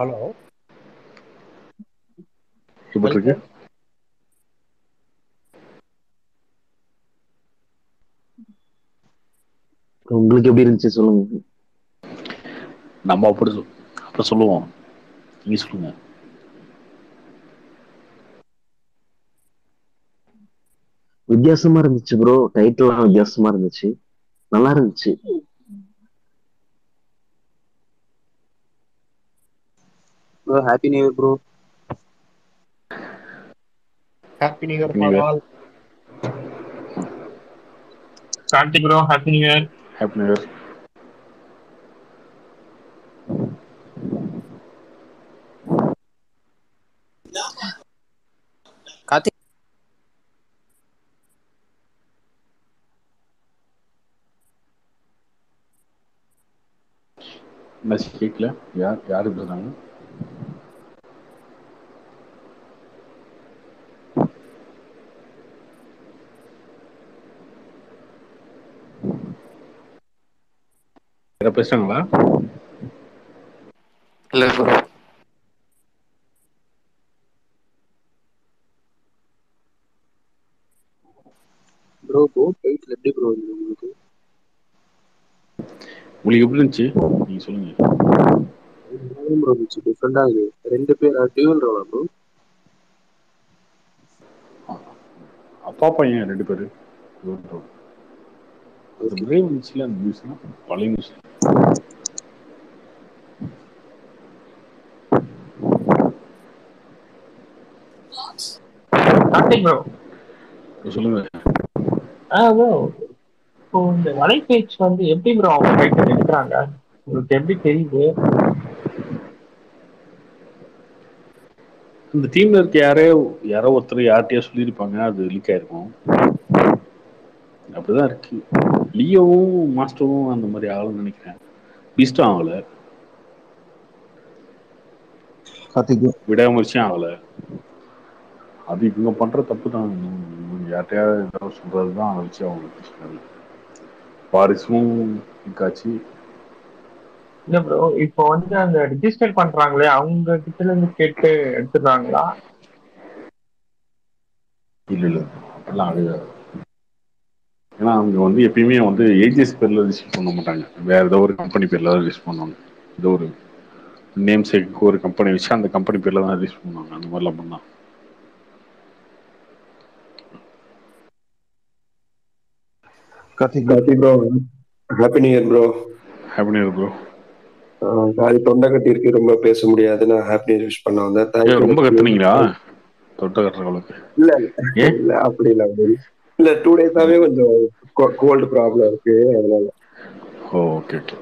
Hello, எப்படிருக்கு? Welcome. உங்களுக்கு எப்படி இருந்துச்சு சொல்லுங்க. நம்ம அப்படி சொல்லுவோம். நீங்க சொல்லுங்க. வித்தியாசமா இருந்துச்சு ப்ரோ. டைட்டில்லாம் வித்தியாசமா இருந்துச்சு. நல்லா இருந்துச்சு. Bro, Happy New Year, bro. Happy new year happy new for year. All. Karthik bro, happy new year. Happy new year. Karthik, message கேட்கல. யாரு பேசுறாங்க? யாரா பேசுறாங்களா? இல்ல bro. Bro, டைட்டில் எப்படி ப்ரோ இருந்தது உங்களுக்கு? உங்களுக்கு எப்படி இருந்துச்சு? நீங்க சொல்லுங்க. ப்ரோ இருந்துச்சு, டிஃப்ரெண்டா இருக்கு. ரெண்டு பேர் டியூவல் ரோலா ப்ரோ? அப்பா பையன் ரெண்டு பேரு. அது ஓகே. பிரேவ் இருந்துச்சுல அந்த நியூஸ்னா பழைய நியூஸ். கார்த்திக் ப்ரோ, சொல்லுங்க. ப்ரோ, இப்போ இந்த வலைபேச்சு வந்து எப்படி ப்ரோ அவங்க டைட்டில் எடுக்கிறாங்க? உங்களுக்கு எப்படி தெரியுது? இந்த டீம்ல இருக்க யாரோ ஒருத்தர் யார்கிட்டயோ சொல்லியிருப்பாங்க. அது லீக் ஆயிருக்கும். அப்படிதான் இருக்கு. லியோவும் மாஸ்டரும் அந்த மாதிரி ஆகும்னு நினைக்கிறேன். பீஸ்டும் ஆகல, கார்த்திக் விடாமுயற்சியும் ஆகல. அது இவங்க பண்ற தப்பு தான். யார்கிட்டயாவது ஏதாவது சொல்றதுதான் அதை வச்சு அவங்க சொன்னது. பாரிஸும் காட்சி. இல்ல ப்ரோ, இப்போ வந்து அந்த ரிஜிஸ்டர் பண்றாங்களே அவங்க கிட்ட இருந்து கேட்டு எடுத்துடுறாங்களா? இல்ல அப்படிலாம் கிடையாது. ஏன்னா அவங்க வந்து எப்பயுமே வந்து ஏஜிஎஸ் பேர்ல ரிஜிஸ்டர் பண்ண மாட்டாங்க. வேற ஏதோ ஒரு கம்பெனி பேர்ல தான் ரிஜிஸ்டர் பண்ணுவாங்க. ஏதோ ஒரு நேம் சேக்கு ஒரு கம்பெனி வச்சு அந்த கம்பெனி பேர்ல தான் ரிஜிஸ்டர் பண்ணுவாங்க. அந்த மாதிரிலாம் பண்ணலாம். Karthik Karthi bro, happy new year bro. Happy new year bro. Sorry, தொண்டை கட்டி இருக்கு, ரொம்ப பேச முடியாது. நான் ஹாப்பி நியூ விஷ் பண்ண வந்தேன். தேங்க்யூ. ரொம்ப கத்துனீங்களா? தொட்ட கட்டுறவங்களுக்கு இல்ல ஏன்? இல்ல அப்படி இல்ல இல்ல 2 டேஸாவே கொஞ்சம் கோல்டு ப்ராப்ளம் இருக்கு, அதனால. Okay okay.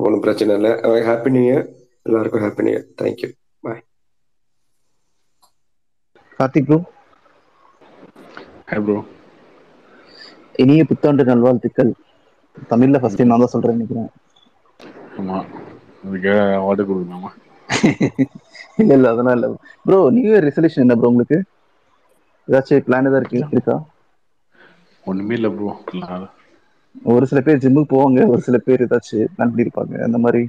ஒன்றும் பிரச்சனை இல்லை. ஹாப்பி நியூ இயர், எல்லாருக்கும் happy new year. Thank you, bye. Karthik bro, hi bro. இனிய புத்தாண்டு நல்வாழ்த்துக்கள். தமிழ்ல ஃபர்ஸ்ட் டைம் நான் தான் சொல்றேன் நினைக்கிறேன். ஆமா, அதுக்கு அவார்டு கொடுக்கணுமா? இல்ல அதெல்லாம் இல்ல ப்ரோ. நியூ இயர் ரெசல்யூஷன் என்ன ப்ரோ உங்களுக்கு? ஏதாச்சும் பிளான் ஏதாவது இருக்கா? ஒண்ணுமே இல்லை ப்ரோ. ஒரு சில பேர் ஜிம்முக்கு போவாங்க, ஒரு சில பேர் ஏதாச்சும் பிளான் பண்ணிருப்பாங்க அந்த மாதிரி.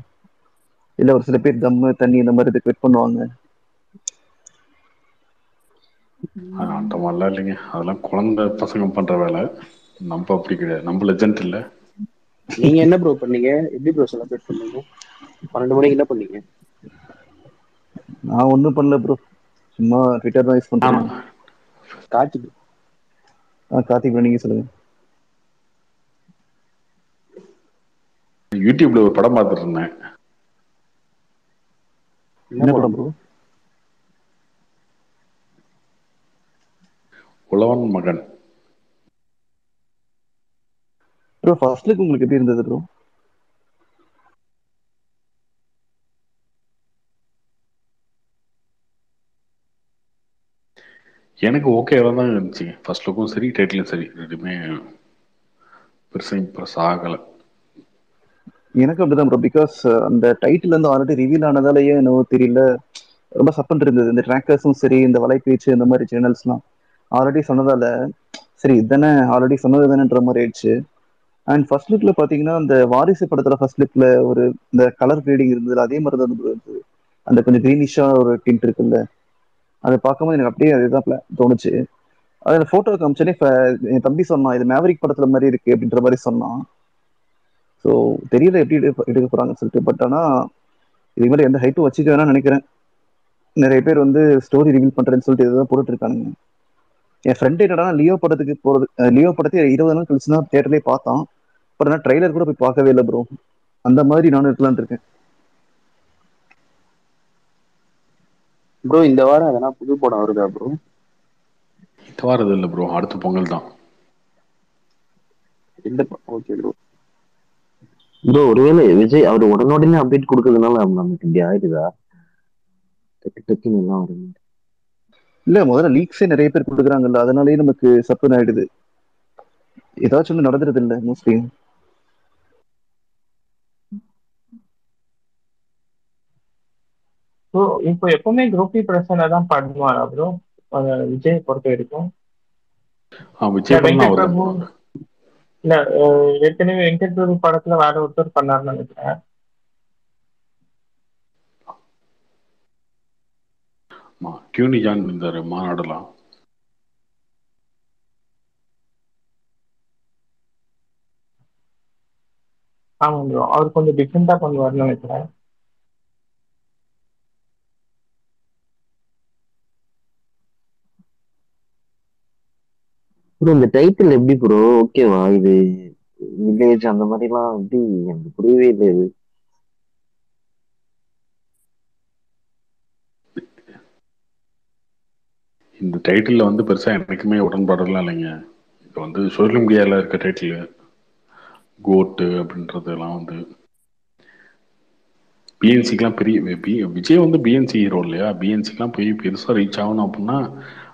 இல்ல ஒரு சில பேர் தம்மு தண்ணி இந்த மாதிரி இதுக்கு வெயிட் பண்ணுவாங்க. அந்த மாதிரிலாம் இல்லைங்க. அதெல்லாம் குழந்தை பசங்க பண்ற வேலை. நம்ம அப்படி கிடையாது. நம்ம லெஜண்ட் இல்லை. நீங்க என்ன ப்ரோ பண்ணீங்க? எப்படி ப்ரோ செலிப்ரேட் பண்ணீங்க? 12 மணிக்கு என்ன பண்ணீங்க? நான் ஒன்றும் பண்ணல ப்ரோ, சும்மா ட்விட்டர் தான் யூஸ் பண்றேன். கார்த்திக் கார்த்திக் ப்ரோ நீங்க சொல்லுங்க. யூடியூப்ல ஒரு படம் பார்த்துட்டு இருந்தேன். என்ன என்ன படம் படம் ப்ரோ? ப்ரோ? உழவன் மகன். ப்ரோ ஃபர்ஸ்ட் லுக் உங்களுக்கு எப்படி இருந்தது ப்ரோ? எனக்கு ஓகேவா தான் இருந்துச்சு. ஃபர்ஸ்ட் லுக்கும் சரி, டைட்டிலும் சரி, ரெண்டுமே பெருசாக இம்ப்ரெஸ் ஆகலை. எனக்கு அப்படிதான் ப்ரோ. பிகாஸ் அந்த டைட்டில் வந்து ஆல்ரெடி ரிவீல் ஆனதாலேயே என்னவோ தெரியல, ரொம்ப சப்பன் இருந்தது. இந்த ட்ராக்கர்ஸும் சரி, இந்த வலைபேச்சு இந்த மாதிரி சேனல்ஸ்லாம் ஆல்ரெடி சொன்னதால சரி இதுதானே, ஆல்ரெடி சொன்னது தானேன்ற மாதிரி ஆயிடுச்சு. அண்ட் ஃபர்ஸ்ட் லுக்ல பாத்தீங்கன்னா அந்த வாரிசு படத்துல ஃபர்ஸ்ட் லுக்ல ஒரு இந்த கலர் கிரேடிங் இருந்தது அதே மாதிரி தான் இருந்தது. அந்த கொஞ்சம் கிரீனிஷா ஒரு டிண்ட் இருக்குல்ல, அதை பார்க்கும்போது எனக்கு அப்படியே அதுதான் தோணுச்சு. அதில் ஃபோட்டோ காமிச்சோன்னே என் தம்பி சொன்னான் இது மேவரிக் படத்துல மாதிரி இருக்கு அப்படின்ற மாதிரி சொன்னான். ஸோ தெரியல எப்படி எடுக்க போறாங்கன்னு சொல்லிட்டு. பட் ஆனால் இது மாதிரி எந்த ஹைப்பும் வச்சுக்க வேணாம்னு நினைக்கிறேன். நிறைய பேர் வந்து ஸ்டோரி ரிவீல் பண்றேன்னு சொல்லிட்டு இதுதான் போட்டுட்டு இருக்கானுங்க. என் ஃப்ரெண்ட் என்னடா லியோ படத்துக்கு போறது, லியோ படத்தை 20 நாள் கழிச்சு தான் தியேட்டர்லேயே பார்த்தான். பட் ஆனால் ட்ரைலர் கூட போய் பார்க்கவே இல்லை ப்ரோ. அந்த மாதிரி நானும் இருக்கலான் இருக்கேன். ப்ரோ இந்த வாரம் எதனா புது படம் வருதா ப்ரோ? இந்த வாரம் இல்லை ப்ரோ, அடுத்த பொங்கல் தான். எந்த ஓகே ப்ரோ. ப்ரோ ஒருவேளை விஜய் அவர் உடனே அப்டேட் கொடுக்கறதுனால நமக்கு இப்படி ஆயிடுதா? டக்கு டக்குன்னு எல்லாம் வருது. இல்ல முதல்ல லீக்ஸே நிறைய பேர் கொடுக்குறாங்கல்ல, அதனாலேயே நமக்கு சப்புன்னு ஆயிடுது. ஏதாச்சும் ஒன்று நடந்துருது இல்லை மோஸ்ட்லி. ப்ரோ இப்போ எப்பவுமே குரூப்பி பிரச்சனை தான் பண்ணுவாரா ப்ரோ விஜய் பொறுத்த வரைக்கும்? விஜய் படம் வெங்கட் அவர் தான் பிரபு பண்ணுவாங்க. இல்ல ஏற்கனவே வெங்கட் பிரபு படத்துல வேற ஒருத்தர் பண்ணாருன்னு நினைக்கிறேன். கியூனி ஜாயின் பண்ணியிருந்தாரு மாநாடுலாம். ஆமா ப்ரோ, அவர் கொஞ்சம் டிஃப்ரெண்டா பண்ணுவாருன்னு நினைக்கிறேன். ப்ரோ இந்த டைட்டில் எப்படி ப்ரோ ஓகேவா? இது வில்லேஜ் அந்த மாதிரிலாம் எப்படி எனக்கு புரியவே இல்லை இது. இந்த டைட்டில் வந்து பெருசா எனக்குமே உடன்பாடெல்லாம் இல்லைங்க. இப்போ வந்து சோசியல் மீடியாவில் இருக்க டைட்டில் கோட்டு அப்படின்றதெல்லாம் வந்து பிஎன்சிக்கெலாம் பெரிய விஜய் வந்து பிஎன்சி ஹீரோ இல்லையா? பிஎன்சிக்கெலாம் போய் பெருசாக ரீச் ஆகணும் அப்படின்னா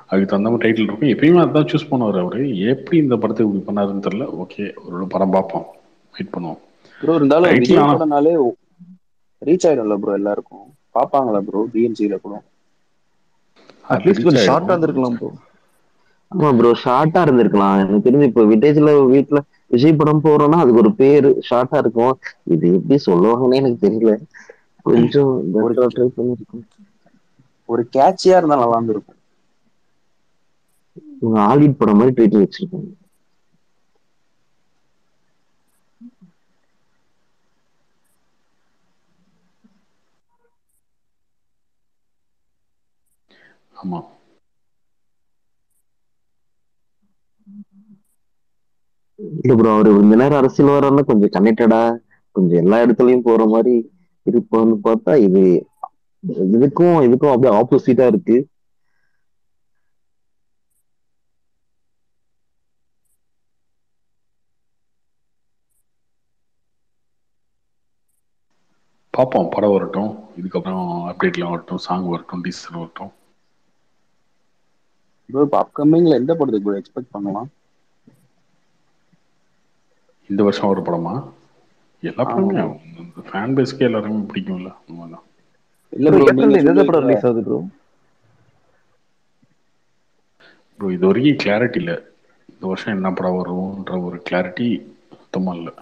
அதுக்கு தகுந்த மாதிரி டைட்டில் இருக்கும். எப்பயுமே அதுதான் சூஸ் பண்ணுவார் அவர். எப்படி இந்த படத்தை இப்படி பண்ணாருன்னு தெரியல. ஓகே, ஒரு படம் பார்ப்போம், வெயிட் பண்ணுவோம். ப்ரோ இருந்தாலும் டைட்டில் விஜய் ஆனால் படம்னாலே ரீச் ஆயிடும்ல ப்ரோ, எல்லாருக்கும் பாப்பாங்களா ப்ரோ பிஎன்சியில கூட? அட்லீஸ்ட் கொஞ்சம் ஷார்ட்டா இருந்திருக்கலாம் ப்ரோ. ஆமா ப்ரோ, ஷார்ட்டா இருந்திருக்கலாம். எனக்கு தெரிஞ்சு இப்போ வில்லேஜ்ல வீட்டுல விஜய் படம் போறோம்னா அதுக்கு ஒரு பேரு ஷார்ட்டா இருக்கும். இது எப்படி சொல்லுவாங்கன்னு எனக்கு தெரியல. கொஞ்சம் பெட்டரா ட்ரை பண்ணிருக்கோம். ஒரு கேட்சியா இருந்தா நல்லா இருந்திருக்கும். இவங்க ஹாலிவுட் படம் மாதிரி டைட்டில் வச்சிருக்காங்க. ஆமா, இல்ல ப்ரோ, அவரு இந்த நேரம் அரசியல் வரான்னா கொஞ்சம் கனெக்டடா கொஞ்சம் எல்லா இடத்துலயும் போற மாதிரி இருப்பான்னு பார்த்தா இது இதுக்கும் அப்படியே ஆப்போசிட்டா இருக்கு. பார்ப்போம். படம் வரட்டும், இதுக்கப்புறம் அப்டேட்லாம் வரட்டும், சாங் வரட்டும், டீசர் வரட்டும். ப்ரோ இப்போ அப்கமிங்ல எந்த படத்துக்கு ப்ரோ எக்ஸ்பெக்ட் பண்ணலாம்? இந்த வருஷம் ஒரு படமா? எல்லா ஆமா படமே ப்ரோ. ஃபேன் பேஸ்க்கே எல்லாருமே பிடிக்கும்ல. உண்மைதான். இல்ல ப்ரோ ப்ரோ நீங்க ஏப்ரல்ல எந்த படம் சொல்லுவீங்களா? ரிலீஸ் ஆகுது ப்ரோ? ப்ரோ இது வரைக்கும் கிளாரிட்டி இல்லை. இந்த வருஷம் என்ன படம் வரும்ன்ற ஒரு கிளாரிட்டி சுத்தமாக இல்லை.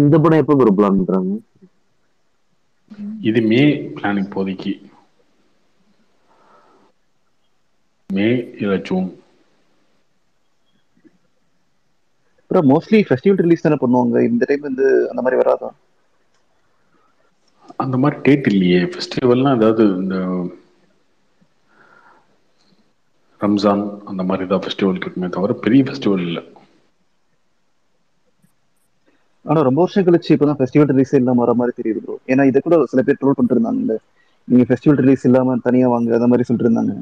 இந்த படம் எப்போ ப்ரோ பிளான் பண்றாங்க? இது மே பிளான் இப்போதைக்கு. மே இல்லை June. Bro mostly festival release தானே பண்ணுவாங்க, இந்த டைம் வந்து அந்த மாதிரி வராதா? அந்த மாதிரி டேட் இல்லையே. ஃபெஸ்டிவல்னால் ஏதாவது இந்த ரம்ஜான் அந்த மாதிரி தான் ஃபெஸ்டிவல் இருக்குமே தவிர பெரிய ஃபெஸ்டிவல் இல்லை. ஆனா ரொம்ப வருஷம் கழிச்சு இப்பதான் ஃபெஸ்டிவல் ரிலீஸ் இல்லாம வர மாதிரி தெரியுது ப்ரோ. ஏன்னா இதை கூட சில பேர் ட்ரோல் பண்ணிட்டு இருந்தாங்கல்ல, நீங்க ஃபெஸ்டிவல் ரிலீஸ் இல்லாம தனியா வாங்க அந்த மாதிரி சொல்லிட்டு இருந்தாங்க.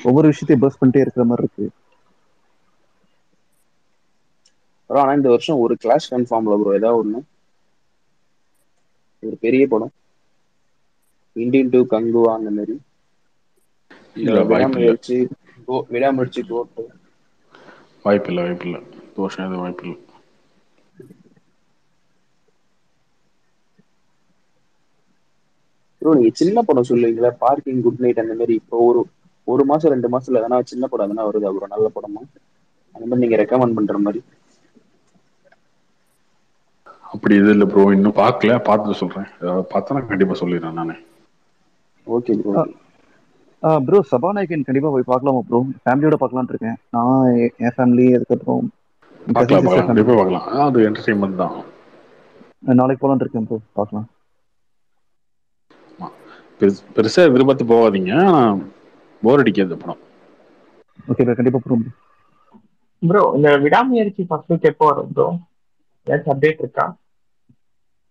ஒவ்வொரு விஷயத்தையும் பர்ஸ் பண்ணிட்டே இருக்கிற மாதிரி இருக்கு. ப்ரோ ஆனா இந்த வருஷம் ஒரு கிளாஷ் கன்ஃபார்ம்ல ப்ரோ, ஏதாவது ஒண்ணு ஒரு பெரிய படம் இந்தியன் டூ கங்குவா அந்த மாதிரி, இந்த இல்லை, வாய்ப்பு இல்லை. விடாமுயற்சி கோட்டு. வாய்ப்பில்லை. இந்த வருஷம் எதுவும் வாய்ப்பில்லை. ப்ரோ நீங்க சின்ன படம் சொல்லுவீங்களா, பார்க்கிங், குட் நைட் அந்த மாதிரி, இப்போ ஒரு மாசம் 2 மாசத்துல எதனா சின்ன படம் எதனா வருதா ப்ரோ நல்ல படமா? அந்த மாதிரி நீங்க ரெக்கமெண்ட் பண்ற மாதிரி. அப்படி இது இல்லை ப்ரோ, இன்னும் பார்க்கல, பார்த்துட்டு சொல்றேன். பார்த்தா கண்டிப்பா சொல்லிடுறேன் நானே. Okay bro, okay. Bro Sabanayagan கண்டிப்பா போய் பார்க்கலாமா ப்ரோ? ஃபேமிலியோட பார்க்கலாம்னு இருக்கேன் நான், என் ஃபேமிலி, அதுக்கப்புறம் என் கசின் பார்க்கலாம் சிஸ்டர் பார்க்கலாம், ஃபேமிலி. கண்டிப்பா பார்க்கலாம். அது என்டர்டைன்மெண்ட் தான். நாளைக்கு போகலான்னு இருக்கேன் ப்ரோ, பார்க்கலாம். பெருசா எதிர்பார்த்து போகாதீங்க, ஆனா போர் அடிக்காது படம். ஓகே ப்ரோ, கண்டிப்பா ப்ரோ. ப்ரோ இந்த விடாமுயற்சி ஃபர்ஸ்ட் வீக் எப்போ வரும் ப்ரோ? ஏதாச்சும் அப்டேட் இருக்கா?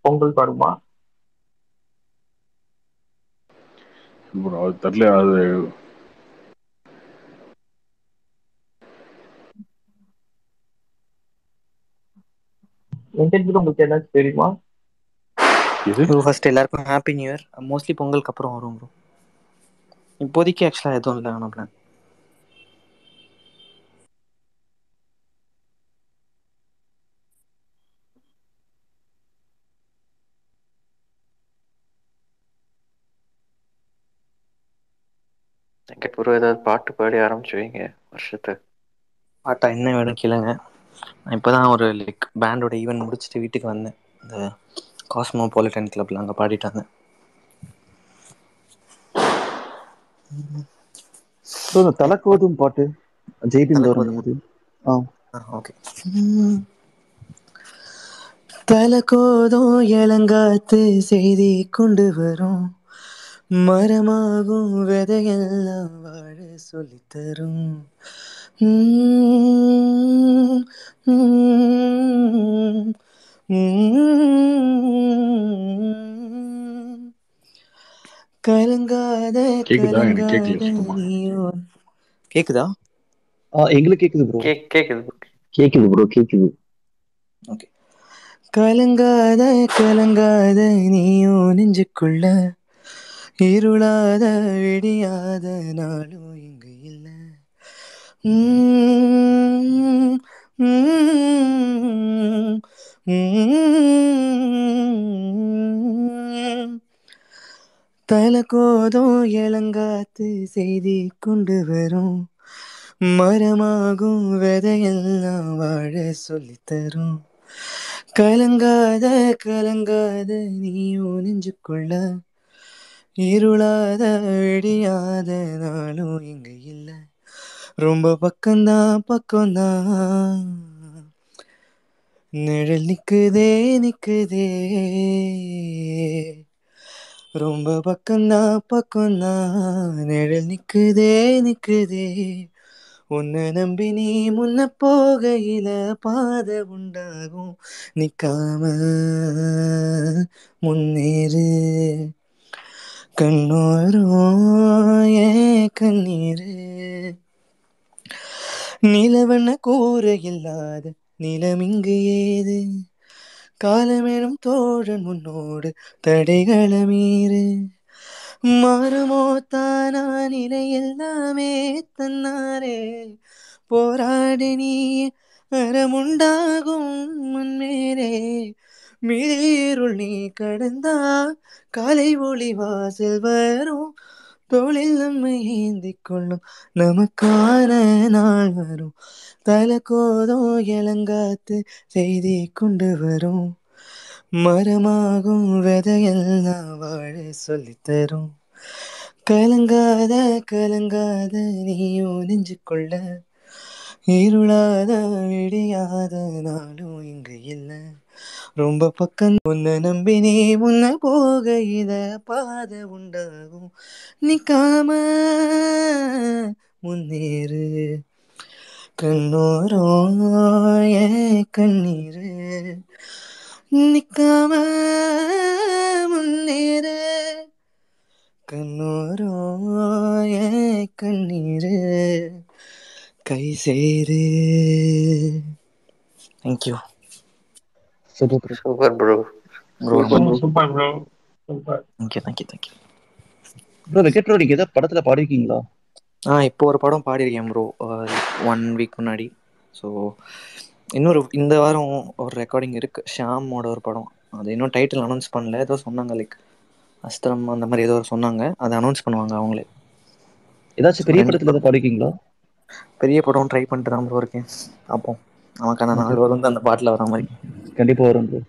பொங்கல் வருமா? ப்ரோ அது தெரியல. அது என்கேஜ் உங்களுக்கு ஏதாச்சும் தெரியுமா? இது ப்ரோ ஃபர்ஸ்ட் எல்லாருக்கும் ஹாப்பி நியூ இயர். மோஸ்ட்லி பொங்கலுக்கு அப்புறம் வரும் ப்ரோ. இப்போதைக்கு ஆக்சுவலாக எதுவும் இல்லை ஆனால் பிளான். வெங்கட் ப்ரோ ஏதாவது பாட்டு பாடி ஆரம்பிச்சு வைங்க வருஷத்தை. பாட்டா என்ன வேணும் கேளுங்க. நான் இப்போ தான் ஒரு பேண்டோட ஈவெண்ட் முடிச்சுட்டு வீட்டுக்கு வந்தேன். இந்த காஸ்மோபாலிட்டன் கிளப்ல அங்கே பாடிட்டு வந்தேன். ப்ரோ இந்த தலக்கோதும் பாட்டு ஜெய்பீம்ல வரும் அது. ஓகே. தலக்கோதும் இளங்காத்து செய்தி கொண்டு வரும், மரமாகும் விதையெல்லாம் வாழ சொல்லித்தரும். கலங்காத கேக்குதா? எனக்கு கலங்காத கேட்கல சுத்தமா. நீயோ. கேக்குதா? எங்களுக்கு கேக்குது ப்ரோ. கேக்குது கேக்குது ப்ரோ, கேக்குது. ஓகே. கலங்காத கலங்காத நீயோ நெஞ்சுக்குள்ள, இருளாத விடியாத நாளும் இங்கு இல்லை. தலக்கோதும் இளங்காத்து செய்தி கொண்டு வரும், மரமாகும் விதையெல்லாம் வாழ சொல்லித்தரும். கலங்காத கலங்காத நீயோ நெஞ்சுக்குள்ள, இருளாத விடியாத நாளும் இங்க இல்லை. ரொம்ப பக்கம்தான் பக்கம்தான், நிழல் நிக்குதே நிக்குதே. ரொம்ப பக்கம்தான் பக்கம்தான், நிழல் நிக்குதே நிக்குதே. உன்னை நம்பி நீ முன்ன போகையில பாதை உண்டாகும், நிக்காம முன்னேறு. கண்ணோரம் ஏன் கண்ணீரு, நிலவண்ண கூரை இல்லாத நிலம் இங்கு ஏது. காலமேனும் தோழன் உன்னோடு தடைகளை மீறு, மாறுமோ தானா நிலை எல்லாமே தன்னாரே. போராடி நீ அறமுண்டாகும் முன்மேலே, மீறிருள் நீ கடந்தா காலை ஒளி வாசல் வரும். தோளில் நம்மை ஏந்தி கொள்ளும் நமக்கான நாள் வரும். தலக்கோதும் இளங்காத்து செய்தி கொண்டு வரும், மரமாகும் விதையெல்லாம் வாழ சொல்லித்தரும். கலங்காத கலங்காத நீயோ நெஞ்சுக்குள்ள, இருளாத விடியாத நாளும் இங்கு இல்லை. ரொம்ப பக்கம் உன்னை நம்பி நீ முன்ன போகையில பாதை உண்டாகும், நிக்காம முன்னேறு. கண்ணோரம் ஏன் கண்ணீரு, நிக்காம முன்னேறு. கண்ணோரம் ஏன் கண்ணீரு, கை சேரு. Thank you. Super bro. Super bro. Super bro, super. Thank you. Bro Venkat bro, நீங்க ஏதாவது படத்துல பாடிருக்கீங்களா? இப்போ ஒரு படம் பாடியிருக்கேன் ப்ரோ, 1 வீக் முன்னாடி. ஸோ இன்னொரு இந்த வாரம் ஒரு ரெக்கார்டிங் இருக்குது, ஷாமோட ஒரு படம். அது இன்னும் டைட்டில் அனௌன்ஸ் பண்ணல, ஏதோ சொன்னாங்க அஸ்திரம் அந்த மாதிரி ஏதோ சொன்னாங்க, அதை அனௌன்ஸ் பண்ணுவாங்க அவங்களே. ஏதாச்சும் பெரிய படத்துல ஏதாவது பாடிருக்கீங்களா? பெரிய படம் ட்ரை பண்ணிட்டு தான் ப்ரோ இருக்கேன், பார்ப்போம். நமக்கான நாள் வரும் அந்த பாட்டில் வர மாதிரி. கண்டிப்பா வரும் ப்ரோ.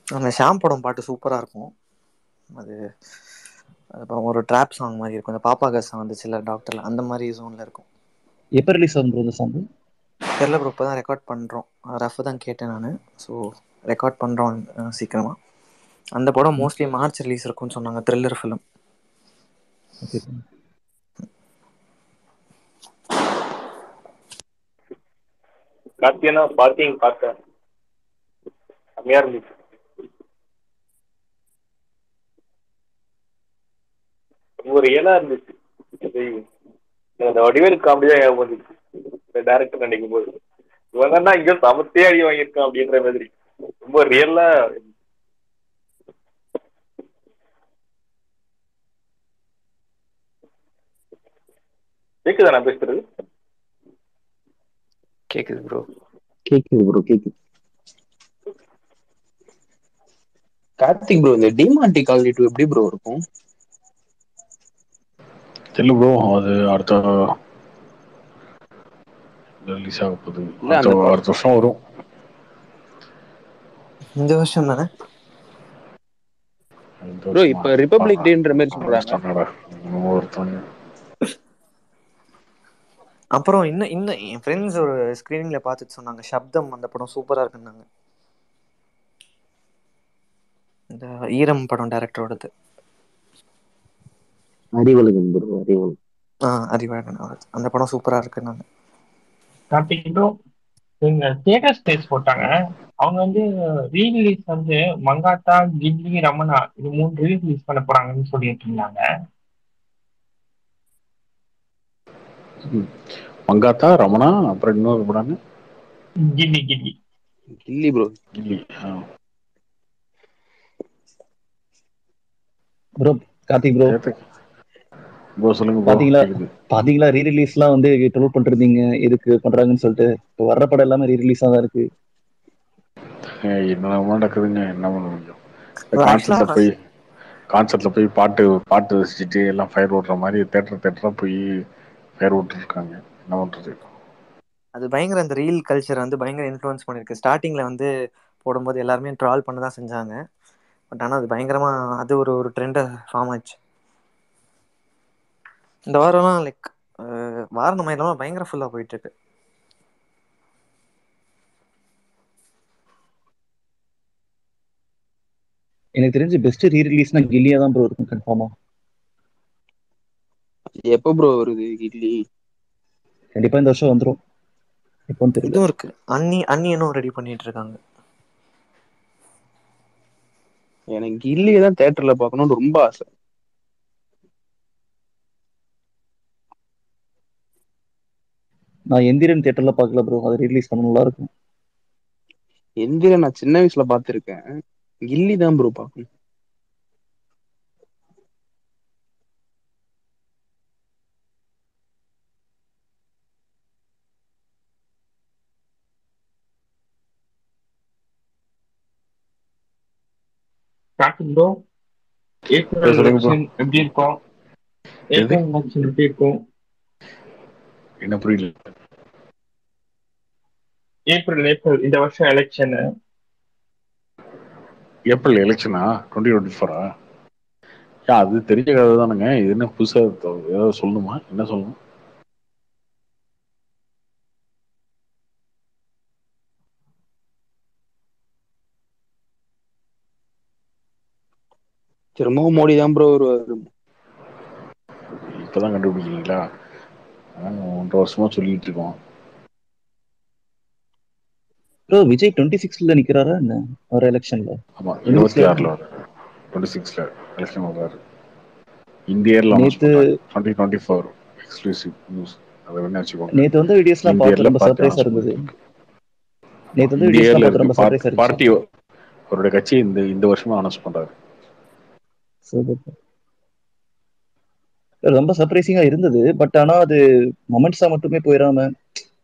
அந்த ஷாம் படம் பாட்டு சூப்பராக இருக்கும். அது அப்புறம் ஒரு ட்ராப் சாங் மாதிரி இருக்கும். அந்த பாப்பா கஸ் வந்துச்சுல டாக்டர்ல, அந்த மாதிரி ஜோனில் இருக்கும். எப்போ ரிலீஸ் ஆகும் ப்ரோ இந்த சாங்? தெரில ப்ரோ, இப்போ தான் ரெக்கார்ட் பண்ணுறோம். ரஃப் தான் கேட்டேன் நான். ஸோ ரெக்கார்ட் பண்ணுறோம் சீக்கிரமாக. அந்த படம் மோஸ்ட்லி மார்ச் ரிலீஸ் இருக்கும்னு சொன்னாங்க. Thriller film. ஓகே. கார்த்தியனா பார்க்கிங் பார்த்தேன், செம்மையா இருந்துச்சு. ரொம்ப ரியலா இருந்துச்சு. அந்த வடிவேல் காமெடியா ஞாபகம் இந்த டேரக்டர் நினைக்கும் போது இவன் தான் இங்க சமத்தே அடி வாங்கியிருக்கான் அப்படின்ற மாதிரி ரொம்ப ரியலா. கேக்குதா நான் பேசுறது? கேக்குது ப்ரோ. கேக்குது ப்ரோ, கேக்குது. கார்த்திக் ப்ரோ, இந்த டிமாண்டி காலனி 2 எப்படி ப்ரோ இருக்கும்? தெரியல ப்ரோ, அது அடுத்த ரிலீஸ் ஆக போகுது. இல்ல அந்த அடுத்த வருஷம் வரும். இந்த வருஷம் தானே ப்ரோ? இப்ப ரிபப்ளிக் டேன்ற மாதிரி சொல்றாங்க. அப்புறம் இன்னும் இன்னும் என் ஃப்ரெண்ட்ஸ் ஒரு ஸ்க்ரீனிங்ல பார்த்துட்டு சொன்னாங்க, சப்தம் அந்த படம் சூப்பராக இருக்குன்னாங்க. இந்த ஈரம் படம் டைரக்டரோடது. அறிவழகன் ப்ரோ, அறிவழகன். அறிவழகன் அவரது அந்த படம் சூப்பராக இருக்குன்னாங்க. கார்த்திக்கும் இவங்க தியேட்டர் ஸ்பேஸ் போட்டாங்க. அவங்க வந்து ரீரிலீஸ் வந்து மங்காத்தா, கில்லி, ரமணா இது 3 ரீரிலீஸ் பண்ண போறாங்கன்னு சொல்லிட்டு இருந்தாங்க. மங்காத்தா, ரமணா, அப்புறம் இன்னொரு படம் கில்லி கில்லி கில்லி ப்ரோ. கில்லி. ப்ரோ கார்த்திக் ப்ரோ, ப்ரோ சொல்லுங்க ப்ரோ. பாத்தீங்களா ரீ ரிலீஸ்லாம் வந்து ட்ரோல் பண்ணிருந்தீங்க எதுக்கு பண்றாங்கன்னு சொல்லிட்டு. இப்போ வர்ற படம் எல்லாமே ரீ ரிலீஸா தான் இருக்கு. என்னென்ன நடக்குதுங்க, என்ன பண்ண முடியும்? ஆக்சுவலாக கான்சர்ட்ல போய் பாட்டு ரசிச்சுட்டு எல்லாம் ஃபயர் ஓட்டுற மாதிரி தேட்டரா போய் ஃபயர் ஓட்டுருக்காங்க. என்ன பண்றது? அது பயங்கர அந்த ரீல் கல்ச்சர் வந்து பயங்கர இன்ஃப்ளூயன்ஸ் பண்ணியிருக்கு. ஸ்டார்டிங்கில் வந்து போடும்போது எல்லாருமே ட்ரால் பண்ண தான் செஞ்சாங்க. பட் ஆனால் அது பயங்கரமாக அது ஒரு ட்ரெண்டை ஃபார்ம் ஆச்சு. இந்த வாரம்லாம் லைக் வாரணம் மயிலமாக பயங்கர ஃபுல்லாக போயிட்டுருக்கு. எனக்கு தெரிஞ்சு பெஸ்ட் ரீ ரிலீஸ்னா கில்லியா தான் ப்ரோ இருக்கும் கன்ஃபார்மா. எப்போ ப்ரோ வருது கில்லி? கண்டிப்பா இந்த வருஷம் வந்துடும். எப்போன்னு தெரியல. இதுவும் இருக்கு, அண்ணியனும் ரெடி பண்ணிட்டு இருக்காங்க. எனக்கு கில்லியை தான் தியேட்டர்ல பார்க்கணும்னு ரொம்ப ஆசை. நான் எந்திரன் தியேட்டர்ல பார்க்கல ப்ரோ, அது ரிலீஸ் பண்ண நல்லா இருக்கும். எந்திரன் நான் சின்ன வயசுல பார்த்துருக்கேன். கில்லி தான் ப்ரோ பார்க்கணும். ப்ரோ ஏப்ரல் எலெக்ஷன் எப்படி இருக்கும்? ஏப்ரல் எலெக்ஷன் எப்படி இருக்கும்? என்ன புரியல? ஏப்ரல் இந்த வருஷம் எலெக்ஷன். ஏப்ரல் எலெக்ஷனா? 2024? அது தெரிஞ்ச கதை தானுங்க. இது என்ன புதுசா ஏதாவது சொல்லணுமா? என்ன சொல்லணும்? திரும்பவும் மோடி தான் ப்ரோ வருவாரு. இப்பதான் கண்டுபிடிக்கிறீங்களா? 1.5 வருஷமா சொல்லிட்டு இருக்கோம். ப்ரோ விஜய் 26ல நிக்கிறாரா என்ன ஒரு எலெக்ஷன்ல? ஆமா, 26ல 26ல எலெக்ஷன் வர்றாரு. இந்தியால அனௌன்ஸ் பண்றாங்க 2024 எக்ஸ்க்ளூசிவ் நியூஸ். அதை வேணா வச்சுக்கோங்க. நேத்து வந்து வீடியோஸ்லாம் பார்த்து ரொம்ப சர்ப்ரைஸா இருந்தது. நேத்து வந்து வீடியோஸ்லாம் பார்த்து ரொம்ப சர்ப்ரைஸா இருந்துச்சு. பார்ட்டி அவருடைய கட்சி இந்த வருஷமா அனௌன்ஸ் பண்றாரு. ரொம்ப சர்ப்ரைசிங்கா இருந்தது. பட் ஆனா அது மொமெண்ட்ஸா மட்டுமே போயிடாம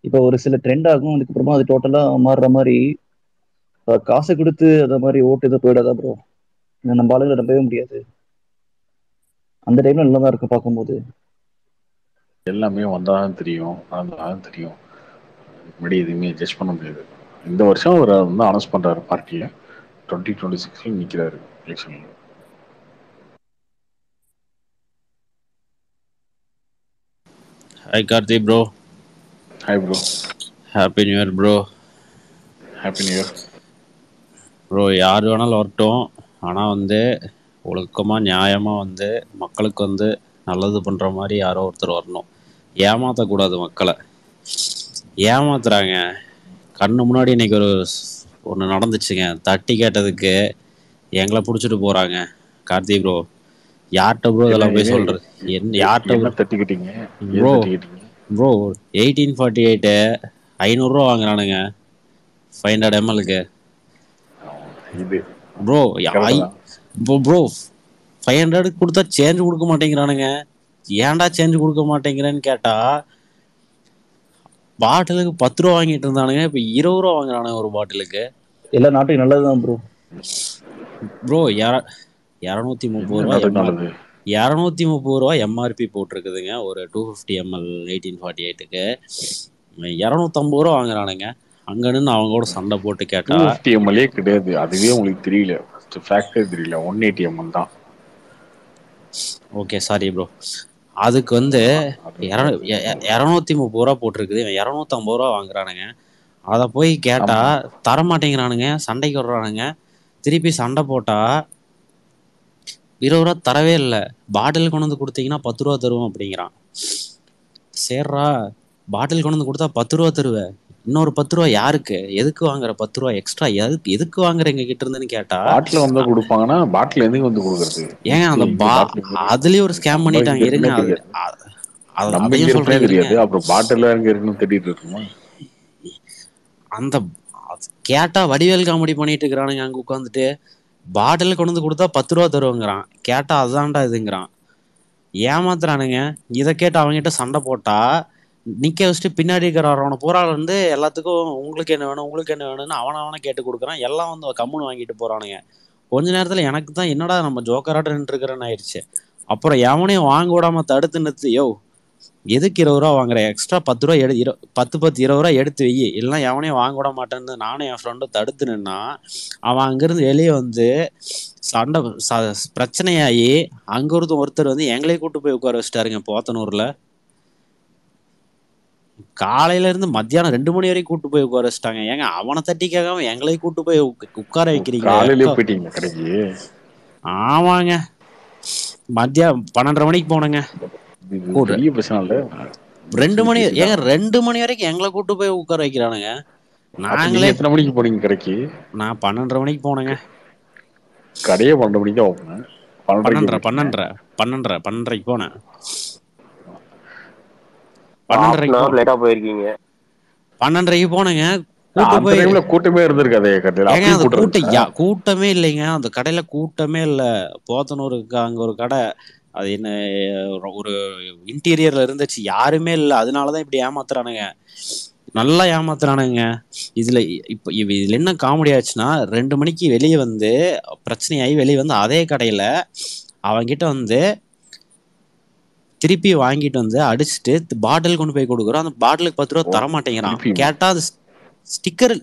இப்போ ஒரு சில ட்ரெண்ட் ஆகும், அதுக்கப்புறமா அது டோட்டலா மாறுற மாதிரி காசை கொடுத்து அத மாதிரி ஓட்டு இதை போயிடாதா ப்ரோ? நம்ம ஆளுங்களை நம்பவே முடியாது. அந்த டைம்ல நல்லதான் இருக்கும் பார்க்கும்போது. எல்லாமே வந்தாதான் தெரியும், நடந்தாதான் தெரியும். முன்னாடி எதுவுமே ஜட்ஜ் பண்ண முடியாது. இந்த வருஷம் அவர் வந்து அனௌன்ஸ் பண்றாரு பார்ட்டியை. 2026 நிக்கிறாரு எலெக்ஷன்ல. Hi Karthi bro. Hi bro. Happy new year bro. Happy new year bro. யார் வேணாலும் வரட்டும், ஆனால் வந்து ஒழுக்கமாக நியாயமாக வந்து மக்களுக்கு வந்து நல்லது பண்ணுற மாதிரி யாரோ ஒருத்தர் வரணும். ஏமாற்றக்கூடாது மக்களை. ஏமாத்துறாங்க. கண்ணு முன்னாடி இன்னைக்கு ஒன்று நடந்துச்சுங்க. தட்டி கேட்டதுக்கு எங்களை பிடிச்சிட்டு போகிறாங்க. கார்த்தி ப்ரோ, யார்கிட்ட ப்ரோ இதெல்லாம் போய் சொல்கிறது? யார்கிட்ட தட்டிக்கிட்டீங்க ப்ரோ? ப்ரோ 1848 500 வாங்குறானுங்க 500 ml-க்கு. ப்ரோ ப்ரோ 500 கொடுத்தா சேஞ்ச் கொடுக்க மாட்டேங்கிறானுங்க. ஏன்டா சேஞ்ச் கொடுக்க மாட்டேங்கிறேன்னு கேட்டா, பாட்டிலுக்கு 10 ரூபா வாங்கிட்டு இருந்தானுங்க, இப்ப 20 ரூபா வாங்குறானுங்க ஒரு பாட்டிலுக்கு. எல்லா நாட்டுக்கு நல்லதுதான் ப்ரோ. ப்ரோ 230 ரூபா 230 ரூபா எம்ஆர்பி போட்டிருக்குதுங்க ஒரு 250 ml 1848-க்கு. 250 ரூபா வாங்குறானுங்க. அங்க நின்று அவங்க கூட சண்டை போட்டு கேட்டா 250 ml கிடையாது. அதுவே உங்களுக்கு தெரியல, ஃபேக்டே தெரியல. 180 ml தான். Okay sorry bro. அதுக்கு வந்து 230 ரூபா போட்டிருக்குது, 250 ரூபா வாங்குறானுங்க. அதை போய் கேட்டா தரமாட்டேங்கிறானுங்க, சண்டைக்கு வர்றானுங்க. திருப்பி சண்டை போட்டா 20 ரூபா தரவே இல்லை, பாட்டில் கொண்டு வந்து கொடுத்தீங்கன்னா 10 ரூபா தருவோம் அப்படிங்கிறான். சேர்றா, பாட்டில் கொண்டு வந்து கொடுத்தா 10 ரூபா தருவேன், இன்னொரு 10 ரூபா யாருக்கு, எதுக்கு வாங்குற 10 ரூபா எக்ஸ்ட்ரா, எதுக்கு வாங்குற எங்க கிட்ட இருந்துன்னு கேட்டா, பாட்டில் வந்து கொடுப்பாங்கன்னா பாட்டில் எதுக்கு வந்து கொடுக்கறது? ஏங்க அந்த அதுலயும் ஒரு ஸ்கேம் பண்ணிட்டாங்க. இருங்க, அதையும் சொல்றேன் தெரியாது. அப்புறம் பாட்டில் எங்க இருக்குன்னு தேடிட்டு இருக்குமா? அந்த கேட்டா வடிவேல் காமெடி பண்ணிட்டு இருக்கிறானுங்க அங்க உட்காந்துட்டு. பாட்டில் கொண்டு வந்து கொடுத்தா 10 ரூபா தருவாங்கிறான், கேட்டா அதுதான்டா இதுங்கிறான். ஏமாத்துறானுங்க. இதை கேட்டு அவங்ககிட்ட சண்டை போட்டா நிக்க வச்சுட்டு பின்னாடி இருக்கிறவன பூரா வந்து எல்லாத்துக்கும் உங்களுக்கு என்ன வேணும் உங்களுக்கு என்ன வேணும்னு அவனை கேட்டு கொடுக்குறான். எல்லாம் வந்து கம்முன்னு வாங்கிட்டு போறானுங்க. கொஞ்ச நேரத்துல எனக்கு தான் என்னடா நம்ம ஜோக்கராட்ட நின்று இருக்கிறேன்னு ஆயிடுச்சு. அப்புறம் எவனையும் வாங்க விடாம தடுத்து நிறுத்து, யோ எதுக்கு 20 ரூபா வாங்குற, எக்ஸ்ட்ரா 10 ரூபா 10 20 ரூபா எடுத்து வை, இல்லைன்னா எவனையும் வாங்க விட மாட்டேன்னு நானும் என் ஃப்ரெண்டும் தடுத்து நின்னா, அவன் அங்கிருந்து வெளியே வந்து சண்டை பிரச்சனையாகி அங்க ஒருத்தர் வந்து எங்களையும் கூட்டு போய் உட்கார வச்சுட்டாருங்க போத்தனூர்ல. காலையில இருந்து மத்தியானம் 2 மணி வரைக்கும் கூட்டு போய் உட்கார வச்சுட்டாங்க. ஏங்க அவனை தட்டி கேட்காம எங்களையும் கூட்டு போய் உட்கார வைக்கிறீங்க? ஆமாங்க, மத்தியானம் 12:30 மணிக்கு போனேங்க. 2 மணி, ஏங்க 2 மணி வரைக்கும் எங்களை கூட்டு போய் உட்கார வைக்கிறானுங்க. நாங்களே எத்தனை மணிக்கு போனீங்க கடைக்கு? நான் 12:30 மணிக்கு போனேங்க. கடையே 12 மணிக்கு ஓப்பன். 12:30 போனேன். 12:30 போயிருக்கீங்க. 12:30 போனேங்க. கூட்டமே இருந்திருக்காதே கடையில. கூட்டமே இல்லைங்க, அந்த கடையில கூட்டமே இல்ல. போத்தனூருக்கு அங்க ஒரு கடை, அது என்ன ஒரு இன்டீரியர்ல இருந்துச்சு, யாருமே இல்லை. அதனாலதான் இப்படி ஏமாத்துறானுங்க, நல்லா ஏமாத்துறானுங்க. இதுல என்ன காமெடி ஆச்சுன்னா, 2 மணிக்கு வெளியே வந்து பிரச்சனையாகி வெளியே வந்து அதே கடையில அவங்கிட்ட வந்து திருப்பி வாங்கிட்டு வந்து அடிச்சுட்டு பாட்டில் கொண்டு போய் கொடுக்குறோம். அந்த பாட்டிலுக்கு 10 ரூபா தர மாட்டேங்கிறான். கேட்டா அது ஸ்டிக்கர்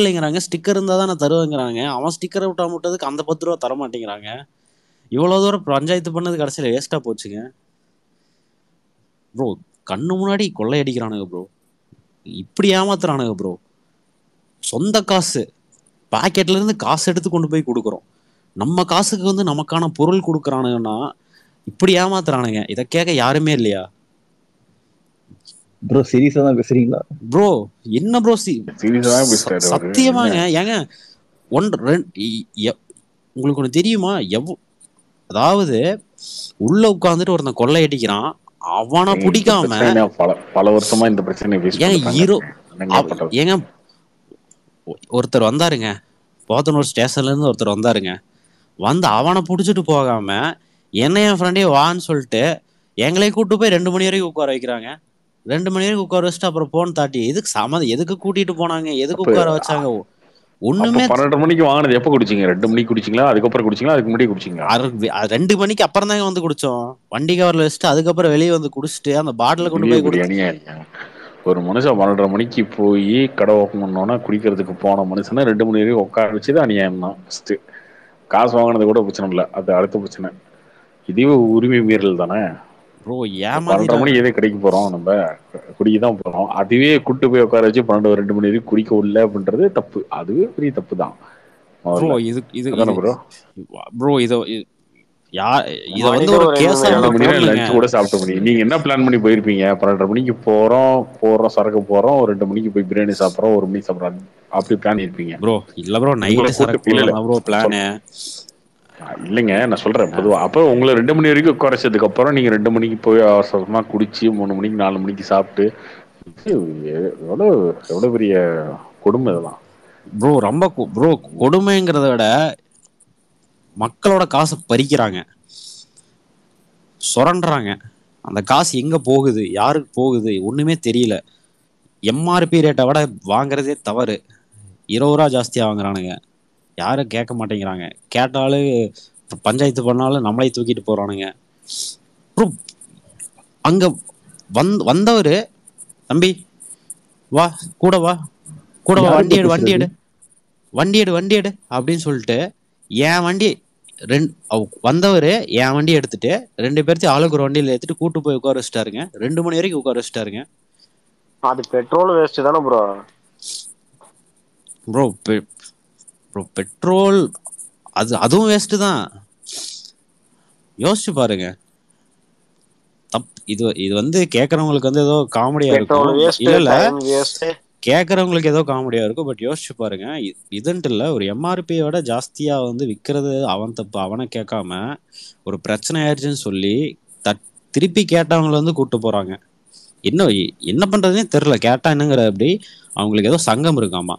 இல்லைங்கிறாங்க. ஸ்டிக்கர் இருந்தா தான் நான் தருவேங்கிறாங்க. அவன் ஸ்டிக்கரை விட்டா விட்டதுக்கு அந்த 10 ரூபா தர மாட்டேங்கிறாங்க. இவ்வளவு தூரம் பஞ்சாயத்து பண்ணது கடைசியில வேஸ்டா போச்சுங்க ப்ரோ. கண்ணு முன்னாடி கொள்ளையடிக்கிறானுங்க ப்ரோ, இப்படி ஏமாத்துறானுங்க ப்ரோ. சொந்த காசு பாக்கெட்ல இருந்து காசு எடுத்து கொண்டு போய் கொடுக்குறோம், நம்ம காசுக்கு வந்து நமக்கான பொருள் கொடுக்குறானுங்கன்னா இப்படி ஏமாத்துறானுங்க. இதை கேட்க யாருமே இல்லையா ப்ரோ? சீரியஸா தான் பேசுறீங்களா ப்ரோ? என்ன ப்ரோ சத்தியமாங்க. ஏங்க உங்களுக்கு ஒண்ணு தெரியுமா, அதாவது உள்ள உட்கார்ந்துட்டு ஒருத்தன் கொள்ளையடிக்கிறான், அவனை பிடிக்காம பல வருஷமா இந்த பிரச்சனை ஏங்க ஒருத்தர் வந்தாருங்க, போத்தனூர் ஸ்டேஷன்ல இருந்து ஒருத்தர் வந்தாருங்க. வந்து அவனை பிடிச்சிட்டு போகாம என்ன என் ஃப்ரெண்டே வான்னு சொல்லிட்டு எங்களை கூட்டு போய் 2 மணி வரைக்கும் உட்கார வைக்கிறாங்க. 2 மணி வரைக்கும் உட்கார வச்சுட்டு அப்புறம் போன் தாட்டி எதுக்கு கூட்டிட்டு போனாங்க, எதுக்கு உட்கார வச்சாங்க? ஒண்ணுமே 12 மணிக்கு வாங்கினது எப்ப குடிச்சீங்க? 2 மணிக்கு குடிச்சீங்களா, அதுக்கப்புறம் குடிச்சீங்களா, அதுக்கு முன்னாடி குடிச்சீங்களா? 2 மணிக்கு அப்புறம் தாங்க வந்து குடிச்சோம். வண்டி கவர்ல வச்சுட்டு அதுக்கப்புறம் வெளியே வந்து குடிச்சிட்டு அந்த பாட்டில கொண்டு போய் ஒரு மனுஷன் 12:30 மணிக்கு போய் கடை ஓப்பன் பண்ணோன்னா குடிக்கிறதுக்கு போன மனுஷனை 2 மணி வரைக்கும் உட்கார வச்சது அநியாயம் தான். ஃபர்ஸ்ட் காசு வாங்கினது கூட பிரச்சனை இல்லை, அது அடுத்த பிரச்சனை. இதுவே உரிமை மீறல் தானே. ப்ரோ 12:30 மணிக்கு எதே கடைக்கு போறோம், நம்ம குடிக்க தான் போறோம். அதுவே கூட்டு போய் உட்கார வச்சு 2 மணி வரைக்கும் குடிக்க விடல அப்படின்றது தப்பு. அதுவே பெரிய தப்பு தான். ப்ரோ இது ப்ரோ ப்ரோ இத இத வந்து ஒரு கேஸா லஞ்ச் கூட சாப்பிட்ட முடியும். நீங்க என்ன பிளான் பண்ணி போயிருப்பீங்க? 12:30 மணிக்கு போறோம் சரக்கு போறோம், ஒரு 2 மணிக்கு போய் பிரியாணி சாப்பிடுறோம், 1 மணிக்கு சாப்பிடுறோம், அப்படி பிளான் இருப்பீங்க ப்ரோ? இல்ல ப்ரோ, நைட் சரக்கு ப்ரோ பிளான் இல்லைங்க, நான் சொல்றேன் பொதுவா. அப்ப உங்களை 2 மணி வரைக்கும் குறைச்சதுக்கு அப்புறம் நீங்க 2 மணிக்கு போய் அவசரமா குடிச்சு 3 மணிக்கு 4 மணிக்கு சாப்பிட்டு எவ்வளவு பெரிய கொடுமை இதெல்லாம் ப்ரோ. ரொம்ப ப்ரோ கொடுமைங்கிறத விட மக்களோட காசை பறிக்கிறாங்க, சுரண்டுறாங்க. அந்த காசு எங்க போகுது, யாருக்கு போகுது ஒண்ணுமே தெரியல. எம்ஆர்பி ரேட்டை விட வாங்குறதே தவறு. 20 ரூபா ஜாஸ்தியா வாங்குறானுங்க, யாரும் கேட்க மாட்டேங்கிறாங்க. கேட்டாலும் பஞ்சாயத்து பண்ணாலும் நம்மளை தூக்கிட்டு போறானுங்க. ப்ரோ அங்க வந்தவரு, தம்பி வா கூட வா வண்டி எடு அப்படின்னு சொல்லிட்டு என் வண்டி வந்தவரு என் வண்டி எடுத்துட்டு 2 பேர்த்தையும் ஆளுக்கு ஒரு வண்டியில எடுத்துட்டு கூட்டு போய் உட்கார வச்சுட்டாருங்க. 2 மணி வரைக்கும் உட்கார வச்சுட்டாருங்க. அது பெட்ரோல் வேஸ்ட் தானே ப்ரோ? ப்ரோ பெட்ரோல் அதுவும் வேஸ்ட் தான். யோசிச்சு பாருங்க. இது வந்து கேக்குறவங்களுக்கு வந்து ஏதோ காமெடியா இருக்கும், இல்ல கேக்குறவங்களுக்கு ஏதோ காமெடியா இருக்கும். பட் யோசிச்சு பாருங்க, இதுன்ட்டு இல்ல, ஒரு எம்ஆர்பியோட ஜாஸ்தியா வந்து விற்கிறது அவன் தப்பு. அவனை கேட்காம ஒரு பிரச்சனை ஆயிடுச்சுன்னு சொல்லி திருப்பி கேட்டவங்களை வந்து கூட்டு போறாங்க. என்ன பண்றதுன்னே தெரியல. கேட்டா என்னங்கிற அப்படி அவங்களுக்கு ஏதோ சங்கம் இருக்காமா,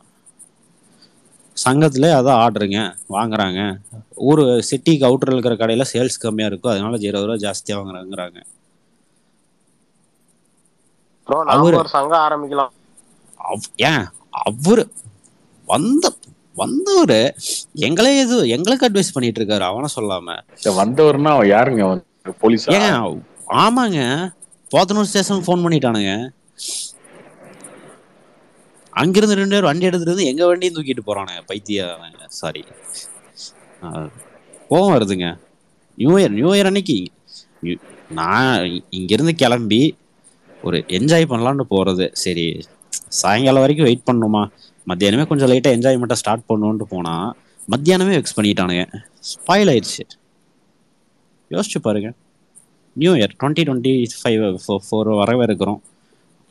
சங்கத்துல அதான் ஆர்டருங்க வாங்குறாங்க. ஒரு சிட்டிக்கு அவுட்டர்ல இருக்கிற கடையில சேல்ஸ் கம்மியா இருக்கும், அதனால 20 ரூபா ஜாஸ்தியா வாங்குறாங்கிறாங்க. சங்கம் ஆரம்பிக்கலாம். ஏன் அவரு வந்தவரு எங்களுக்கு அட்வைஸ் பண்ணிட்டு இருக்காரு, அவன சொல்லாம. வந்தவர்னா யாருங்க? போலீஸ்? ஏங்க ஆமாங்க, போத்தனூர் ஸ்டேஷன் போன் பண்ணிட்டானுங்க. அங்கிருந்து 2 பேர் வண்டி எடுத்துட்டு எங்க வண்டியும் தூக்கிட்டு போறானுங்க. பைத்திய சாரி, கோவம் வருதுங்க. நியூ இயர் அன்னைக்கு நான் இங்கிருந்து கிளம்பி ஒரு என்ஜாய் பண்ணலான்னு போறது. சரி சாயங்காலம் வரைக்கும் வெயிட் பண்ணணுமா, மத்தியானமே கொஞ்சம் லைட்டா என்ஜாய்மெண்ட்டா ஸ்டார்ட் பண்ணுவோன்ட்டு போனா மத்தியானமே வெக்ஸ் பண்ணிட்டானுங்க. ஸ்பாயில் ஆயிடுச்சு. யோசிச்சு பாருங்க. நியூ இயர் 2025 வரவே இருக்கிறோம்.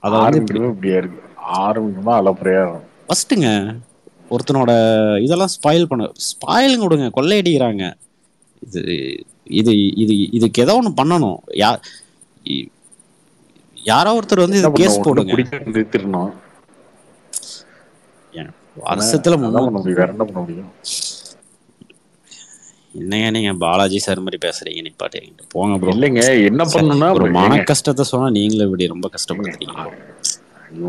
அதை வந்து இப்படியா இருக்கு ஆரம்பிக்குமா அலப்பறையா ஃபர்ஸ்ட்டுங்க ஒருத்தனோட இதெல்லாம் ஸ்பாயிலுங்க விடுங்க, கொள்ளையடிக்கிறாங்க. இதுக்கு ஏதோ ஒண்ணு பண்ணணும். யாரோ ஒருத்தர் வந்து இது கேஸ் போடுங்க. வருஷத்துல என்னங்க நீங்க பாலாஜி சார் மாதிரி பேசுறீங்க? நிப்பாட்டு போங்க ப்ரோ. இல்லைங்க, என்ன பண்ணணும்னா ஒரு மன கஷ்டத்தை சொன்னா நீங்களே இப்படி ரொம்ப கஷ்டப்படுறீங்க.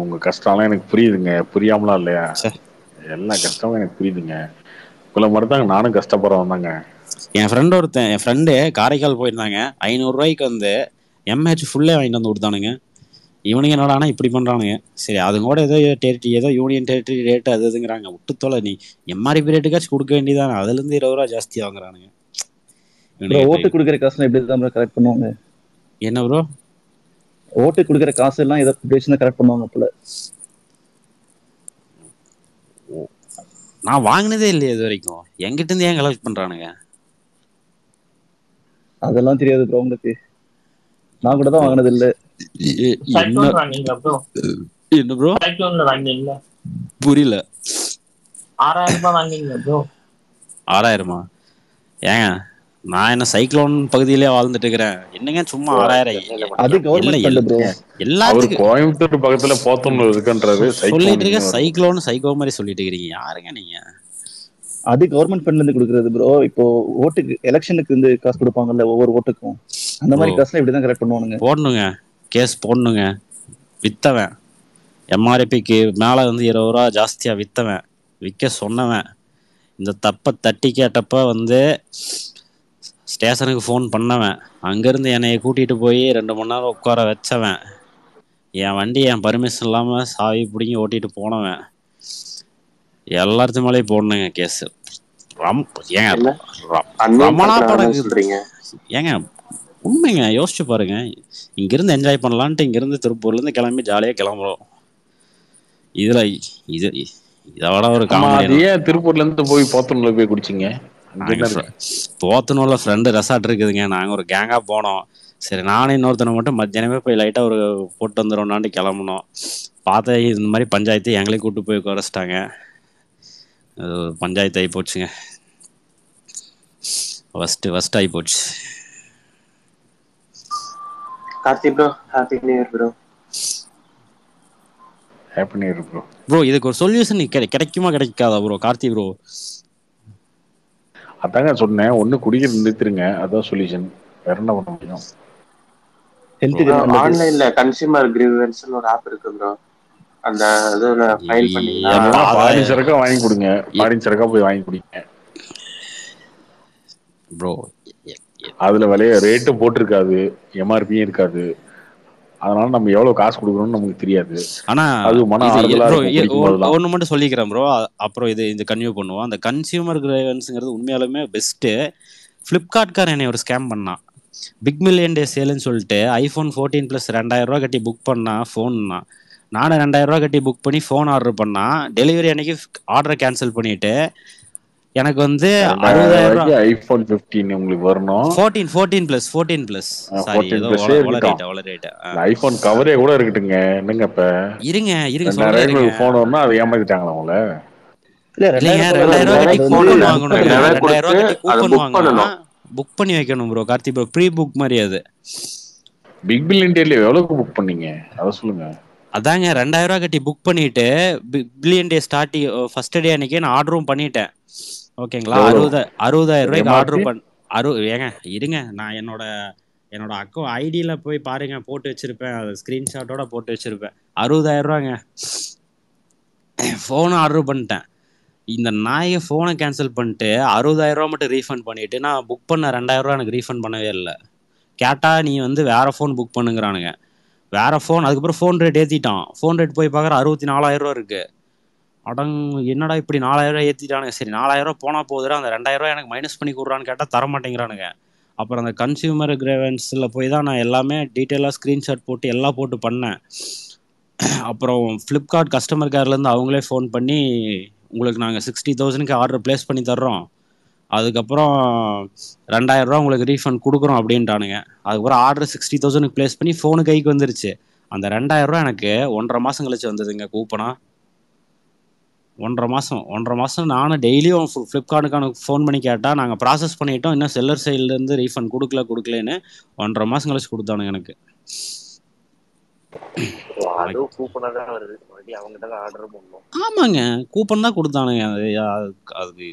உங்க கஷ்டம்லாம் எனக்கு புரியுதுங்க, புரியாமலாம் இல்லையா? எல்லா கஷ்டமும் எனக்கு புரியுதுங்க. உங்களை மாதிரி தாங்க நானும் கஷ்டப்படுறவன் தாங்க. என் ஃப்ரெண்டு காரைக்கால் போயிருந்தாங்க. 500 ரூபாய்க்கு வந்து எம்ஹெச் ஃபுல்லே வாங்கிட்டு வந்து கொடுத்தானுங்க. இவனுங்க என்னடானா இப்படி பண்றானுங்க. சரி அது கூட ஏதோ யூனியன் டெரிட்டரி ரேட்டு அதுங்கிறாங்க. விட்டுத்தோல, நீ எம்ஆர்பி ரேட்டுக்காச்சும் கொடுக்க வேண்டியதானே. அதுல இருந்து 20 ரூபா ஜாஸ்தி வாங்குறானுங்க. ஓட்டு கொடுக்குற காசு எப்படி தான் கரெக்ட் பண்ணுவாங்க? என்ன ப்ரோ? ஓட்டு கொடுக்குற காசு எல்லாம் ஏதோ கரெக்ட் பண்ணுவாங்க போல. நான் வாங்கினதே இல்லையே இது வரைக்கும். என்கிட்ட இருந்து ஏன் கலெக்ட் பண்றானுங்க? அதெல்லாம் தெரியாது ப்ரோ உங்களுக்கு. நான் கூட தான் வாங்கினது இல்ல. என்ன ப்ரோ? புரியல. 6000 ரூபாய் வாங்கினீங்க ப்ரோ? 6000? ஏங்க நான் என்ன சைக்ளோன் பகுதியிலே வாழ்ந்துட்டு இருக்கிறேன். என்னங்க சும்மா 6000? அது கவர்மெண்ட் ப்ரோ. எல்லாத்துக்கும் கோயம்புத்தூர் பக்கத்துல போத்தனூர் இருக்குன்றது சொல்லிட்டு இருக்க. சைக்ளோன் சைக்கோ மாதிரி சொல்லிட்டு இருக்கீங்க. யாருங்க நீங்க? அது கவர்மெண்ட் ஃபண்ட்ல இருந்து கொடுக்குறது ப்ரோ. இப்போ ஓட்டுக்கு எலெக்ஷனுக்கு வந்து காசு கொடுப்பாங்கல்ல ஒவ்வொரு ஓட்டுக்கும், அந்த மாதிரி காசுலாம் இப்படிதான் கரெக்ட் பண்ணுவானுங்க. போடணுங்க, கேஸ் போடணுங்க. வித்தவன் எம்ஆர்பிக்கு மேல வந்து 20 ரூபா ஜாஸ்தியா வித்தவன், விற்க சொன்னவன், இந்த தப்பை தட்டி கேட்டப்ப வந்து ஸ்டேஷனுக்கு ஃபோன் பண்ணவன், அங்கேருந்து என்னைய கூட்டிகிட்டு போய் 2 மணி நேரம் உட்கார வச்சவன், என் வண்டி என் பர்மிஷன் இல்லாம சாவி பிடிங்கி ஓட்டிட்டு போனவன் எல்லாத்து மேலேயும் போடணுங்க கேஸ். ஏங்க ரமணா படம் சொல்றீங்க? ஏங்க உண்மைங்க, யோசிச்சு பாருங்க. இங்கிருந்து என்ஜாய் பண்ணலான்ட்டு இங்கிருந்து திருப்பூர்ல இருந்து கிளம்பி ஜாலியா கிளம்புறோம். இதுல இது இதோட ஒரு காமெடி. ஏன் திருப்பூர்ல இருந்து போய் போத்தனூர்ல போய் குடிச்சிங்க? போத்தனூர்ல ஃப்ரெண்டு ரெசார்ட் இருக்குதுங்க. நாங்க ஒரு கேங்கா போனோம். சரி நானும் இன்னொருத்தனை மட்டும் மத்தியானமே போய் லைட்டா ஒரு போட்டு வந்துடும்னாண்டு கிளம்புனோம். பார்த்தா இந்த மாதிரி பஞ்சாயத்து எங்களையும் கூப்பிட்டு போய் குறைச்சிட்டாங்க. அது ஒரு பஞ்சாயத்து ஆகி போச்சுங்க. ஃபர்ஸ்ட் ஆகி போச்சு. Karthi bro, happy new year bro. Happy new year bro. Bro இதுக்கு ஒரு சொல்யூஷன் கிடைக்குமா கிடைக்காதா ப்ரோ? கார்த்தி ப்ரோ அதாங்க சொன்னேன், ஒண்ணு குடிக்கிறது நிறுத்துருங்க, அதான் சொல்யூஷன். வேற என்ன பண்ண முடியும்? ஆன்லைன்ல கன்சியூமர் கிரீவன்ஸ்னு ஒரு ஆப் இருக்கு ப்ரோ. அந்த இதுல ஃபைல் பண்ணீங்கன்னா ஃபாரின் சரக்கா வாங்கி கொடுங்க. ஃபாரின் சரக்கா போய் வாங்கி குடிங்க ப்ரோ. அதுல விலைய ரேட்டும் போட்டிருக்காது, எம்ஆர்பியும் இருக்காது. அதனால நம்ம எவ்வளவு காசு கொடுக்கணும்னு நமக்கு தெரியாது. ஆனா அது மன ஆறுதலா இருக்கும். ஒண்ணு மட்டும் சொல்லிக்கிறேன் ப்ரோ, அப்புறம் இது கன்டினியூ பண்ணுவோம். அந்த கன்சியூமர் கிரீவன்ஸ்ங்கிறது உண்மையாலுமே பெஸ்ட். பிளிப்கார்ட்காரன் என்னை ஒரு ஸ்கேம் பண்ணான். பிக் மில்லியன் டே சேல்னு சொல்லிட்டு ஐபோன் 14 ப்ளஸ் 2000 ரூபா கட்டி புக் பண்ணா ஃபோன்னா. நானும் 2000 ரூபா கட்டி புக் பண்ணி ஃபோன் ஆர்டர் பண்ணா. டெலிவரி அன்னைக்கு ஆர்டரை கேன்சல் பண்ணிட்டு எனக்கு வந்து 60,000 ரூபாய் ஐபோன் 15 உங்களுக்கு வரணும். 14 ப்ளஸ் சாரி ஏதோ வளரேட்ட ஐபோன் கவரே கூட இருக்கட்டுங்க. என்னங்க இப்ப இருங்க சொல்றேன், ஃபோன் வரணும். அதை ஏமாத்திட்டாங்களா உங்களை? இல்லைங்க 2000 ரூபாய் கட்டி கூப்பன் வாங்கணும். 2000 ரூபாய் கட்டி கூப்பன் வாங்கணும், புக் பண்ணி வைக்கணும் bro. Karthi bro pre book மாதிரி. அது பிக் பில்லியன் டேல எவ்வளவுக்கு புக் பண்ணீங்க அத சொல்லுங்க. அதாங்க 2000 ரூபாய் கட்டி புக் பண்ணிட்டு பில்லியன் டே ஸ்டார்டிங் ஃபர்ஸ்ட் டே அன்னைக்கு நான் ஆர்டரும் பண்ணிட்டேன். ஓகேங்களா? 60,000 ரூபாய்க்கு ஆர்டர் ஏங்க இருங்க, நான் என்னோட அக்கௌண்ட் ஐடியில போய் பாருங்க, போட்டு வச்சிருப்பேன். அது ஸ்கிரீன்ஷாட்டோட போட்டு வச்சிருப்பேன். 60,000 ரூபாங்க ஃபோனை ஆர்டர் பண்ணிட்டேன். இந்த நாயை ஃபோனை கேன்சல் பண்ணிட்டு 60,000 ரூபா மட்டும் ரீஃபண்ட் பண்ணிட்டு நான் புக் பண்ண 2000 ரூபா எனக்கு ரீஃபண்ட் பண்ணவே இல்லை. கேட்டா நீ வந்து வேற ஃபோன் புக் பண்ணுங்கிறானுங்க. வேற ஃபோன். அதுக்கப்புறம் ஃபோன் ரேட் ஏற்றிட்டான். ஃபோன் ரேட் போய் பார்க்குற 64,000 ரூபா இருக்கு. என்னடா இப்படி 4000 ரூபா ஏற்றிட்டானுங்க. சரி 4000 ரூபா போனால் போகுதுடா, அந்த 2000 ரூபா எனக்கு மைனஸ் பண்ணி கொடுறான்னு கேட்டால் தர மாட்டேங்கிறானுங்க. அப்புறம் அந்த கன்சியூமர் கிரீவன்ஸில் போய் தான் நான் எல்லாமே டீட்டெயிலாக ஸ்க்ரீன்ஷாட் போட்டு எல்லாம் போட்டு பண்ணேன். அப்புறம் ஃப்ளிப்கார்ட் கஸ்டமர் கேர்லேருந்து அவங்களே ஃபோன் பண்ணி உங்களுக்கு நாங்கள் 60,000க்கு ஆர்டர் பிளேஸ் பண்ணி தர்றோம், அதுக்கப்புறம் 2000 ரூபா உங்களுக்கு ரீஃபண்ட் கொடுக்குறோம் அப்படின்ட்டானுங்க. அதுக்கப்புறம் ஆர்டர் 60,000க்கு பிளேஸ் பண்ணி ஃபோனு கைக்கு வந்துருச்சு. அந்த 2000 ரூபா எனக்கு 1.5 மாதம் கழிச்சு வந்ததுங்க கூப்பனா. 1.5 மாதம் நானும் டெய்லியும் ஃப்ளிப்கார்ட்டுக்கான ஃபோன் பண்ணி கேட்டால் நாங்கள் ப்ராசஸ் பண்ணிட்டோம், இன்னும் செல்லர் சைட்லேருந்து ரீஃபண்ட் கொடுக்கலன்னு 1.5 மாதம் கழிச்சு கொடுத்தானுங்க எனக்கு. ஆமாங்க கூப்பன் தான் கொடுத்தானுங்க. அது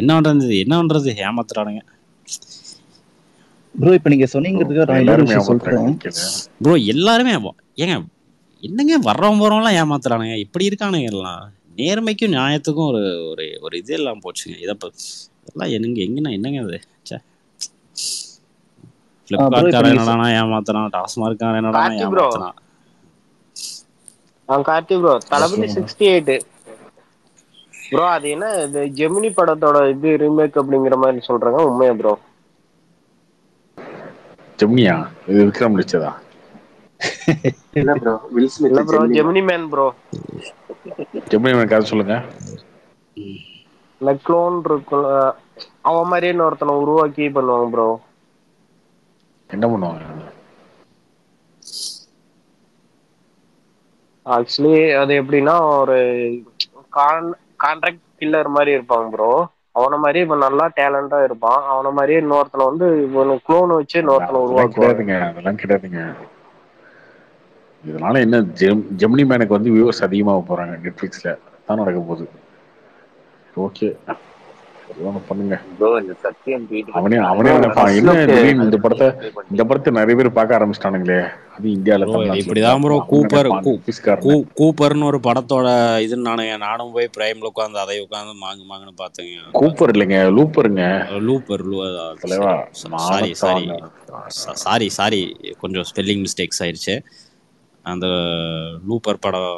என்ன பண்றது ஏமாத்துறானுங்க ப்ரோ. இப்போ நீங்க சொன்னீங்கிறதுக்கு நான் இன்னொரு விஷயம் சொல்றேன் ப்ரோ. எல்லாருமே ஏங்க என்னங்க வர்றவங்க போறவங்களாம் ஏமாத்துறானுங்க. இப்படி இருக்கானுங்க எல்லாம். நேர்மைக்கும் நியாயத்துக்கும் ஒரு இது எல்லாம் போச்சுங்க. இதெல்லாம் என்னங்க அது? ஃப்ளிப்கார்ட்காரன் என்னடா ஏமாத்துறான், டாஸ்மார்க்காரன் என்னடா ஏமாத்துறான். கார்த்தி ப்ரோ தளபதி 68 ப்ரோ, அது என்ன இது ஜெமினி படத்தோட இது ரீமேக் அப்படிங்கிற மாதிரி சொல்றாங்க, உண்மையா ப்ரோ? ஜெமினியா? இது விக்ரம் நடிச்சதா? இல்ல ப்ரோ, வில் ஸ்மித். இல்ல bro, Gemini man bro. Gemini man கதை சொல்லுங்க. க்ளோன் இருக்குல்ல, அவன் மாதிரியே இன்னொருத்தனை உருவாக்கி பண்ணுவாங்க ப்ரோ. என்ன பண்ணுவாங்க? ஆக்சுவலி அது எப்படின்னா, ஒரு கான்ட்ராக்ட் கில்லர் மாதிரி இருப்பாங்க ப்ரோ. அவனை மாதிரி இப்ப நல்லா டேலண்டா இருப்பான். அவனை மாதிரியே இன்னொருத்தனை வந்து க்ளோன் வச்சு இன்னொருத்தனை உருவாக்குவாங்க. அதெல்லாம் கிடையாதுங்க. இதனால என்ன, ஜெமினி மேனுக்கு வந்து வியூவர்ஸ் அதிகமாக போறாங்க நெட்ஃபிளிக்ஸ்ல தான் நடக்க போகுது. ஓகே பண்ணுங்க. அவனே இந்த படத்தை நிறைய பேர் பார்க்க ஆரம்பிச்சிட்டானுங்களே. அது இந்தியால இப்படிதான் ப்ரோ. கூப்பர்னு ஒரு படத்தோட இது நானும் போய் பிரைம்ல உட்காந்து அதை உட்காந்து மாங்குன்னு பார்த்தேங்க. கூப்பர் இல்லைங்க, லூப்பருங்க. லூப்பர். சாரி கொஞ்சம் ஸ்பெல்லிங் மிஸ்டேக்ஸ் ஆயிடுச்சு. அந்த லூப்பர் படம்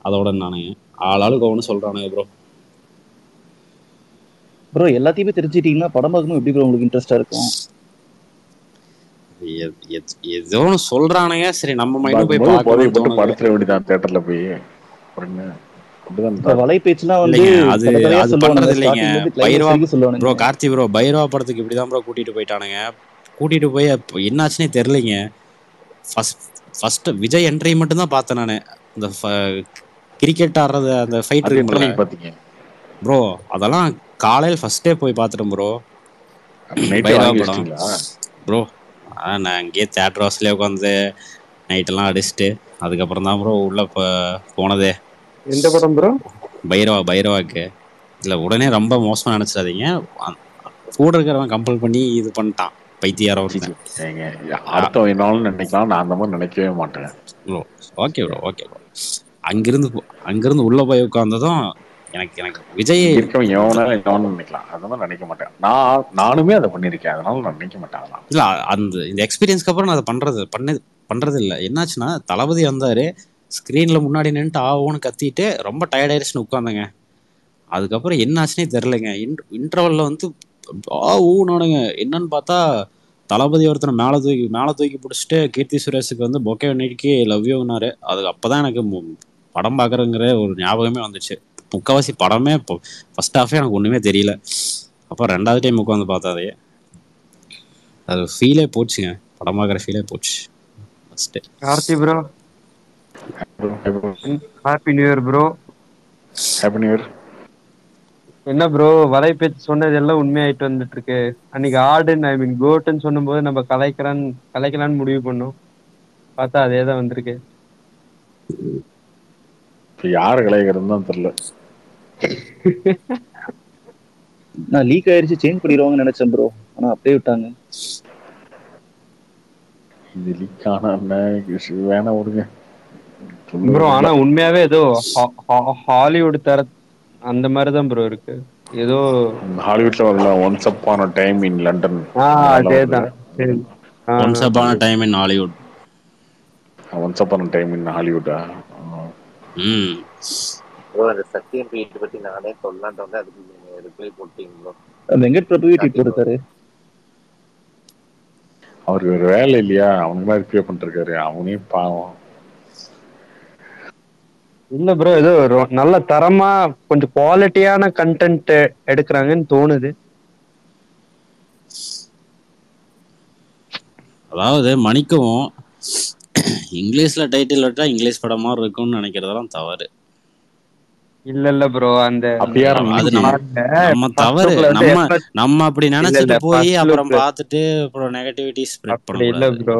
அதோட நானுங்க ஆளாளுக்கு ஒன்று சொல்றானுங்க ப்ரோ. ப்ரோ எல்லாத்தையுமே தெரிஞ்சுட்டீங்கன்னா படம் பார்க்கணும் எப்படி ப்ரோ உங்களுக்கு இன்ட்ரெஸ்டா இருக்கும்? ஏதோ ஒன்று சொல்றானுங்க, சரி நம்ம மைண்டும் போய் பார்க்கும்போது போதை பார்க்கணும்னு போட்டு தோணுது. படுத்துற வேண்டியதான் தேட்டர்ல போய். அப்படிதான் இந்த வலை பேச்சுலாம் வந்து இல்லைங்க, அது கதை கதையா அது சொல்லுவானுங்க. பண்றது இல்லைங்க. ஸ்டார்டிங்ல இருந்து கிளைமேக்ஸ் பைரவா வரைக்கும் சொல்லுவானுங்க. ப்ரோ, கார்த்தி ப்ரோ பைரவா படத்துக்கு இப்படிதான் ப்ரோ கூட்டிட்டு போயிட்டானுங்க. கூட்டிட்டு போய் என்னாச்சுன்னே தெரியலைங்க. ஃபர்ஸ்ட் விஜய் என்ட்ரி மட்டும் தான் பார்த்தேன் நான். இந்த கிரிக்கெட் ஆடுறது அந்த ஃபைட் இருக்கும்ல ப்ரோ, அதெல்லாம் காலையில் ஃபர்ஸ்டே போய் பார்த்துட்டேன் ப்ரோ பைரவா படம் ப்ரோ. நான் அங்கேயே தேட்டர் வாசலே உட்காந்து நைட்டெல்லாம் அடிச்சுட்டு அதுக்கப்புறம் தான் ப்ரோ உள்ள போனதே. எந்த படம் ப்ரோ? பைரவாக்கு இல்லை உடனே ரொம்ப மோசமாக நினச்சிடாதீங்க. கூட இருக்கிறவன் கம்பல் பண்ணி இது பண்ணிட்டான் பைத்தியாரம். அடுத்தவன் என்னாலும் நினைக்கலாம், நான் அந்த மாதிரி நினைக்கவே மாட்டேன் bro. Okay bro, okay bro. அங்கிருந்து உள்ள போய் உட்கார்ந்ததும் எனக்கு விஜய் இருக்கவன் எவனாலும் நினைக்கலாம், அதெல்லாம் நினைக்க மாட்டேன். நானுமே அதை பண்ணியிருக்கேன், அதனால நான் நினைக்க மாட்டேன். இல்லை இந்த எக்ஸ்பீரியன்ஸ்க்கு அப்புறம் நான் அதை பண்றது இல்லை. என்னாச்சுன்னா தளபதி வந்தாரு, ஸ்க்ரீன்ல முன்னாடி நின்றுட்டு ஆவோன்னு கத்திட்டு ரொம்ப டயர்ட் ஆயிடுச்சுன்னு உட்காந்தங்க. அதுக்கப்புறம் என்னாச்சுன்னே தெரிலங்க. இன்டர்வல்ல வந்து ஊனானுங்க. என்னன்னு பார்த்தா தளபதி ஒருத்தனை மேலே தூக்கி பிடிச்சிட்டு கீர்த்தி சுரேஷுக்கு வந்து பொக்கே நீக்கி லவ் யூனாரு. அப்போதான் எனக்கு படம் பார்க்குறங்கிற ஒரு ஞாபகமே வந்துச்சு. முக்கால்வாசி படமே இப்போ ஃபர்ஸ்ட் ஹாஃபே எனக்கு ஒன்றுமே தெரியல. அப்போ ரெண்டாவது டைம் உட்காந்து பார்த்தாதே அது ஃபீலே போச்சுங்க. படம் பார்க்குற ஃபீலே போச்சு first. Karthi bro, happy new year bro. Happy new year. என்ன ப்ரோ வலை பேச்சு சொன்னது எல்லாம் உண்மையாயிட்டு வந்துட்டு இருக்கு. அன்னைக்கு ஆடுன்னு ஐ மீன் கோட்டுன்னு சொன்னும் போது நம்ம கலைக்கலான்னு முடிவு பண்ணோம். பார்த்தா அதே தான் வந்திருக்கு. யாரு கலைக்கிறதுன்னு தான் தெரியல. நான் லீக் ஆயிடுச்சு சேஞ்ச் பண்ணிடுவாங்கன்னு நினைச்சேன் ப்ரோ, ஆனா அப்படியே விட்டாங்க. இது லீக் ஆனா வேணா விடுங்க ப்ரோ. ஆனா உண்மையாவே ஏதோ ஹாலிவுட் தர அந்த மாதிரிதான் ப்ரோ இருக்கு. ஏதோ ஹாலிவுட்ல வரல once upon a time in London. அதேதான். Once upon a time in Hollywood. Once upon a time in ஹாலிவுட்டா? ப்ரோ அந்த சத்தியம் பீட் பத்தி நானே சொல்லலாம்னு வந்து அதுக்கு நீங்க ரிப்ளை போட்டீங்க ப்ரோ. வெங்கட் பிரபுவே ட்வீட் போட்டிருக்காரு. அவருக்கு ஒரு வேலை இல்லையா, அவனுக்கு மாதிரி ரிப்ளை பண்ணிருக்காரு. அவனே பாவம். இல்ல ப்ரோ, ஏதோ நல்ல தரமா கொஞ்சம் குவாலிட்டியான கண்டென்ட் எடுக்கிறாங்கன்னு தோணுது. அதாவது மணிக்கவும் இங்கிலீஷ்ல டைட்டில் விட்டா இங்கிலீஷ் படம் மாதிரி இருக்கும்னு நினைக்கிறதெல்லாம் தவறு. இல்ல ப்ரோ, அந்த அது நம்ம தவறு. நம்ம அப்படி நினைச்சிட்டு போய் அப்புறம் பார்த்துட்டு அப்புறம் நெகட்டிவிட்டி ஸ்ப்ரெட் பண்ண இல்ல ப்ரோ.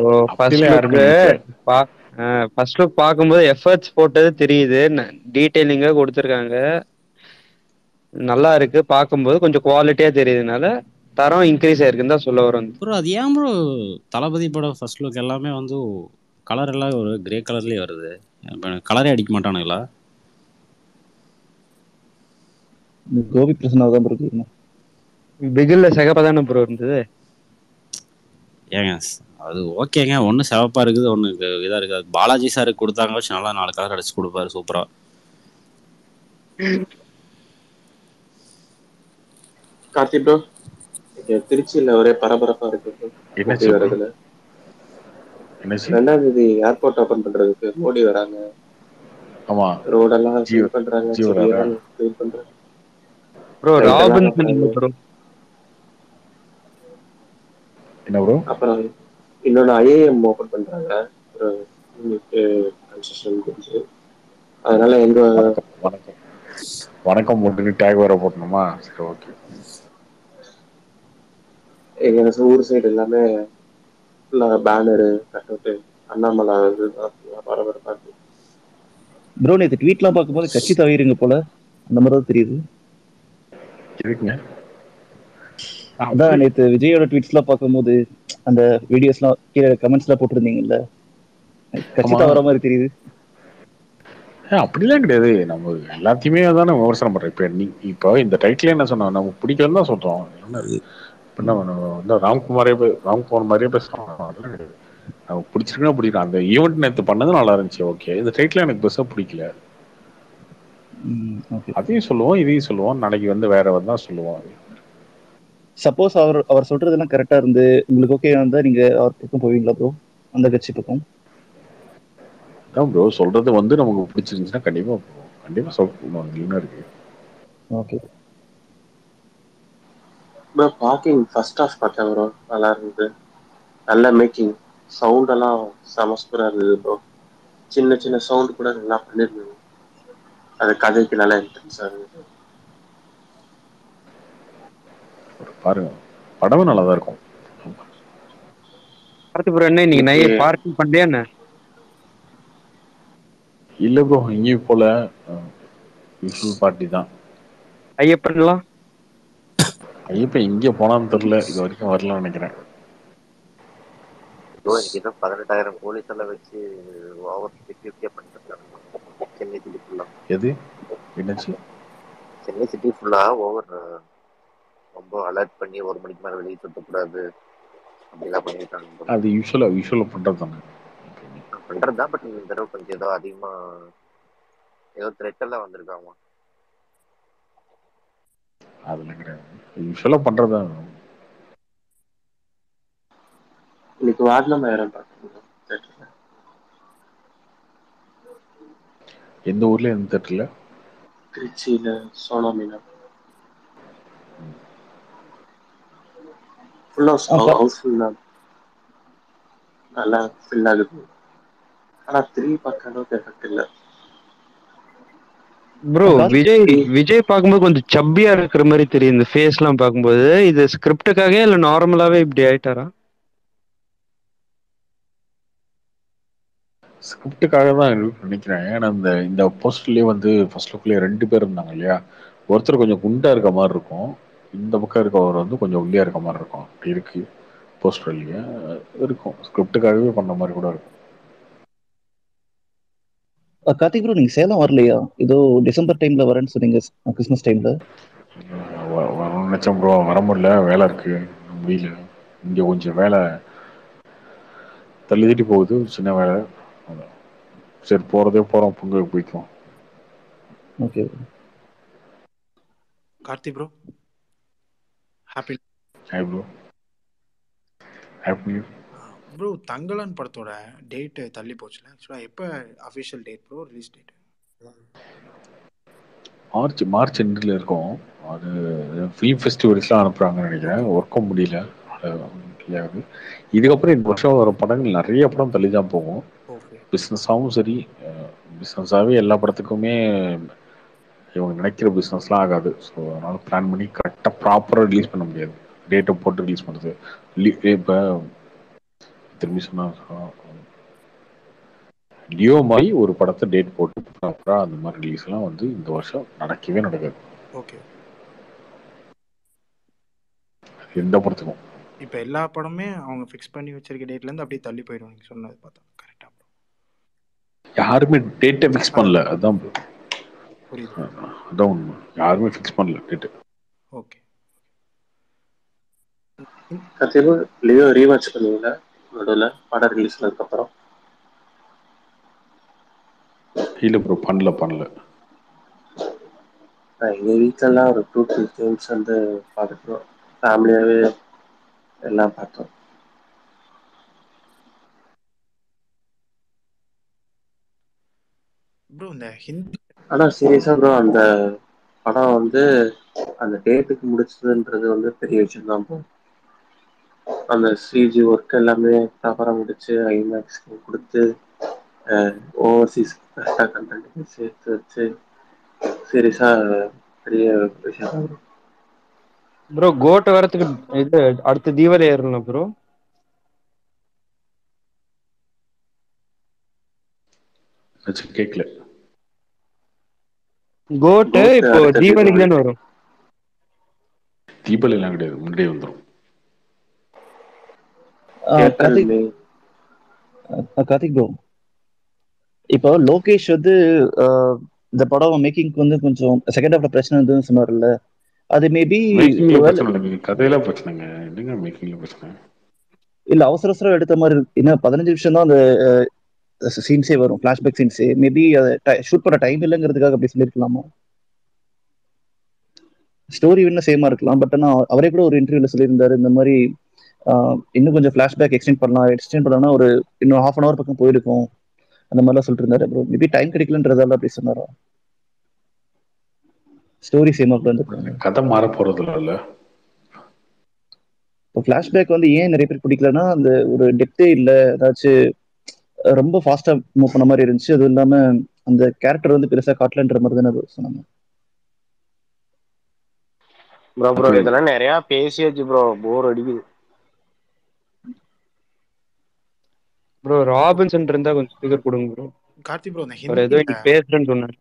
ஃபர்ஸ்ட் லுக் பாக்கும்போது எஃபர்ட்ஸ் போட்டது தெரியுது, டீடைலிங்கா கொடுத்திருக்காங்க, நல்லா இருக்கு. பாக்கும்போது கொஞ்சம் குவாலிட்டியா தெரியுதுனால தரம் இன்க்ரீஸ் ஆயிருக்குன்னு தான் சொல்ல வரோம் ப்ரோ. அது ஏன் ப்ரோ தளபதி படம் ஃபர்ஸ்ட் லுக் எல்லாமே வந்து கலர் எல்லாம் ஒரு கிரே கலர்லயே வருது? கலரே அடிக்க மாட்டானுங்களா? கோபி பிரசன்னா தான் ப்ரோ கேட்கணும். பிகில்ல சிகப்பா தானே ப்ரோ இருந்தது. ஏங்க அது ஓகேங்க, ஒன்று சிவப்பா இருக்குது, ஒன்று இதாக இருக்குது. பாலாஜி சாருக்கு கொடுத்தாங்க வச்சு நல்லா 4 கலர் அடிச்சு கொடுப்பாரு சூப்பரா. கார்த்தி ப்ரோ, திருச்சியில ஒரே பரபரப்பா இருக்கு. வரதுல 2ஆம் தேதி ஏர்போர்ட் ஓபன் பண்றதுக்கு மோடி வராங்க. ஆமா, ரோடெல்லாம் க்ளீன் பண்றாங்க. க்ளீன் பண்றாங்க ப்ரோ. Robinson bro. என்ன ப்ரோ? அப்புறம் இன்னொன்னு ஐஏஎம் ஓபன் பண்றாங்க ஒரு கன்ஸ்ட்ரக்ஷன் குறிச்சு. அதனால எங்க வணக்கம் போட்டு டேக் வேற போடணுமா? சரி ஓகே. எங்க ஊர் சைடு எல்லாமே பேனரு கட்டவுட்டு அண்ணாமலை பரபரப்பா இருக்கு. ப்ரோ நேற்று ட்வீட்லாம் பார்க்கும்போது கட்சி தவிருங்க போல அந்த மாதிரி தான் தெரியுது. அதான் நேற்று விஜயோட ட்வீட்ஸ்லாம் பார்க்கும்போது அந்த வீடியோஸ்லாம் கீழே கமெண்ட்ஸ்லாம் போட்டிருந்தீங்கல்ல, கட்சி தவற மாதிரி தெரியுது. அப்படிலாம் கிடையாது. நம்ம எல்லாத்தையுமே தானே விமர்சனம் பண்றோம். இப்போ இந்த டைட்டில் என்ன சொன்னோம், நம்ம பிடிக்கலன்னு தான் சொல்றோம். ராம்குமார் மாதிரியே பேசுறோம். பிடிச்சிருக்குன்னா பிடிக்கும். அந்த ஈவெண்ட் நேற்று பண்ணது நல்லா இருந்துச்சு. ஓகே, இந்த டைட்டில் எனக்கு பெருசாக பிடிக்கல. ஓகே. அதையும் சொல்லுவோம், இதையும் சொல்லுவோம். நாளைக்கு வந்து வேற வந்தா சொல்லுவோம். சப்போஸ் அவர் சொல்றதெல்லாம் கரெக்டா இருந்து உங்களுக்கு ஓகே இருந்தா நீங்க அவர் பக்கம் போவீங்களா ப்ரோ? அந்த கட்சி பக்கம்? அதான் ப்ரோ சொல்றது வந்து நமக்கு பிடிச்சிருந்துச்சுன்னா கண்டிப்பா போவோம். கண்டிப்பா சொல்லுவோம். என்ன இருக்கு? Okay. Bro parking first half பார்த்தேன் ப்ரோ, நல்லா இருந்தது. நல்ல மேக்கிங், சவுண்ட் எல்லாம் செம சூப்பரா இருந்தது ப்ரோ. சின்ன சின்ன சவுண்ட் கூட நல்லா பண்ணிருந்தது. அது கதைக்கு நல்லா இன்ட்ரெஸ்டா இருந்தது. பாருங்க, படமும் நல்லா தான் இருக்கும். கார்த்தி ப்ரோ என்ன இன்னைக்கு இன்னைக்கு நைட் பார்க்கிங் பண்ணலையா என்ன? இல்ல ப்ரோ, எங்கேயும் போல. யூஷுவல் பார்ட்டி தான். ஐயப்பன்லாம் ஐயப்பன் எங்கே போனான்னு தெரியல, இது வரைக்கும் வரலாம்னு நினைக்கிறேன். ப்ரோ எனக்கு இன்னும் 18,000 போலீஸ் எல்லாம் வச்சு ஓவர் செக்யூரிட்டியா பண்ணிட்டு இருக்காங்க சென்னை சிட்டி ஃபுல்லா. எது என்னாச்சு? சென்னை சிட்டி ஃபுல்லா ஓவர் ரொம்ப அலர்ட் பண்ணி 1 மணிக்கு மேல வெளியே சுத்தக்கூடாது அப்படிலாம் பண்ணிருக்காங்க. அது யூஷுவலா பண்றது தானே. பண்றதுதான், பட் இந்த தடவை கொஞ்சம் ஏதோ அதிகமா ஏதோ த்ரெட் எல்லாம் வந்திருக்காமா. அதுல கிடையாது, யூஷுவலா பண்றதுதான். இன்னைக்கு வாரணம் ஆயிரம் பார்த்தேன். எந்த ஊர்ல எந்த தேட்டர்ல? திருச்சியில சோனாமீனா ஃபுல்லா ஹவுஸ்ஃபுல் தான், நல்லா ஃபில் ஆகுது. ஆனா 3 பார்க்க அளவுக்கு எஃபெக்ட் இல்லை ப்ரோ. விஜய் பார்க்கும்போது கொஞ்சம் சப்பியா இருக்கிற மாதிரி தெரியும் இந்த ஃபேஸ் எல்லாம் பார்க்கும்போது. இது ஸ்கிரிப்டுக்காக இல்ல நார்மலாவே இப்படி ஆயிட்டாரா? ஸ்கிரிப்டுக்காக தான் நினைக்கிறேன். ஏன்னா இந்த போஸ்டர்லயே வந்து ஃபர்ஸ்ட் லுக்லயே 2 பேர் இருந்தாங்க இல்லையா? ஒருத்தர் கொஞ்சம் குண்டா இருக்க மாதிரி இருக்கும், இந்த பக்கம் இருக்கவர் வந்து கொஞ்சம் ஒல்லியா இருக்க மாதிரி இருக்கும். அப்படி இருக்கு போஸ்டர்லயே. இருக்கும், ஸ்கிரிப்டுக்காகவே பண்ண மாதிரி கூட இருக்கும். கார்த்திக் ப்ரோ நீங்க சேலம் வரலையா? ஏதோ டிசம்பர் டைம்ல வரேன்னு சொன்னீங்க, கிறிஸ்மஸ் டைம்ல. வரணும்னு நினைச்சேன் ப்ரோ, வர முடியல, வேலை இருக்கு, முடியல. இங்க கொஞ்சம் வேலை தள்ளி போகுது, சின்ன வேலை. சரி போறதே போறோம், பொங்கலுக்கு போய்க்கும். Okay. Karthi bro happy hi bro, happy new. Bro Thangalaan படத்தோட டேட்டு தள்ளி போச்சுல. ஆக்சுவலாக எப்போ official date bro, release date? March எண்டில் இருக்கும். அது ஃபிலிம் ஃபெஸ்டிவல்ஸ்லாம் அனுப்புகிறாங்கன்னு நினைக்கிறேன். ஒர்க்கும் முடியல. அது இதுக்கப்புறம் இந்த வருஷம் வர படங்கள் நிறைய படம் தள்ளி தான் போகும். பிஸ்னஸாகவும் சரி, பிஸ்னஸாகவே எல்லா படத்துக்குமே இவங்க நினைக்கிற பிஸ்னஸ்லாம் ஆகாது. ஸோ அதனால் பிளான் பண்ணி கரெக்டாக ப்ராப்பராக ரிலீஸ் பண்ண முடியாது. டேட்டை போட்டு ரிலீஸ் பண்ணுறது. இப்போ திரும்பி சொன்னால் லியோ மாதிரி ஒரு படத்தை டேட் போட்டு ப்ராப்பராக அந்த மாதிரி ரிலீஸ்லாம் வந்து இந்த வருஷம் நடக்கவே நடக்காது. ஓகே. எந்த படத்துக்கும் இப்போ எல்லா படமே அவங்க ஃபிக்ஸ் பண்ணி வச்சிருக்க டேட்லேருந்து அப்படியே தள்ளி போயிடும். நீங்கள் சொன்னது பார்த்தா கரெக்டாக யாருமே டேட்டை ஃபிக்ஸ் பண்ணல. அதுதான் புரியுது. அதான் உண்மை, யாருமே ஃபிக்ஸ் பண்ணல டேட்டு. ஓகே. கத்தியமா லியோ ரீவாட்ச் பண்ணுவீங்களா நடுவில் படம் ரிலீஸ் பண்ணதுக்கப்புறம்? இல்லை ப்ரோ, பண்ணல. எங்கள் வீட்டிலலாம் ஒரு 2-3 டைம்ஸ் வந்து பார்த்துக்கிறோம், ஃபேமிலியாகவே எல்லாம் பார்த்தோம். ப்ரோ இந்த ஹிந்தி ஆனால் சீரியஸாக ப்ரோ அந்த படம் வந்து அந்த டேட்டுக்கு முடிச்சதுன்றது வந்து பெரிய விஷயம் தான் ப்ரோ. அந்த சிஜி ஒர்க் எல்லாமே ப்ராப்பராக முடிச்சு ஐமேக்ஸ்க்கு கொடுத்து ஓவர்சீஸ் கரெக்டாக கண்டென்ட் சேர்த்து வச்சு சீரியஸாக பெரிய விஷயம் தான் ப்ரோ. ப்ரோ கோட் வரதுக்கு இது அடுத்த தீபாவளி ஏறணும் ப்ரோ. கேட்கல. கோட்டு இப்போ தீபாவளிக்கு தானே வரும்? தீபாவளி எல்லாம் கிடையாது, முன்னாடியே வந்துடும். கார்த்திக் ப்ரோ, இப்போ லோகேஷ் வந்து இந்த படம் மேக்கிங்க்கு வந்து கொஞ்சம் செகண்ட் ஹாஃப்ல பிரச்சனை இருந்ததுன்னு சொன்னார்ல, அது மேபி மேக்கிங்ல பிரச்சனை இல்லைங்க, கதையில பிரச்சனைங்க. என்னங்க மேக்கிங்ல பிரச்சனை? இல்ல அவசர அவசரம் எடுத்த மாதிரி இருக்கு. இன்னும் 15 நிமிஷம் தான் அந்த சீன்ஸே வரும், ஃபிளாஷ்பேக் சீன்ஸே. மேபி அதை ஷூட் பண்ண டைம் இல்லைங்கிறதுக்காக அப்படி சொல்லியிருக்கலாமா? ஸ்டோரி இன்னும் சேமா இருக்கலாம். பட் ஆனா அவரே கூட ஒரு இன்டர்வியூல சொல்லியிருந்தாரு இந்த மாதிரி இன்னும் கொஞ்சம் ஃபிளாஷ்பேக் எக்ஸ்டெண்ட் பண்ணலாம்னா ஒரு இன்னும் ½ hour பக்கம் போயிருக்கும் அந்த மாதிரிலாம் சொல்லிட்டு இருந்தாரு ப்ரோ. மேபி டைம் கிடைக்கலன்றதால அப்படி சொன்னாரா? ஸ்டோரி சேமா கூட இருந்துருக்காங்க. கதை மாற போறது இல்ல. இப்போ ஃபிளாஷ்பேக் வந்து ஏன் நிறைய பேர் பிடிக்கலன்னா அந்த ஒரு டெப்தே இல்லை, ஏதாச்சும் ரொம்ப ஃபாஸ்டா மூவ் பண்ண மாதிரி இருந்துச்சு. அதுவும் இல்லாம அந்த கேரக்டர் வந்து பெருசா காட்டலன்ற மாதிரி தானே சொன்னாங்க. ப்ரோ இதெல்லாம் நிறைய பேசியாச்சு ப்ரோ, போர் அடிக்குது. ப்ரோ ராபின்சன் இருந்தா கொஞ்சம் ஸ்பீக்கர் கொடுங்க ப்ரோ. கார்த்தி ப்ரோ இந்த அவர் ஏதோ இன்னைக்கு பேசுறேன்னு சொன்னார்.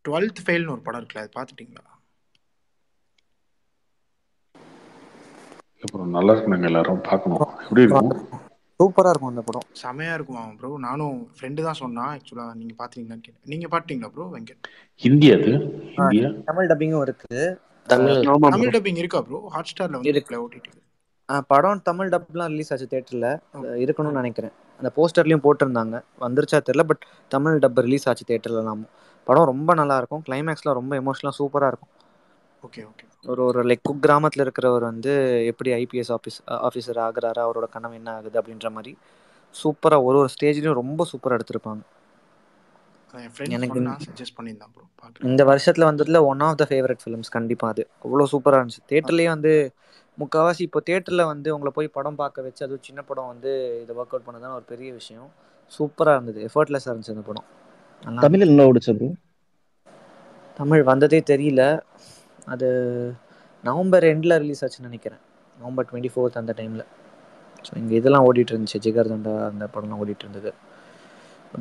12th ஃபெயில்னு ஒரு படம் இருக்குல்ல, அது பார்த்துட்டீங்களா? அப்புறம் நல்லா இருக்கு, நாங்கள் எல்லாரும் பார்க்கணும். எப்படி இருக்கும்? சூப்பரா இருக்கும் அந்த படம், செமையா இருக்கும் ப்ரோ. நானும் ஃப்ரெண்டு தான் சொன்னா. ஆக்சுவலா நீங்க பாத்தீங்களான்னு கேட்டேன். நீங்க பாத்தீங்களா ப்ரோ வெங்கட்? ஹிந்தி அது? ஹிந்தியா? தமிழ் டப்பிங்கும் இருக்கு. தமிழ் டப்பிங் இருக்கா ப்ரோ? ஹாட் ஸ்டார்ல வந்து இருக்குல்ல ஓடிடி. படம் தமிழ் டப்லாம் ரிலீஸ் ஆச்சு தியேட்டர்ல, இருக்கணும்னு நினைக்கிறேன். அந்த போஸ்டர்லயும் போட்டிருந்தாங்க, வந்துருச்சா தெரியல. பட் தமிழ் டப் ரிலீஸ் ஆச்சு தியேட்டர்லாம். படம் ரொம்ப நல்லா இருக்கும். கிளைமேக்ஸ்லாம் ரொம்ப எமோஷனலா சூப்பரா இருக்கும். Okay okay. ஒரு லைக் குக் கிராமத்தில் இருக்கிறவர் வந்து எப்படி ஐபிஎஸ் ஆஃபீஸர் ஆகுறாரு, அவரோட கனவு என்ன ஆகுது அப்படின்ற மாதிரி சூப்பராக ஒரு ஸ்டேஜ்லையும் ரொம்ப சூப்பராக எடுத்திருப்பாங்க. எனக்கு இந்த வருஷத்துல வந்ததுல one of the favourite films கண்டிப்பாக. அது அவ்வளோ சூப்பராக இருந்துச்சு. தேட்டர்லேயே வந்து முக்கால்வாசி இப்போ தேட்டரில் வந்து உங்களை போய் படம் பார்க்க வச்சு, அதுவும் சின்ன படம் வந்து இதை ஒர்க் அவுட் பண்ணதான் ஒரு பெரிய விஷயம். சூப்பராக இருந்தது, எஃபர்ட்லெஸ்ஸாக இருந்துச்சு அந்த படம். தமிழ் நல்லா ஓடிச்சது. தமிழ் வந்ததே தெரியல. அது நவம்பர் எண்டில் ரிலீஸ் ஆச்சுன்னு நினைக்கிறேன், நவம்பர் 24 அந்த டைமில். ஸோ இங்கே இதெல்லாம் ஓடிட்டு இருந்துச்சு, ஜிகர் தண்டா அந்த படம்லாம் ஓடிட்டு இருந்தது.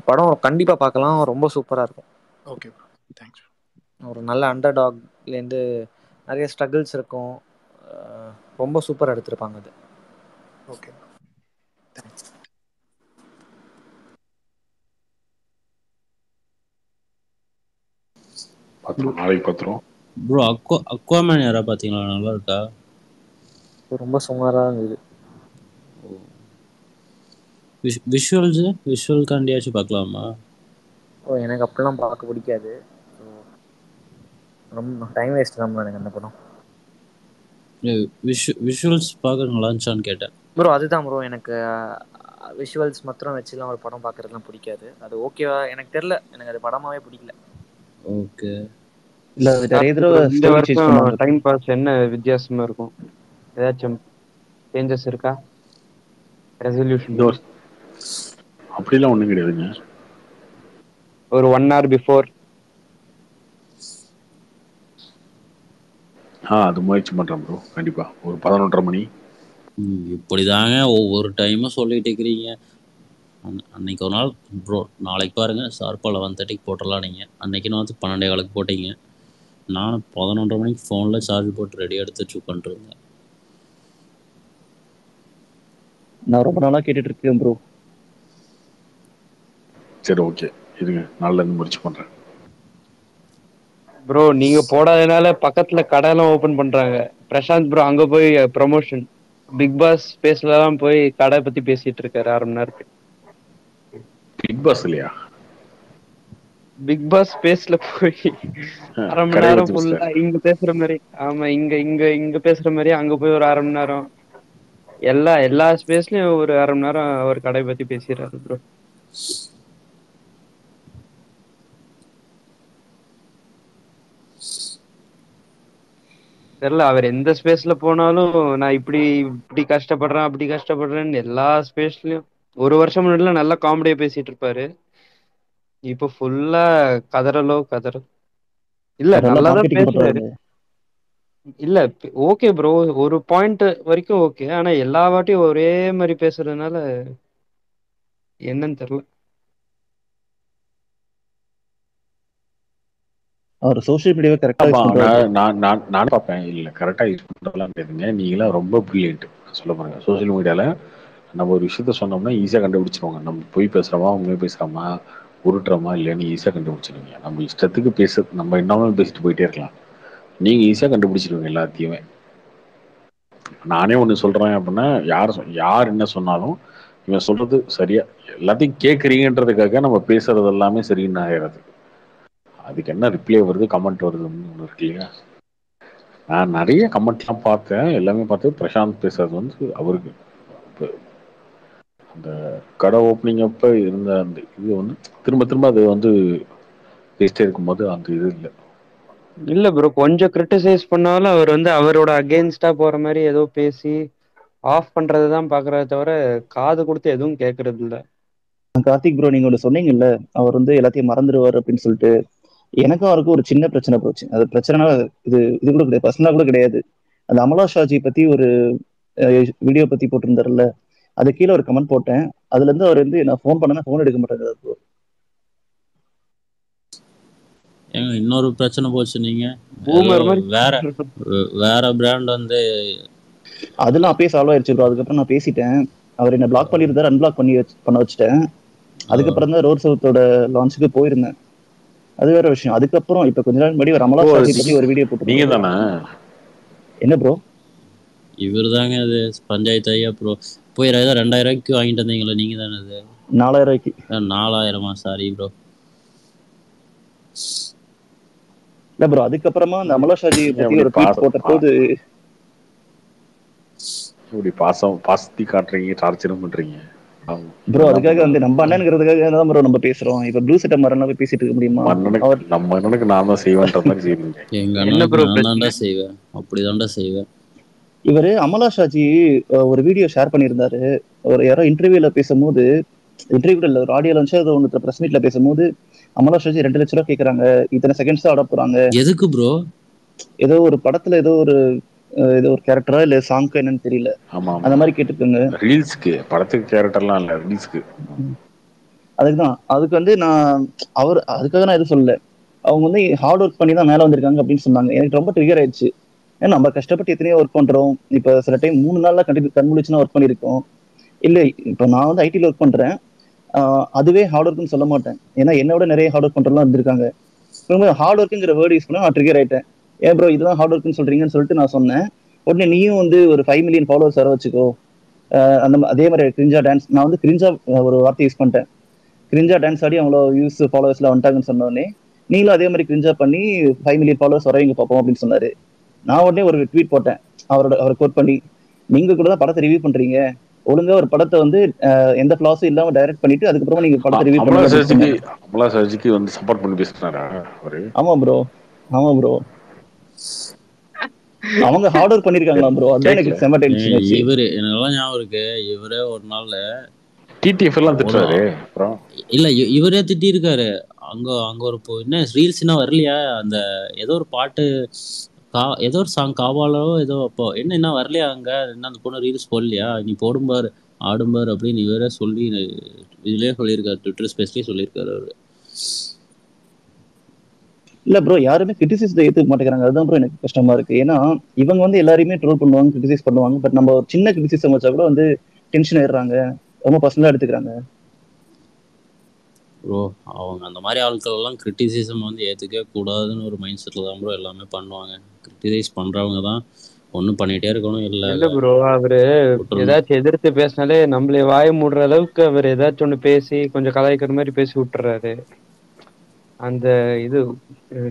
படம் கண்டிப்பாக பார்க்கலாம், ரொம்ப சூப்பராக இருக்கும். Okay bro, thanks. ஒரு நல்ல அண்டர் டாக்லேருந்து நிறைய ஸ்ட்ரகிள்ஸ் இருக்கும், ரொம்ப சூப்பராக எடுத்திருப்பாங்க அது. Okay thanks. நாளைக்கு பார்த்துருவோம் ப்ரோ. அக்வாமேன் யாரா பார்த்தீங்களா? நல்லா இருக்கா? ரொம்ப சுமாராக இருந்தது. விஷுவல்காண்டியாச்சும் பார்க்கலாமா? ஓ எனக்கு அப்படிலாம் பார்க்க பிடிக்காது. ரொம்ப டைம் வேஸ்ட் தான் எனக்கு அந்த படம். விஷுவல்ஸ் பார்க்க நல்லா இருந்துச்சான்னு கேட்டேன் ப்ரோ. அதுதான் ப்ரோ, எனக்கு விஷுவல்ஸ் மாத்திரம் வச்சுலாம் ஒரு படம் பார்க்கறதுலாம் பிடிக்காது. அது ஓகேவா எனக்கு தெரியல, எனக்கு அது படமாவே பிடிக்கல. ஓகே. இல்ல இந்த வருஷம் டைம் பாஸ் என்ன வித்தியாசமா இருக்கும்? ஏதாச்சும் சேஞ்சஸ் இருக்கா? ரெசல்யூஷன் அப்படிலாம் ஒண்ணும் கிடையாதுங்க. ஒரு 1 hour பிஃபோர் அது முயற்சி பண்றேன் ப்ரோ, கண்டிப்பா. ஒரு 11:30 மணி. இப்படிதாங்க ஒவ்வொரு டைமும் சொல்லிட்டு இருக்கிறீங்க. அன்னைக்கு ஒரு நாள் ப்ரோ, நாளைக்கு பாருங்க ஷார்ப்பாக 11:30 போட்டுடலாம். நீங்கள் அன்னைக்குன்னு வந்து 12:15 போட்டீங்க. நானும் 11:30 மணிக்கு ஃபோனில் சார்ஜ் போட்டு ரெடியாக எடுத்து உட்காந்துருந்தேன். நான் ரொம்ப நாளாக கேட்டுட்டு இருக்கேன் ப்ரோ. சரி ஓகே, இருங்க நாளில் இருந்து முயற்சி பண்றேன் ப்ரோ. நீங்க போடாதனால பக்கத்துல கடையெல்லாம் ஓபன் பண்றாங்க. பிரசாந்த் ப்ரோ அங்க போய் ப்ரமோஷன் பிக் பாஸ் ஸ்பேஸ்லாம் போய் கடை பத்தி பேசிட்டு இருக்காரு 1/2 மணி நேரத்துக்கு. பிக் பாஸ் இல்லையா? பிக் பாஸ் ஸ்பேஸ்ல போய் 1/2 மணி நேரம் ஃபுல்லா இங்க பேசுற மாதிரி. ஆமா, இங்க இங்க இங்க பேசுற மாதிரி அங்க போய் ஒரு 1/2 மணி நேரம். எல்லா ஸ்பேஸ்லயும் ஒரு 1/2 மணி நேரம் அவர் கடை பத்தி பேசிடுறாரு ப்ரோ. தெரியல, அவர் எந்த ஸ்பேஸ்ல போனாலும் நான் இப்படி கஷ்டப்படுறேன் அப்படி கஷ்டப்படுறேன்னு எல்லா ஸ்பேஸ்லயும். ஒரு வருஷம் முன்னாடிலாம் நல்லா காமெடியா பேசிட்டு இருப்பாரு. இப்ப ஃபுல்லா கதறலோ கதறல். இல்ல நல்லாதான் பேசுறாரு. இல்ல ஓகே ப்ரோ, ஒரு பாயிண்ட் வரைக்கும் ஓகே. ஆனா எல்லா வாட்டியும் ஒரே மாதிரி பேசுறதுனால என்னன்னு தெரியல. அவர் சோஷியல் மீடியாவை கரெக்டா யூஸ் பண்றாரு. நான் பார்ப்பேன். இல்ல கரெக்டா யூஸ் பண்றதெல்லாம் தெரியுங்க. நீங்களாம் ரொம்ப பிரில்லியன்ட் சொல்ல பாருங்க. சோஷியல் மீடியால நம்ம ஒரு விஷயத்த சொன்னோம்னா ஈஸியா கண்டுபிடிச்சிருவாங்க. நம்ம போய் பேசுறோமா உண்மையை பேசுறோமா உருட்டுறோமா இல்லையான்னு ஈஸியா கண்டுபிடிச்சிருவீங்க. நம்ம இஷ்டத்துக்கு நம்ம என்னவும் பேசிட்டு போயிட்டே இருக்கலாம். நீங்க ஈஸியா கண்டுபிடிச்சிருவீங்க எல்லாத்தையுமே. நானே ஒன்று சொல்றேன் அப்படின்னா யார் என்ன சொன்னாலும் இவன் சொல்றது சரியா எல்லாத்தையும் கேட்குறீங்கன்றதுக்காக நம்ம பேசுறது எல்லாமே சரின்னு ஆயிடுறது. அதுக்கு என்ன ரிப்ளை வருது, கமெண்ட் வருதுன்னு ஒன்று இருக்கு இல்லையா? நான் நிறைய கமெண்ட்லாம் பார்த்தேன், எல்லாமே பார்த்து பிரசாந்த் பேசுறது வந்து அவருக்கு அந்த கடை ஓப்பனிங் அப்ப இருந்த அந்த இது வந்து திரும்ப திரும்ப அது வந்து பேசிட்டே இருக்கும்போது அந்த இது இல்லை. இல்ல ப்ரோ, கொஞ்சம் கிரிட்டிசைஸ் பண்ணாலும் அவர் வந்து அவரோட அகெயின்ஸ்டா போற மாதிரி ஏதோ பேசி ஆஃப் பண்றதுதான் பாக்குறத தவிர காது கொடுத்து எதுவும் கேட்கறது இல்ல. கார்த்திக் ப்ரோ, நீங்க ஒன்று சொன்னீங்கல்ல, அவர் வந்து எல்லாத்தையும் மறந்துடுவார் அப்படின்னு சொல்லிட்டு. எனக்கும் அவருக்கும் ஒரு சின்ன பிரச்சனை போச்சு. அது பிரச்சனைனா இது கூட கிடையாது, பர்சனலா கூட கிடையாது. அந்த அமலா ஷாஜி பத்தி ஒரு வீடியோ பத்தி போட்டிருந்தாருல்ல, அது கீழே ஒரு கமெண்ட் போட்டேன். அதுல இருந்து அவர் வந்து நான் ஃபோன் பண்ணா ஃபோன் எடுக்க மாட்டேங்கிறாரு ப்ரோ. ஏங்க இன்னொரு பிரச்சனை போச்சு, நீங்க பூமர் மாதிரி வேற பிராண்ட் வந்து அதெல்லாம் அப்பயே சால்வ் ஆயிடுச்சு ப்ரோ. அதுக்கப்புறம் நான் பேசிட்டேன். அவர் என்ன பிளாக் பண்ணியிருந்தாரு, அன்பிளாக் பண்ண வச்சுட்டேன். அதுக்கப்புறம் தான் ரோட் சவுத்தோட லான்ச்சுக்கு போயிருந்தேன். அது வேற விஷயம். அதுக்கப்புறம் இப்ப கொஞ்ச நாள் முன்னாடி ஒரு அமலா ஷாஜி பத்தி ஒரு வீடியோ போட்டு. நீங்க தானே? என்ன ப்ரோ? இவர் தாங்க அது பஞ்சாயத்து ஐயா ப்ரோ. போய் 2000 வாங்கிட்டு வந்தீங்களா நீங்க தானே? அது 4000. 4000? Sorry bro. இல்ல ப்ரோ, அதுக்கப்புறமா அந்த அமலா ஷாஜி பத்தி ஒரு ட்வீட் போட்டபோது இப்படி பாசத்தி காட்டுறீங்க, டார்ச்சரும் பண்றீங்க ப்ரோ. அதுக்காக வந்து நம்ம அண்ணனுங்கிறதுக்காக தான் ப்ரோ நம்ம பேசுறோம். இப்ப ப்ளூ செட்டப் மரணம் போய் பேசிட்டு இருக்க முடியுமா? நம்ம அண்ணனுக்கு நான் தான் செய்வேன்ற மாதிரி செய்வீங்க. எங்க அண்ணனுக்கு நான் தான்டா செய்வேன், அப்படிதான்டா செய்வேன். இவரு அமலா ஷாஜி ஒரு வீடியோ ஷேர் பண்ணியிருந்தாரு. ஒரு யாரோ இன்டர்வியூல பேசும்போது, இன்டர்வியூல இல்ல, ஒரு ஆடியோ லான்ச் ஒன்று பிரஸ் மீட்ல பேசும்போது, அமலா ஷாஜி 2 லட்ச ரூபா கேக்குறாங்க, இத்தனை செகண்ட்ஸ் தான் ஆட போறாங்க. எதுக்கு ப்ரோ? ஏதோ ஒரு படத்துல ஏதோ ஒரு கேரக்டரா இல்ல சாங்க்கு என்னன்னு தெரியல, அந்த மாதிரி கேட்டுருக்காங்க. ரீல்ஸ்க்கு, படத்துக்கு கேரக்டர்லாம் இல்ல, ரீல்ஸ்க்கு. அதுக்கு வந்து நான் அதுக்காக நான் எதுவும் சொல்லல. அவங்க வந்து ஹார்ட் ஒர்க் பண்ணி தான் மேல வந்திருக்காங்க அப்படின்னு சொன்னாங்க. எனக்கு ரொம்ப ட்ரிகர் ஆயிடுச்சு. ஏன்னா நம்ம கஷ்டப்பட்டு எத்தனையோ ஒர்க் பண்றோம். இப்ப சில டைம் 3 நாள்லாம் கண்முழிச்சுன்னா ஒர்க் பண்ணிருக்கோம். இல்ல இப்ப நான் வந்து ஐடில ஒர்க் பண்றேன். அதுவே ஹார்ட் ஒர்க்னு சொல்ல மாட்டேன். ஏன்னா என்னோட நிறைய ஹார்ட் ஒர்க் பண்றவங்க இருந்திருக்காங்க. ஹார்ட் ஒர்க்குங்கிற வேர்டு யூஸ் பண்ணா நான் ட்ரிகர் ஆயிட்டேன். ஏன் ப்ரோ இதெல்லாம் ஹார்ட் ஒர்க்னு சொல்றீங்கன்னு சொல்லிட்டு நான் சொன்னேன். உடனே நீயும் வந்து ஒரு 5 மில்லியன் ஃபாலோவர்ஸ் வர வச்சுக்கோ, அதே மாதிரி கிரிஞ்சா டான்ஸ், நான் வந்து கிரிஞ்சா ஒரு வார்த்தை யூஸ் பண்ணிட்டேன். கிரிஞ்சா டான்ஸ் ஆடி அவ்வளோ வியூஸ் ஃபாலோவர்ஸ்ல வந்துட்டாங்கன்னு சொன்னோடனே, நீங்களும் அதே மாதிரி கிரிஞ்சா பண்ணி 5 மில்லியன் ஃபாலோவர்ஸ் வரவங்க பார்ப்போம் அப்படின்னு சொன்னாரு. நான் உடனே ஒரு ட்வீட் போட்டேன் அவரை கோட் பண்ணி, நீங்க கூட தான் படத்தை ரிவ்யூ பண்றீங்க, ஒழுங்கா ஒரு படத்தை வந்து எந்த ஃபிளாஸும் இல்லாம டைரக்ட் பண்ணிட்டு அதுக்கப்புறமா நீங்க படத்தை ரிவ்யூ பண்ணுங்க. அமலா ஷாஜிக்கு வந்து சப்போர்ட் பண்ணி பேசுறாரா அவரு? ஆமா ப்ரோ. அவங்க ஹார்ட் ஒர்க் பண்ணிருக்காங்களா ப்ரோ? அதான் எனக்கு செம டென்ஷன் ஆச்சு. இவரு என்னெல்லாம் ஞாபகம் இருக்கு, இவரே ஒரு நாள்ல டிடிஎஃப் எல்லாம் திட்டுறாரு. அப்புறம் இல்ல இவரே திட்டி இருக்காரு. அங்க ஒரு என்ன ரீல்ஸ்னா வரலையா, அந்த ஏதோ ஒரு பாட்டு ஏதோ ஒரு சாங் காவாலோ ஏதோ, அப்போ என்ன வரலையா அங்க, என்ன அந்த பொண்ணு ரீல்ஸ் போடலையா, நீ போடும்பார் ஆடும்பார் அப்படின்னு இவரே சொல்லி இதுலயே சொல்லியிருக்காரு, ட்விட்டர் ஸ்பேஸ்லயே சொல்லியிருக்காரு அவரு. இல்ல ப்ரோ, யாருமே கிரிட்டிசைஸ் ஏத்துக்க மாட்டேங்கிறாங்க. அதுதான் ப்ரோ எனக்கு கஷ்டமா இருக்கு. ஏன்னா இவங்க வந்து எல்லாரையுமே ட்ரோல் பண்ணுவாங்க, கிரிட்டிசைஸ் பண்ணுவாங்க. பட் நம்ம ஒரு சின்ன கிரிட்டிசிசம் வச்சா கூட வந்து டென்ஷன் ஆயிடுறாங்க, ரொம்ப பர்சனலா எடுத்துக்கிறாங்க. ப்ரோ அவங்க அந்த மாதிரி ஆட்கள் எல்லாம் கிரிட்டிசிசம் வந்து ஏத்துக்கவே கூடாதுன்னு ஒரு மைண்ட் செட்ல தான் ப்ரோ எல்லாமே பண்ணுவாங்க. கிரிட்டிசைஸ் பண்றவங்க தான் ஒன்னும் பண்ணிட்டே இருக்கணும். இல்ல ப்ரோ, அவரு ஏதாச்சும் எதிர்த்து பேசினாலே நம்மளே வாய மூடுற அளவுக்கு அவர் ஏதாச்சும் ஒண்ணு பேசி கொஞ்சம் கலாய்க்கிற மாதிரி பேசி விட்டுறாரு. அந்த இது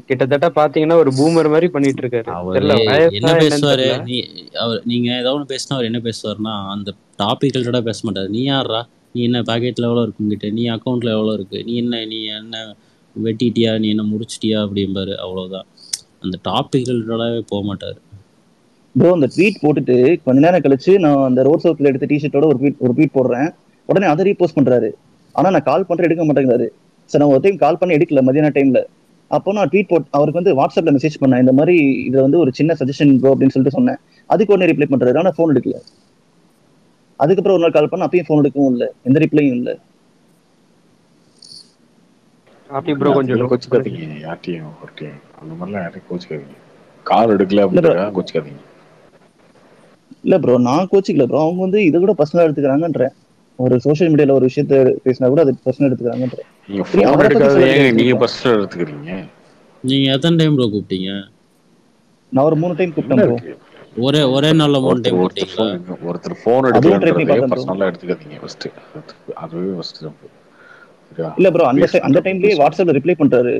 கிட்டத்தட்ட பாத்தீங்கன்னா ஒரு பூமர் மாதிரி பண்ணிட்டு இருக்காரு. என்ன பேசுவாரு, நீங்க ஏதாவது ஒண்ணு பேசினா அவர் என்ன பேசுவாருன்னா, அந்த டாபிக் ரிலேட்டடா பேச மாட்டாரு. நீ யாரா, நீ என்ன பாக்கெட்ல எவ்வளவு இருக்கு உங்ககிட்ட, நீ அக்கௌண்ட்ல எவ்வளவு இருக்கு, நீ என்ன வெட்டிட்டியா, நீ என்ன முடிச்சிட்டியா அப்படிம்பாரு. அவ்வளவுதான். அந்த டாபிக் ரிலேட்டடாவே போக மாட்டாரு. ப்ரோ அந்த ட்வீட் போட்டுட்டு கொஞ்ச நேரம் கழிச்சு நான் அந்த ரோட் சவுத்ல எடுத்த டிஷர்ட்டோட ஒரு ட்வீட் போடுறேன். உடனே அதை ரீபோஸ்ட் பண்றாரு. ஆனா நான் கால் பண்றேன், எடுக்க மாட்டேங்கிறாரு. சரி, நான் ஒரு டைம் கால் பண்ணி எடுக்கல மதியான டைம்ல. அப்போ நான் ட்வீட் அவருக்கு வந்து வாட்ஸ்அப்ல மெசேஜ் பண்ணேன், இந்த மாதிரி இதுல வந்து ஒரு சின்ன சஜஷன் ப்ரோ அப்படின்னு சொல்லிட்டு சொன்னேன். அதுக்கு உடனே ரிப்ளை பண்றாரு, ஆனா ஃபோன் எடுக்கல. அதுக்கப்புறம் ஒரு நாள் கால் பண்ண, அப்பயும் ஃபோன் எடுக்கவும் இல்லை, எந்த ரிப்ளையும் இல்லை. கொஞ்சம் கோச்சுக்காதீங்க யார்ட்டையும், அந்த மாதிரிலாம் யாரையும் கோச்சுக்காதீங்க. கால் எடுக்கல அப்படின்றா கோச்சுக்காதீங்க. இல்ல ப்ரோ, நான் கோச்சிக்கல ப்ரோ. அவங்க வந்து இதை கூட பர்சனலா எடுத்துக்கிறாங்கன்றேன். ஒரு சோசியல் மீடியால ஒரு விஷயத்த பேசினா கூட அது பர்சனல் எடுத்துக்கிறாங்கன்றேன். நீங்க பர்சனல் எடுத்துக்கிறீங்க. நீங்க எத்தனை டைம் ப்ரோ கூப்பிட்டீங்க? நான் ஒரு 3 டைம் கூப்பிட்டேன் ப்ரோ. ஒரே நாள்ல 3 ஒருத்தர் டைம் ஒருத்தர் போட்டீங்களா? ஒருத்தர் ஃபோன் அதுவும் ட்ரை பண்ணி எடுக்கலன்றதே பார்த்தேன் ப்ரோ. பர்சனலா எடுத்துக்காதீங்க ஃபர்ஸ்ட். அதுவே ஃபர்ஸ்ட் தப்பு. சரியா? இல்ல ப்ரோ, அந்த பேசலன்ற டைம்லயே வாட்ஸ்அப்ல ரிப்ளை பண்றாரு.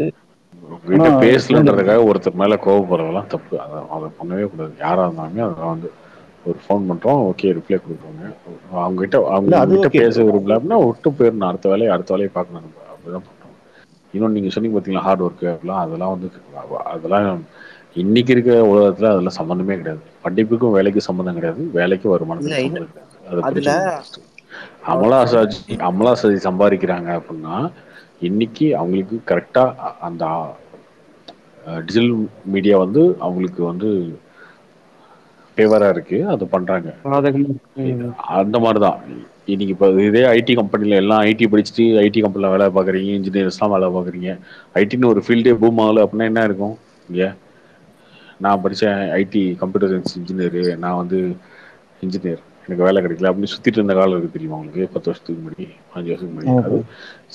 உங்ககிட்ட ஆனா ஃபோன்ல பேசலன்றதுக்காக ஒருத்தர் மேல கோவப்படுறதெல்லாம் தப்பு. அதை பண்ணவே கூடாது. யாரா இருந்தாலுமே அதெல்லாம் வந்து ஒரு ஃபோன் பண்றோம், ஓகே ரிப்ளை கொடுக்குறோங்க. இல்ல அது அவங்க கிட்ட ஓகே பேச ப்ரோ. விரும்பலன்னா விட்டு போயிடணும். அடுத்த வேலையை பார்க்கணும். நம்ம அப்படிதான் பண்றோம். இன்னொன்று நீங்க சொன்னீங்க பார்த்தீங்களா, ஹார்ட் ஒர்க்கு அதெல்லாம் வந்து அதெல்லாம் இன்னைக்கு இருக்கிற உலகத்துல அதெல்லாம் சம்மந்தமே கிடையாது. படிப்புக்கும் வேலைக்கும் சம்மந்தம் கிடையாது, வேலைக்கும் இல்ல வருமானத்துக்கும் சம்மந்தம் கிடையாது. அதை அதுல புரிஞ்சுக்கணும் ஃபர்ஸ்ட். ஓகே. அமலா சாஜி சம்பாதிக்கிறாங்க அப்படின்னா இன்னைக்கு அவங்களுக்கு கரெக்டா அந்த டிஜிட்டல் மீடியா வந்து அவங்களுக்கு வந்து ஃபேவரா இருக்கு, அதை பண்றாங்க. அந்த மாதிரிதான் இன்னைக்கு இப்போ இதே ஐடி கம்பெனில எல்லாம் ஐடி படிச்சுட்டு ஐடி கம்பெனில வேலை பார்க்குறீங்க, இன்ஜினியர்ஸ்லாம் வேலை பார்க்குறீங்க. ஐடின்னு ஒரு ஃபீல்டே பூம் ஆகல அப்படின்னா என்ன இருக்கும்? இங்கே நான் படித்தேன் ஐடி கம்ப்யூட்டர் சயின்ஸ் இன்ஜினியரு, நான் வந்து இன்ஜினியர், எனக்கு வேலை கிடைக்கல அப்படின்னு சுற்றிட்டு இருந்த காலம் இருக்குது தெரியுமா உங்களுக்கு? 10 வருஷத்துக்கு முன்னாடி, 5 வருஷத்துக்கு முன்னாடி. அது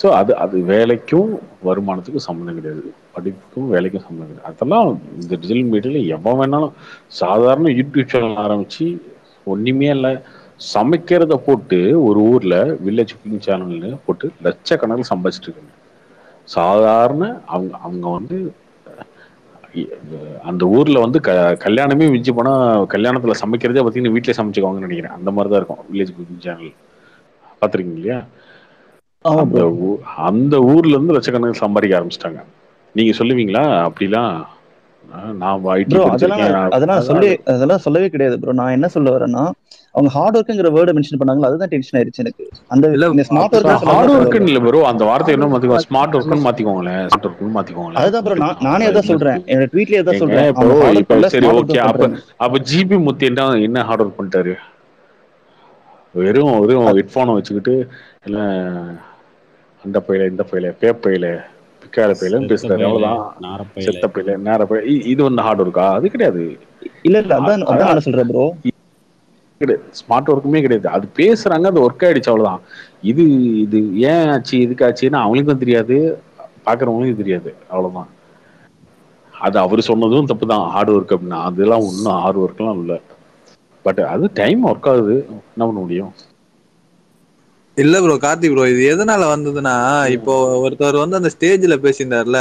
ஸோ அது வேலைக்கும் வருமானத்துக்கும் சம்மந்தம் கிடையாது, படிப்புக்கும் வேலைக்கும் சம்மந்தம் கிடையாது. அதெல்லாம் இந்த டிஜிட்டல் மீடியாவில் எவன் வேணாலும் சாதாரண யூடியூப் சேனல் ஆரம்பித்து ஒன்றுமே இல்லை சமைக்கிறத போட்டு ஒரு ஊரில் வில்லேஜ் குக்கிங் சேனல்னு போட்டு லட்சக்கணக்கில் சம்பாதிச்சிட்டு இருக்காங்க. சாதாரண அவங்க அவங்க வந்து அந்த ஊர்ல வந்து கல்யாணமே மிஞ்சி போனா கல்யாணத்துல சமைக்கிறதே பார்த்தீங்கன்னா வீட்டிலே சமைச்சுக்குவாங்கன்னு நினைக்கிறேன். அந்த மாதிரி தான் இருக்கும் வில்லேஜ் குக்கிங் சேனல். பார்த்துருக்கீங்க இல்லையா? அந்த ஊர்ல இருந்து லட்சக்கணக்கில் சம்பாதிக்க ஆரம்பிச்சிட்டாங்க. நீங்க சொல்லுவீங்களா அப்படிலாம்? நான் ஐடி ப்ரோ படிச்சிருக்கேன். அதெல்லாம் சொல்லவே கிடையாது ப்ரோ. நான் என்ன சொல்ல வரேன்னா, அவங்க ஹார்ட் ஒர்க்குங்கிற வேர்டை மென்ஷன் பண்ணாங்க, அதுதான் டென்ஷன் ஆயிருச்சு எனக்கு. அந்த ஸ்மார்ட் ஒர்க் ஹார்ட் ஒர்க்குன்னு இல்லை ப்ரோ, அந்த வார்த்தை என்ன மாத்திக்கோ, ஸ்மார்ட் ஒர்க்குன்னு மாத்திக்கோங்களேன். ஸ்மார்ட் ஒர்க்குன்னு மாத்திக்கோங்களேன். அதுதான் ப்ரோ, நானே அதான் சொல்றேன், என்னோட ட்வீட்லயே தான் சொல்றேன். இப்போ சரி ஓகே, அப்ப ஜிபி முத்தி என்ன ஹார்ட் ஒர்க் பண்ணிட்டாரு? வெறும் ஹெட்ஃபோனை வச்சுக்கிட்டு இல்லை அந்த பையில இந்த பையில பேப்பையில பிக்காத பையிலன்னு பேசுறாரு, அவ்வளவுதான். செத்த பையில நேர பையில இது வந்து ஹார்ட் ஒர்க்கா? அது கிடையாது. இல்ல அதான் நான் சொல்றேன் ப்ரோ. ஸ்மார்ட் ஒர்க்குமே கிடையாது. அது பேசுறாங்க, அது ஒர்க் ஆயிடுச்சு, அவ்வளவுதான். இது இது ஏன் ஆச்சு எதுக்கு ஆச்சுன்னு அவங்களுக்கும் தெரியாது, பாக்குறவங்களுக்கும் தெரியாது, அவ்வளவுதான். அது அவரு சொன்னதும் தப்பு தான், ஹார்ட் ஒர்க் அப்படின்னா. அதெல்லாம் ஒன்றும் ஹார்ட் ஒர்க்லாம் இல்லை. பட் அது டைம் ஒர்க் ஆகுது, என்ன பண்ண முடியும்? இல்ல ப்ரோ கார்த்திக் ப்ரோ, இது எதனால வந்ததுன்னா, இப்போ ஒருத்தர் வந்து அந்த ஸ்டேஜ்ல பேசியிருந்தாருல,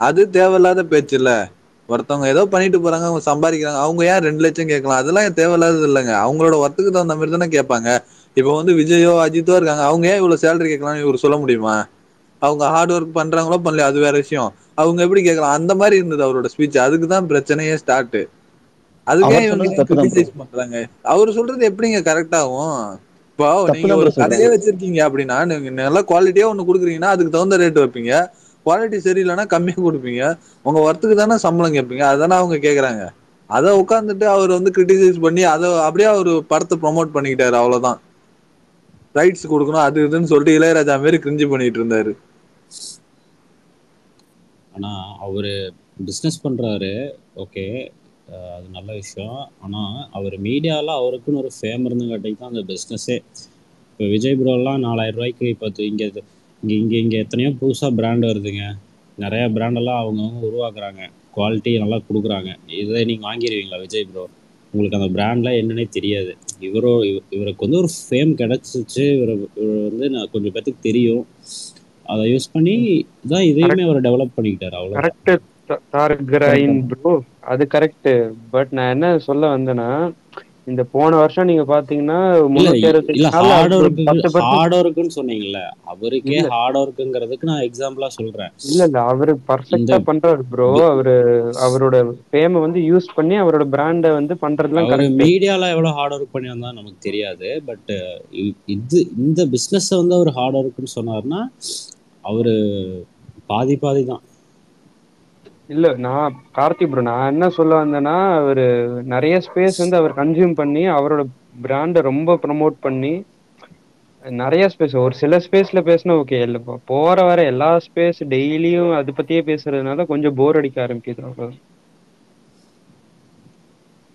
அது தேவையில்லாத பேச்சு இல்ல. ஒருத்தவங்க ஏதோ பண்ணிட்டு போறாங்க, அவங்க சம்பாதிக்கிறாங்க, அவங்க ஏன் 2 லட்சம் கேட்கலாம்? அதெல்லாம் தேவையில்லாதது இல்லைங்க. அவங்களோட ஒர்க்குக்கு தகுந்த மாதிரி தானே கேட்பாங்க. இப்போ வந்து விஜயோ அஜித்தோ இருக்காங்க, அவங்க ஏன் இவ்வளவு சேலரி கேட்கலாம்னு இவர் சொல்ல முடியுமா? அவங்க ஹார்ட் ஒர்க் பண்றாங்களோ பண்ணல, அது வேற விஷயம். அவங்க எப்படி கேட்கலாம்? அந்த மாதிரி இருந்தது அவரோட ஸ்பீச். அதுக்கு தான் பிரச்சனையே ஸ்டார்ட். அதுக்கே இவங்க கிரிட்டிசைஸ் பண்றாங்க. அவரு சொல்றது எப்படிங்க கரெக்ட் ஆகும்? இப்போ நீங்க ஒரு கடையே வச்சிருக்கீங்க அப்படின்னா, நீங்க நல்ல குவாலிட்டியா ஒண்ணு கொடுக்குறீங்கன்னா அதுக்கு தகுந்த ரேட் வைப்பீங்க. குவாலிட்டி சரியில்லைன்னா கம்மியா கொடுப்பீங்க. உங்க ஒர்த்துக்கு தானே சம்பளம் கேட்பீங்க. அதானே அவங்க கேக்குறாங்க. அதை உட்காந்துட்டு அவர் வந்து கிரிட்டிசைஸ் பண்ணி அதை அப்படியே அவரு படத்தை ப்ரொமோட் பண்ணிக்கிட்டாரு, அவ்வளவுதான். ரைட்ஸ் கொடுக்கணும் அது இதுன்னு சொல்லிட்டு இளையராஜா மாதிரி கிரிஞ்சு பண்ணிட்டு இருந்தாரு. ஆனா அவரு பிஸ்னஸ் பண்றாரு, ஓகே, அது நல்ல விஷயம். ஆனா அவர் மீடியால அவருக்குன்னு ஒரு ஃபேம் இருந்தங்காட்டிக்கு தான் அந்த பிஸ்னஸே. இப்போ விஜய் ப்ரோலாம் 4000 ரூபாய்க்கு இப்போ இங்கே எத்தனையோ புதுசாக பிராண்ட் வருதுங்க. நிறைய பிராண்டெல்லாம் அவங்கவுங்க உருவாக்குறாங்க, குவாலிட்டி நல்லா கொடுக்குறாங்க. இதை நீங்கள் வாங்கிடுவீங்களா விஜய் ப்ரோ? உங்களுக்கு அந்த பிராண்ட்லாம் என்னன்னே தெரியாது. இவருக்கு வந்து ஒரு ஃபேம் கிடச்சிச்சு, இவர் வந்து நான் கொஞ்சம் பேத்துக்கு தெரியும், அதை யூஸ் பண்ணி தான் இதையுமே அவர் டெவலப் பண்ணிக்கிட்டாரு, அவ்வளோ. ப்ரோ அது கரெக்ட். பட் நான் என்ன சொல்ல வந்தேன்னா, இந்த போன வருஷம் நீங்க பாத்தீங்கன்னா ஹார்ட் ஒர்க்னு சொன்னீங்கல்ல, அவருக்கே ஹார்ட் ஒர்க்குங்கிறதுக்கு நான் எக்ஸாம்பிளா சொல்றேன். இல்ல அவரு பர்ஃபெக்ட்டா பண்றாரு ப்ரோ. அவரோட ஃபேமை வந்து யூஸ் பண்ணி அவரோட பிராண்டை வந்து பண்றதுலாம் கரெக்ட். மீடியால எவ்வளவு ஹார்ட் ஒர்க் பண்ணி வந்தா நமக்கு தெரியாது. பட் இந்த பிசினஸ் வந்து அவர் ஹார்ட் ஒர்க்னு சொன்னாருன்னா அவரு பாதி தான். இல்ல நான் கார்த்திக் ப்ரோ, நான் என்ன சொல்ல வந்தேன்னா, அவரு நிறைய ஸ்பேஸ் வந்து அவர் கன்சியூம் பண்ணி அவரோட பிராண்டை ரொம்ப ப்ரமோட் பண்ணி நிறைய ஸ்பேஸ், ஒரு சில ஸ்பேஸ்ல பேசினா ஓகே, இல்ல போற வர எல்லா ஸ்பேஸ் டெய்லியும் அதை பத்தியே பேசுறதுனால கொஞ்சம் போர் அடிக்க ஆரம்பிக்குது.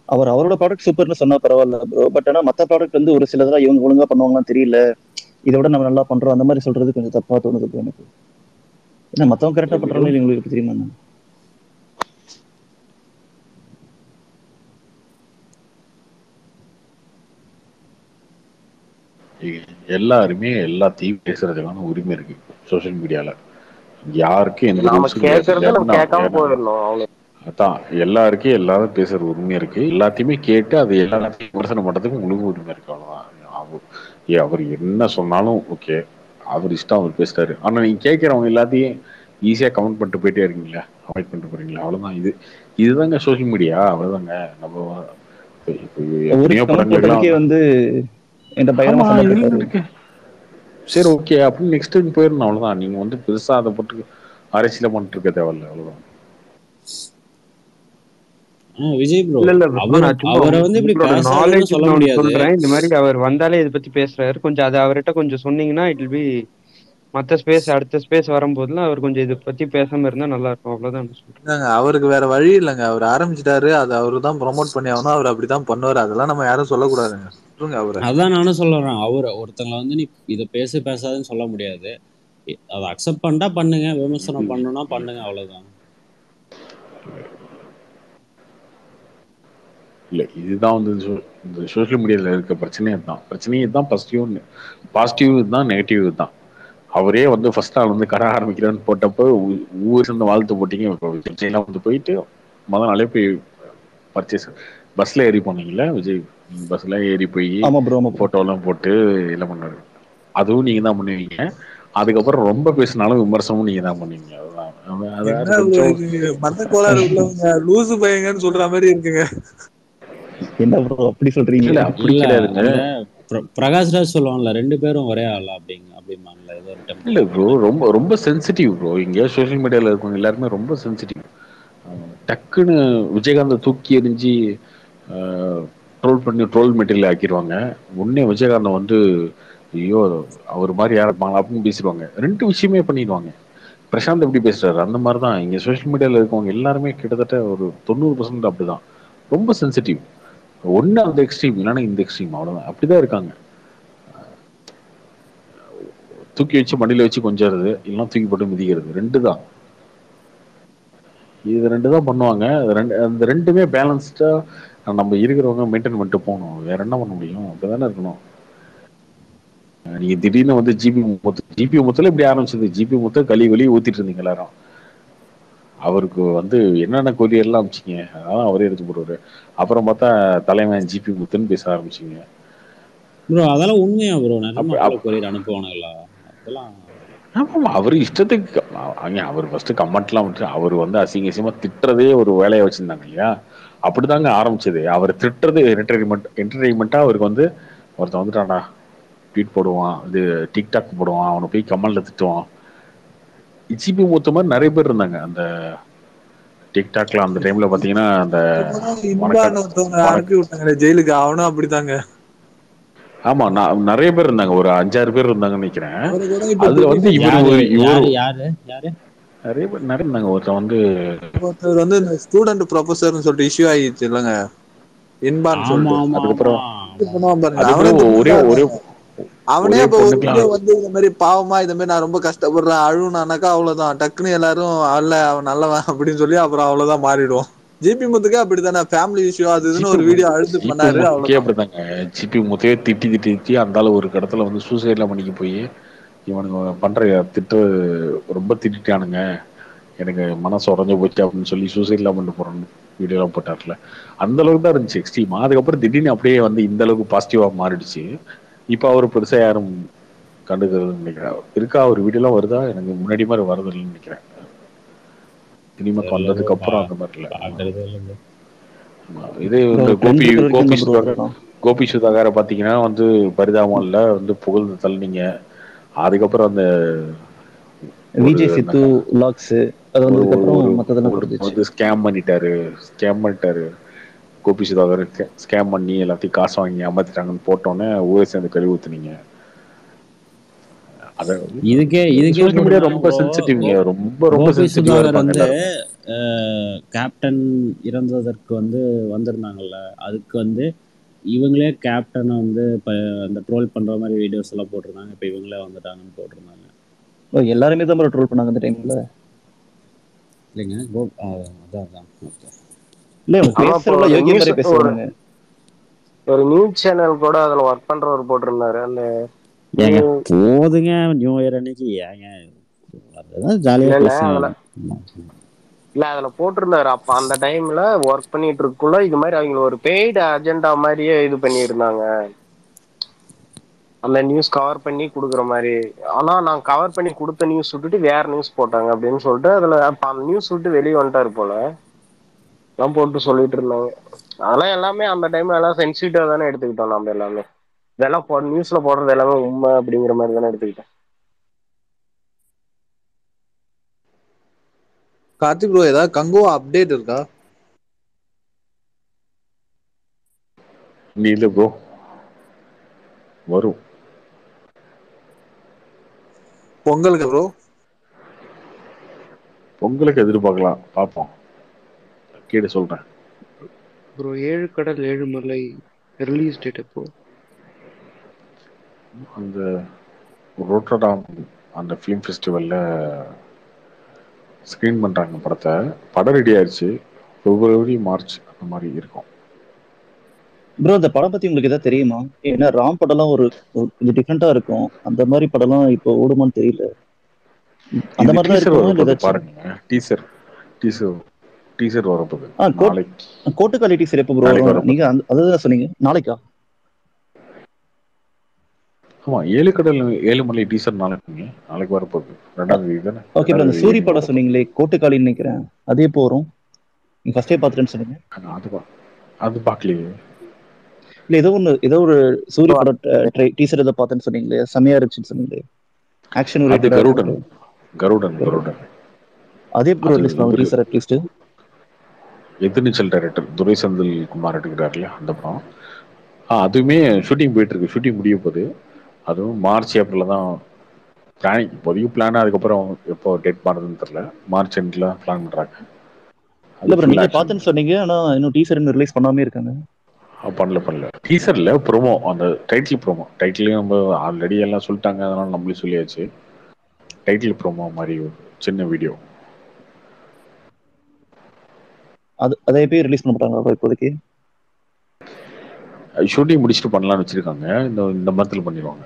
அவரோட ப்ராடக்ட் சூப்பர்னு சொன்னா பரவாயில்ல ப்ரோ. பட் ஆனா மத்த ப்ராடக்ட் வந்து ஒரு சிலதெல்லாம் இவங்க ஒழுங்கா பண்ணுவாங்கன்னு தெரியல, இதை விட நம்ம நல்லா பண்றோம் அந்த மாதிரி சொல்றது கொஞ்சம் தப்பா தோணுது ப்ரோ எனக்கு. ஏன்னா மத்தவங்க கரெக்டா பண்றாங்க, உங்களுக்கு தெரியுமா? எல்லாருமே எல்லாத்தையும் பேசுறதுக்கான உரிமை இருக்கு சோசியல் மீடியால. யாருக்கும் எந்த நாம ரூல்ஸும் கிடையாது. கேட்கறத நம்ம கேட்காம ஏன்னா போயிடணும் அவ்வளவு. அதான் எல்லாருக்கும் எல்லாரும் பேசுற உரிமை இருக்கு. எல்லாத்தையுமே கேட்டு அது எல்லாத்தையும் விமர்சனம் பண்றதுக்கு உங்களுக்கு உரிமை இருக்கு. அவ்வளவுதான். அவர் என்ன சொன்னாலும் ஓகே, அவர் இஷ்டம், அவர் பேசுறாரு. ஆனா நீங்க கேட்கறவங்க எல்லாத்தையும் ஈஸியா கமெண்ட் பண்ணிட்டு போயிட்டே இருக்கீங்களா, அவாய்ட் பண்ணிட்டு போறீங்களா, அவ்வளவுதான். இதுதாங்க சோசியல் மீடியா. அவ்வளவுதாங்க. நம்ம இப்போ ஒரு எத்தனையோ கமெண்ட் படங்களுக்கெல்லாம் போட்டதுக்கே வந்து என்கிட்ட பயங்கரமா சண்டை இதெல்லாம் போட்டாரு. இருக்கு. சரி ஓகே அப்படின்னு நெக்ஸ்ட் டைம் போயிடணும். அவ்வளவுதான். நீங்க வந்து பெருசா அதை போட்டு அரசியல பண்ணிட்டு இருக்க தேவையில்ல. அவ்வளவுதான். விஜய் ப்ரோ இல்ல bro, நான் சும்மா அவரை வந்து இப்படி உங்களோட பேசாதன்னு சொல்ல நாலேஜ்க்கு முடியாது. சொல்றேன். இந்த மாதிரி அவர் வந்தாலே இதை பத்தி பேசுறாரு, கொஞ்சம் அதை அவர்கிட்ட கொஞ்சம் சொன்னீங்கன்னா இட் வில் பி மத்த ஸ்பேஸ் அடுத்த ஸ்பேஸ் வரும்போதுலாம் அவர் கொஞ்சம் இதை பத்தி பேசாம இருந்தா நல்லா இருக்கும். அவ்வளவுதான் நான் சொல்றேன். அவருக்கு வேற வழி இல்லைங்க. அவர் ஆரம்பிச்சிட்டாரு, அதை அவரு தான் ப்ரொமோட் பண்ணி ஆகணும். அவர் அப்படிதான் பண்ணுவாரு. அதெல்லாம் நம்ம யாரும் சொல்லக்கூடாதுங்க. அவரை அதான் நானும் சொல்றேன். ஒருத்தங்களை வந்து நீ இதை பேசாதுன்னு சொல்ல முடியாது. அதை அக்செப்ட் பண்ணிட்டா பண்ணுங்க, விமர்சனம் பண்ணணும்னா பண்ணுங்க, அவ்வளவுதான். இல்லை, இதுதான் வந்து இந்த சோஷியல் மீடியாவில் இருக்க பிரச்சனையே தான். பாசிட்டிவ் தான், நெகட்டிவ் தான். அவரே வந்து ஃபர்ஸ்ட் நாள் வந்து கடை ஆரம்பிக்கிறான்னு போட்டப்போ ஊர் சேர்ந்து வாழ்த்து போட்டீங்க. விஜய்லாம் வந்து போயிட்டு முதல் நாளே போய் பர்ச்சேஸ் பஸ்ல ஏறி போனீங்களா விஜய்? பஸ்ல ஏறி போய் போட்டோலாம் போட்டு எல்லாம் பண்ணாரு. அதுவும் நீங்க தான் பண்ணுவீங்க. அதுக்கப்புறம் ரொம்ப பேசினாலும் விமர்சனமும் நீங்க தான் பண்ணுவீங்க. மந்த கோளாறு உள்ளவங்க லூசு பையங்கன்னு சொல்ற மாதிரி இருக்குங்க. என்ன ப்ரோ அப்படி சொல்றீங்க? இல்ல பிரகாஷ்ராஜ் சொல்லுவாங்கல்ல, 2 பேரும் ஒரே ஆளா அப்படிமாங்கல. ஏதோ ஒரு டைம் இல்ல ப்ரோ, ரொம்ப ரொம்ப சென்சிட்டிவ் ப்ரோ. இங்க சோஷியல் மீடியால இருக்கவங்க எல்லாருமே ரொம்ப சென்சிட்டிவ். டக்குன்னு விஜயகாந்த் தூக்கி எறிஞ்சி ட்ரோல் மெட்டீரியல் ஆக்கிடுவாங்க. உடனே விஜயகாந்த் வந்து ஐயோ அவர் மாதிரி யார் இருப்பாங்களா அப்படின்னு பேசிடுவாங்க. 2 விஷயமே பண்ணிடுவாங்க. பிரசாந்த் எப்படி பேசுறாரு அந்த மாதிரி தான் இங்க சோஷியல் மீடியால இருக்கவங்க எல்லாருமே கிட்டத்தட்ட ஒரு 90% அப்படிதான். ரொம்ப சென்சிட்டிவ். ஒன்னு அந்த எக்ஸ்ட்ரீம், இல்லைன்னா இந்த எக்ஸ்ட்ரீம், அவ்வளவுதான். அப்படிதான் இருக்காங்க. தூக்கி வச்சு மண்டியில வச்சு கொஞ்சறது, இல்லைன்னா தூக்கி போட்டு மிதிக்கிறது, 2 தான். இது 2 தான் பண்ணுவாங்க. அந்த 2மே பேலன்ஸ்டா நம்ம இருக்கிறவங்க மெயின்டைன் பண்ணிட்டு போகணும். வேற என்ன பண்ண முடியும்? அப்படிதானே இருக்கணும். நீங்க திடீர்னு வந்து ஜிபி முத்துல இப்படி ஆரம்பிச்சது. ஜிபி முத்த கலி ஊத்திட்டு இருந்தீங்க எல்லாரும். அவருக்கு வந்து என்னென்ன கொரியர் எல்லாம் அமிச்சிங்க, அதான் அவரே எடுத்து போடுவாரு. அப்புறம் பார்த்தா தலைவன் ஜிபி முத்துன்னு பேச ஆரம்பிச்சிங்க. ப்ரோ அதெல்லாம் உண்மையா ப்ரோ? நிறைய கொரியர் அனுப்புவானுங்களா? அதெல்லாம் ஆமா, அவரு இஷ்டத்துக்கு அவர் ஃபர்ஸ்ட் கமெண்ட்லாம் விட்டு அவர் வந்து அசிங்கமா திட்டுறதே ஒரு வேலையை வச்சிருந்தாங்க இல்லையா? அப்படிதாங்க ஆரம்பிச்சது. அவர் திட்டுறது என்டர்டைன்மெண்ட்டா அவருக்கு வந்து ஒருத்தன் வந்துட்டான்டா, ட்வீட் போடுவான், இது டிக்டாக் போடுவான், அவனை போய் கமெண்ட்ல திட்டுவான். ஜிபி மூத்த மாதிரி நிறைய பேர் இருந்தாங்க அந்த டிக்டாக்ல. அந்த டைம்ல பாத்தீங்கன்னா அந்த அனுப்பி விட்டாங்க ஜெயிலுக்கு. அவனும் அப்படித்தாங்க. ஆமா, நிறைய பேர் இருந்தாங்க. ஒரு 5-6 பேர் இருந்தாங்கன்னு நினைக்கிறேன். அதுல வந்து நிறைய பேர் இருந்தாங்க. ஒருத்தர் வந்து ஸ்டூடெண்ட் ப்ரொஃபசர்னு சொல்லிட்டு இஷ்யூ ஆயிடுச்சு இல்லங்க, இன்பான் சொல்லிட்டு. அதுக்கப்புறம் அவனே இப்ப ஒரு வீடியோ வந்து இந்த மாதிரி பாவமா இந்த மாதிரி நான் ரொம்ப கஷ்டப்படுறேன் அழுனானாக்கா அவ்வளவுதான், டக்குன்னு எல்லாரும் அல்ல அவன் நல்லவன் அப்படின்னு சொல்லி அப்புறம் அவ்வளவுதான் மாறிடுவோம். ஜிபி முத்துக்கே அப்படித்தானே, ஃபேமிலி இஷ்யூ அது இதுன்னு ஒரு வீடியோ அழுது பண்ணாரு. அப்படிதாங்க ஜிபி முத்தையே திட்டி அந்த ஆளு ஒரு இடத்துல வந்து சூசைட்லாம் பண்ணிக்க போய் இவனுங்க பண்ற திட்டு ரொம்ப திட்டானுங்க, எனக்கு மனசு உடஞ்சு போச்சு அப்படின்னு சொல்லி சூசைட்லாம் பண்ணிட்டு போறோம்னு வீடியோலாம் போட்டார்ல. அந்த அளவுக்கு தான் இருந்துச்சு எக்ஸ்ட்ரீமா. அதுக்கப்புறம் திடீர்னு அப்படியே வந்து இந்த அளவுக்கு பாசிட்டிவா மாறிடுச்சு. இப்ப அவரு பெருசா யாரும் கண்டுக்கிறதுன்னு நினைக்கிறேன். இருக்கா ஒரு வீடியோலாம் வருதா? எனக்கு முன்னாடி மாதிரி வருதுன்னு நினைக்கிறேன். சினிமாக்கு வந்ததுக்கு அப்புறம் அந்த மாதிரி இல்ல. இதே வந்து கோபி சுதாகரை பாத்தீங்கன்னா வந்து பரிதாபம் இல்ல வந்து புகழ்ந்து தள்ளினீங்க. அதுக்கப்புறம் அந்த விஜய் சித்து லாக்ஸ் அது வந்ததுக்கு அப்புறம் ஸ்கேம் பண்ணிட்டாரு கோபி சுதாகர். ஸ்கேம் பண்ணி எல்லாத்தையும் காசு வாங்கி ஏமாத்திட்டாங்கன்னு போட்டோன்னே ஊரை சேர்ந்து கழுவி ஊத்துனீங்க. இதுக்கே ரொம்ப சென்சிட்டிவ்ங்க, ரொம்ப சென்சிட்டிவா வந்து கேப்டன் இறந்ததற்கு வந்து வந்திருந்தாங்கல்ல, அதுக்கு வந்து இவங்களே கேப்டனை வந்து இப்போ அந்த ட்ரோல் பண்ற மாதிரி வீடியோஸ் எல்லாம் போட்டிருந்தாங்க. இப்போ இவங்களே வந்துட்டாங்கன்னு போட்டிருந்தாங்க. எல்லாருமே தான் ட்ரோல் பண்ணாங்க அந்த டைம்ல. இல்லைங்க அதான் இல்ல பேசுறவங்க யோகிய மாதிரி பேசுவாங்க. ஒரு நியூஸ் சேனல் கூட அதுல ஒர்க் பண்றவர் போட்டிருந்தாரு. அந்த ஏங்க நியூ போதுங்க நியூ இயர் அன்னைக்கு ஏங்க அதெல்லாம் ஜாலியா இல்ல இல்ல பேசுங்க. அதுல இல்ல அதுல போட்டிருந்தாரு. அப்ப அந்த டைம்ல ஒர்க் பண்ணிட்டு இருக்குள்ள இது மாதிரி அவங்க ஒரு பெய்டு அஜெண்டா மாதிரியே இது பண்ணியிருந்தாங்க. அந்த நியூஸ் கவர் பண்ணி கொடுக்குற மாதிரி. ஆனா நான் கவர் பண்ணி கொடுத்த நியூஸ் விட்டுட்டு வேற நியூஸ் போட்டாங்க அப்படின்னு சொல்லிட்டு அதுல அப்ப அந்த நியூஸ் விட்டு வெளியே வந்துட்டாரு போல. எல்லாம் போட்டு சொல்லிட்டு இருந்தாங்க. அதெல்லாம் எல்லாமே அந்த டைம்ல எல்லாம் சென்சிட்டிவா தானே எடுத்துக்கிட்டோம் நம்ம எல்லாமே. இதெல்லாம் நியூஸ்ல போடுறது எல்லாமே உண்மை அப்படிங்கிற மாதிரி தானே எடுத்துக்கிட்டோம். கார்த்திக் ப்ரோ ஏதாவது கங்குவா அப்டேட் இருக்கா? இல்ல ப்ரோ, வரும் பொங்கலுக்கு ப்ரோ. பொங்கலுக்கு எதிர்பார்க்கலாம், பார்ப்போம், கேட்டு சொல்றேன். ப்ரோ 7 கடல் 7 மலை ரிலீஸ் டேட் எப்போ? அந்த ரோட்டர்டாம் அந்த ஃபிலிம் ஃபெஸ்டிவல்ல ஸ்க்ரீன் பண்றாங்க படத்தை. படம் ரெடி ஆயிடுச்சு. பிப்ரவரி மார்ச் அந்த மாதிரி இருக்கும். ப்ரோ இந்த படம் பத்தி உங்களுக்கு ஏதாவது தெரியுமா? ஏன்னா ராம் படம்லாம் ஒரு கொஞ்சம் டிஃப்ரெண்டா இருக்கும். அந்த மாதிரி படம்லாம் இப்போ ஓடுமான்னு தெரியல. அந்த இது மாதிரி தான் டீசர் இருக்குமா இல்ல வரப்போகுது ஏதாச்சும்? பாருங்க. டீசர் டீசர் டீசர் வரப்போகுது நாளைக்கு. கோட்டுக்காலி டீசர் எப்போ ப்ரோ நாளைக்கு வரும்? வரப்போகுது. நீங்க அதுதான் சொன்னீங்க நாளைக்கா? ஆமா, 7 கடல் 7 மலை டீசர் நாளைக்கு வரப்போகுது. 2ஆம் தேதி தானே? Okay bro. 2ஆம் அந்த தேதி சூரி ஈவினிங் படம் வரப்போகுது. சொன்னீங்களே கோட்டுக்காலின்னு நினைக்கிறேன். அது எப்போ வரும்? நீங்க ஃபர்ஸ்டே பார்த்துட்டேன்னு சொன்னீங்க. அது பார்க்கலையே. இல்ல ஏதோ ஒரு சூரி படம் டீசர் ஏதோ பார்த்தேன்னு சொன்னீங்களே, செமையா இருந்துச்சுன்னு சொன்னீங்களே, ஆக்ஷன் அது ஓரியன்டா கருடன் இருக்கும். கருடன் Garudan. கருடன் அதே ப்ரோ அது ரிலீஸ் பண்ணுவாங்க இவரு டீசர் அட்லீஸ்ட். எதிர்நீச்சல் டைரக்டர் துரை செந்தில் குமார் எடுக்கிறார் இல்லையா, அந்த படம். அதுவுமே ஷூட்டிங் போயிட்டு இருக்கு. ஷூட்டிங் முடிய போகுது. அதுவும் மார்ச் ஏப்ரல்ல தான் பிளானிங். இப்போதைக்கு பிளான். அதுக்கப்புறம் எப்போ டேட் பண்ணுறதுன்னு தெரியல. மார்ச் எண்ட்ல பிளான் பண்றாங்க. இல்ல அது ப்ரோ ஃபுல் நீங்க ஆக்ஷன். பார்த்தேன்னு சொன்னீங்க, ஆனா இன்னும் டீசர் இன்னும் ரிலீஸ் பண்ணாமே இருக்காங்க. பண்ணல டீசர்ல ப்ரோமோ, அந்த டைட்டில் ப்ரோமோ. டைட்டிலையும் நம்ம ஆல்ரெடி எல்லாம் சொல்லிட்டாங்க, அதனால நம்மளே சொல்லியாச்சு. டைட்டில் ப்ரோமோ மாதிரி ஒரு சின்ன வீடியோ. அதை எப்பயும் ரிலீஸ் பண்ண மாட்டாங்க இப்போதைக்கு. ஷூட்டிங் முடிச்சுட்டு பண்ணலாம்னு வச்சிருக்காங்க. இந்த மந்த்ல பண்ணிடுவாங்க.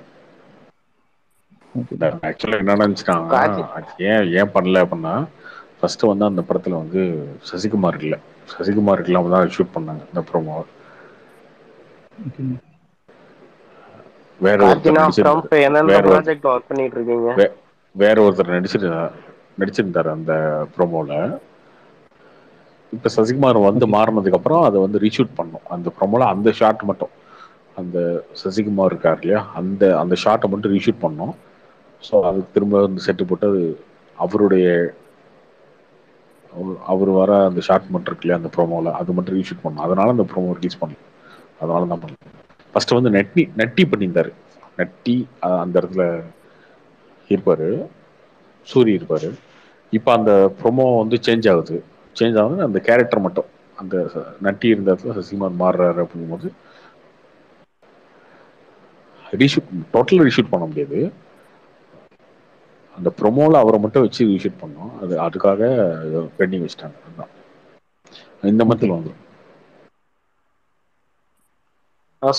ஆக்சுவலா என்ன நினைச்சிட்டாங்கன்னா, ஏன் பண்ணல அப்படின்னா, ஃபர்ஸ்ட் வந்து அந்த படத்துல வந்து சசிகுமார் இல்லை. சசிகுமார் இல்லாம தான் ஷூட் பண்ணாங்க இந்த ப்ரோமோ. வேற ஒருத்தர் நடிச்சிருந்தாரு. வேற ஒருத்தர் நடிச்சிருந்தாரு அந்த ப்ரோமோல. இப்ப சசிகுமார் வந்து மாறினதுக்கு அப்புறம் அதை வந்து ரீஷூட் பண்ணோம். அந்த ப்ரோமோல அந்த ஷாட் மட்டும், அந்த சசிகுமார் இருக்கார் இல்லையா, அந்த ஷாட்டை மட்டும் ரீஷூட் பண்ணோம். ஸோ அதுக்கு திரும்ப வந்து செட்டு போட்டு அது அவர் வர அந்த ஷாட் மட்டும் இருக்கு இல்லையா அந்த ப்ரோமோல, அது மட்டும் ரீஷூட் பண்ணோம். அதனால அந்த ப்ரோமோ ரிலீஸ் பண்ணோம். அதனால தான் பண்ணல. ஃபர்ஸ்ட் வந்து நட்டி பண்ணியிருந்தாரு. நட்டி அந்த இடத்துல இருப்பாரு, சூரி இருப்பாரு. இப்போ அந்த ப்ரோமோ வந்து சேஞ்ச் ஆகுது. அந்த கேரக்டர் மட்டும், அந்த நட்டி இருந்த இடத்துல சசிகுமார் மாறுறாரு அப்படிங்கும்போது டோட்டல் ரீஷூட் பண்ண முடியாது. அந்த ப்ரோமோல அவரை மட்டும் வச்சு ரீஷூட் பண்ணோம். அதுக்காக பெண்டிங் வச்சுட்டாங்க. அதுதான் இந்த மந்த்ல வந்துடும்.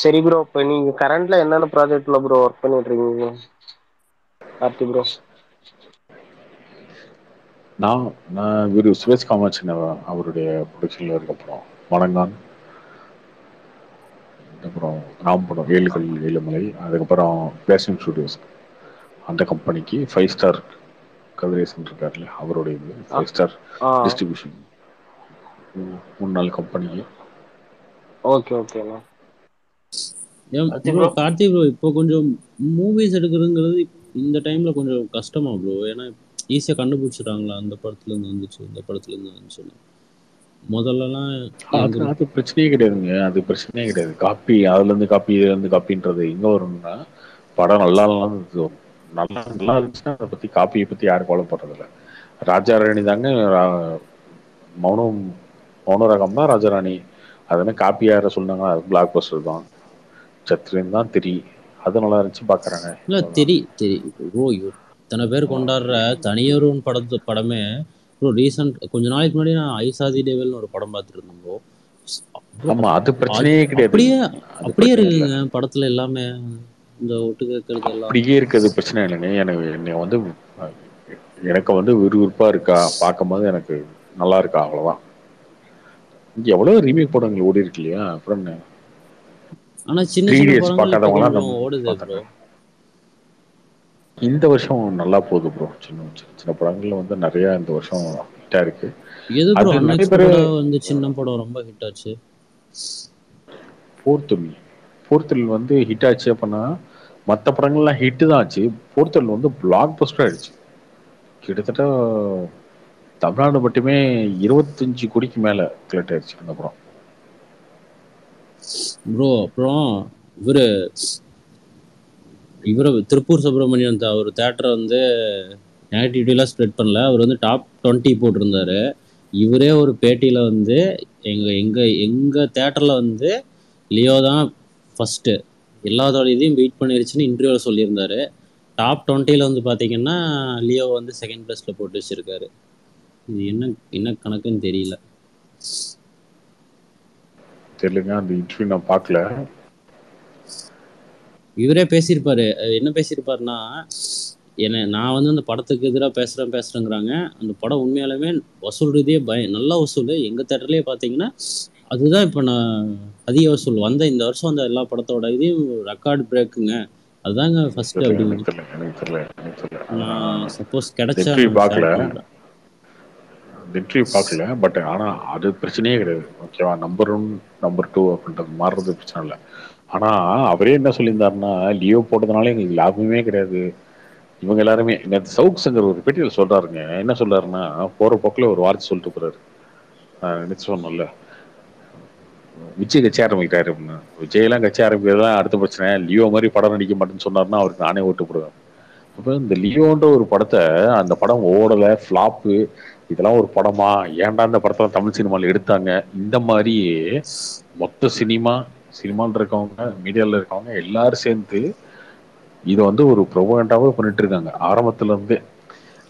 சரி ப்ரோ. இப்ப நீங்க கரண்ட்ல என்னென்ன ப்ராஜெக்ட்ல ப்ரோ ஒர்க் பண்ணிட்டு இருக்கீங்க கார்த்தி ப்ரோ? நான் இவர் சுரேஷ் காமாட்சி அவருடைய ப்ரொடக்ஷன்ல இருக்கப்பறம் வணங்கான், அப்புறம் ராம்படம் 7 கல் 7 மலை, அதுக்கப்புறம் பேஷன் ஸ்டுடியோஸ் அந்த கம்பெனிக்கு 5 ஸ்டார் கதிரேசன் இருக்கார்ல, அவருடைய 5 ஸ்டார் டிஸ்ட்ரிபியூஷன் 3-4 கம்பெனிக்கு. ஓகே ஓகேண்ணா. ப்ரோ கார்த்திக் ப்ரோ, இப்போ கொஞ்சம் மூவிஸ் எடுக்கிறதுங்கிறது இந்த டைம்ல கொஞ்சம் கஷ்டமா ப்ரோ? ஏன்னா ஈஸியா கண்டுபிடிச்சிட்டாங்களா, அந்த படத்துல இருந்து வந்துச்சு, இந்த படத்துல இருந்து வந்துச்சு. முதல்லலாம் அது பிரச்சனையே கிடையாதுங்க. அது பிரச்சனையே கிடையாது. காப்பி அதுல இருந்து காப்பி, இதுல இருந்து காப்பின்றது எங்க வரும்னா, படம் நல்லா இருந்துச்சுன்னா அதை பத்தி காப்பியை பத்தி யாரும் கவலைப்படுறது இல்லை. ராஜாராணி தாங்க மௌனராகம் தான் ராஜாராணி. அதனால காப்பி யார சொன்னாங்க, அது பிளாக் பஸ்டர் தான். சத்ரியன் தான் அது நல்லா இருந்துச்சு பாக்குறாங்க. இல்ல ப்ரோ, இத்தனை பேர் கொண்டாடுற தனியொருவன் படமே ப்ரோ. ரீசெண்ட் கொஞ்ச நாளைக்கு முன்னாடி நான் ஐசாதி டேவல்னு ஒரு படம் பார்த்துட்டு இருந்தேன் ப்ரோ. bro, ஆமா அது பிரச்சனையே கிடையாது. அப்படியே அது அப்படியே பிரச்சனை இல்லை, இருக்குங்க படத்துல எல்லாமே. இந்த ஒட்டு கேட்கறது எல்லாம் அப்படியே இருக்கிறது பிரச்சனை இல்லைங்க. எனக்கு என்னை வந்து எனக்கு வந்து விறுவிறுப்பா இருக்கா, பார்க்கும்போது எனக்கு நல்லா இருக்கா, அவ்வளவுதான். இங்க எவ்வளவு ரீமேக் படங்கள் ஓடி இருக்கு இல்லையா? அப்புறம் என்ன? ஆனா சின்ன 3 சின்ன Idiots படங்கள் இப்ப பார்க்காதவங்களாம் கொஞ்சம் நம்ம ஓடுது பார்த்தாங்க. ப்ரோ. இந்த வருஷம் நல்லா போகுது ப்ரோ. சின்ன சின்ன சின்ன படங்கள்ல வந்து நிறைய இந்த வருஷம் ஹிட்டா இருக்கு. எது ப்ரோ அது நிறைய பேர் அன்எக்ஸ்பெக்டடா வந்து சின்ன படம் ரொம்ப ஹிட் ஆச்சு? போர்த்தல் வந்து ஹிட் ஆச்சு அப்படின்னா மற்ற படங்கள்லாம் ஹிட் தான் ஆச்சு. போர்த்தல் வந்து பிளாக் பஸ்டர் ஆயிடுச்சு. கிட்டத்தட்ட தமிழ்நாடு மட்டுமே 25 கோடிக்கு மேல கலெக்ட் ஆயிடுச்சு அந்த படம். ப்ரோ அப்புறம் இவரு திருப்பூர் சுப்பிரமணியன் அவர் தேட்டரை வந்து ஆக்டிவிட்டிலாம் ஸ்ப்ரெட் பண்ணல. அவர் வந்து டாப் 20 போட்டிருந்தாரு. இவரே ஒரு பேட்டியில் வந்து எங்கள் தேட்டரில் வந்து லியோ தான் ஃபஸ்ட்டு, எல்லாத்தோட இதையும் பீட் பண்ணிருச்சுன்னு இன்டர்வியூவில் சொல்லியிருந்தாரு. டாப் 20 வந்து பார்த்தீங்கன்னா லியோ வந்து செகண்ட் பிளேஸில் போட்டு வச்சிருக்காரு. இது என்ன கணக்குன்னு தெரியல. தெரியலங்க, அந்த இன்டர்வியூ நான் பார்க்கல. இவரே பேசியிருப்பாரு. என்ன பேசியிருப்பாருன்னா, நான் வந்து அந்த படத்துக்கு எதிராக பேசுகிறேங்கிறாங்க. அந்த படம் உண்மையாலுமே வசூல் ரீதியே நல்ல வசூல். எங்கள் தேட்டர்லேயே பார்த்தீங்கன்னா அதுதான் இப்போ நான் அதிக வசூல் வந்த இந்த வருஷம் வந்த எல்லா படத்தோட இதையும் ரெக்கார்ட் பிரேக்குங்க. அதுதாங்க ஃபர்ஸ்ட் அப்படின்னு. நான் சப்போஸ் கிடைச்சா நான் ஷேர் பண்றேன். இன்டர்வியூ பார்க்கல, பட் ஆனால் அது பிரச்சனையே கிடையாது. ஓகேவா, நம்பர் 1 நம்பர் 2 அப்படின்றது மாறுறது பிரச்சனை இல்லை. ஆனால் அவரே என்ன சொல்லியிருந்தாருன்னா, லியோ போட்டதுனால எங்களுக்கு லாபமே கிடையாது. இவங்க எல்லாருமே நேற்று சவுக் சங்கர் ஒரு பேட்டியில் சொல்றாருங்க. என்ன சொல்றாருன்னா, போற போக்கில் ஒரு வார்த்தை சொல்லிட்டு போறாரு. நான் நினைச்சு சொன்னோம்ல, விஜய் கட்சி ஆரம்பிக்கிறாரு அப்படின்னு. விஜயெல்லாம் கட்சி ஆரம்பிக்கிறதுலாம் அடுத்த பிரச்சனை. லியோ மாதிரி படம் நடிக்க மாட்டேன்னு சொன்னார்னா அவருக்கு நானே ஓட்டு போடுவேன். அப்போ இந்த லியோன்ற ஒரு படத்தை, அந்த படம் ஓடலை, ஃப்ளாப்பு, இதெல்லாம் ஒரு படமா, ஏன்டா இந்த படத்தெல்லாம் தமிழ் சினிமாவில் எடுத்தாங்க, இந்த மாதிரி மொத்த சினிமாவில் இருக்கவங்க, மீடியாவில் இருக்கவங்க எல்லாரும் சேர்ந்து இதை வந்து ஒரு ப்ரொபகண்டாவே பண்ணிட்டு இருக்காங்க ஆரம்பத்துல இருந்தே.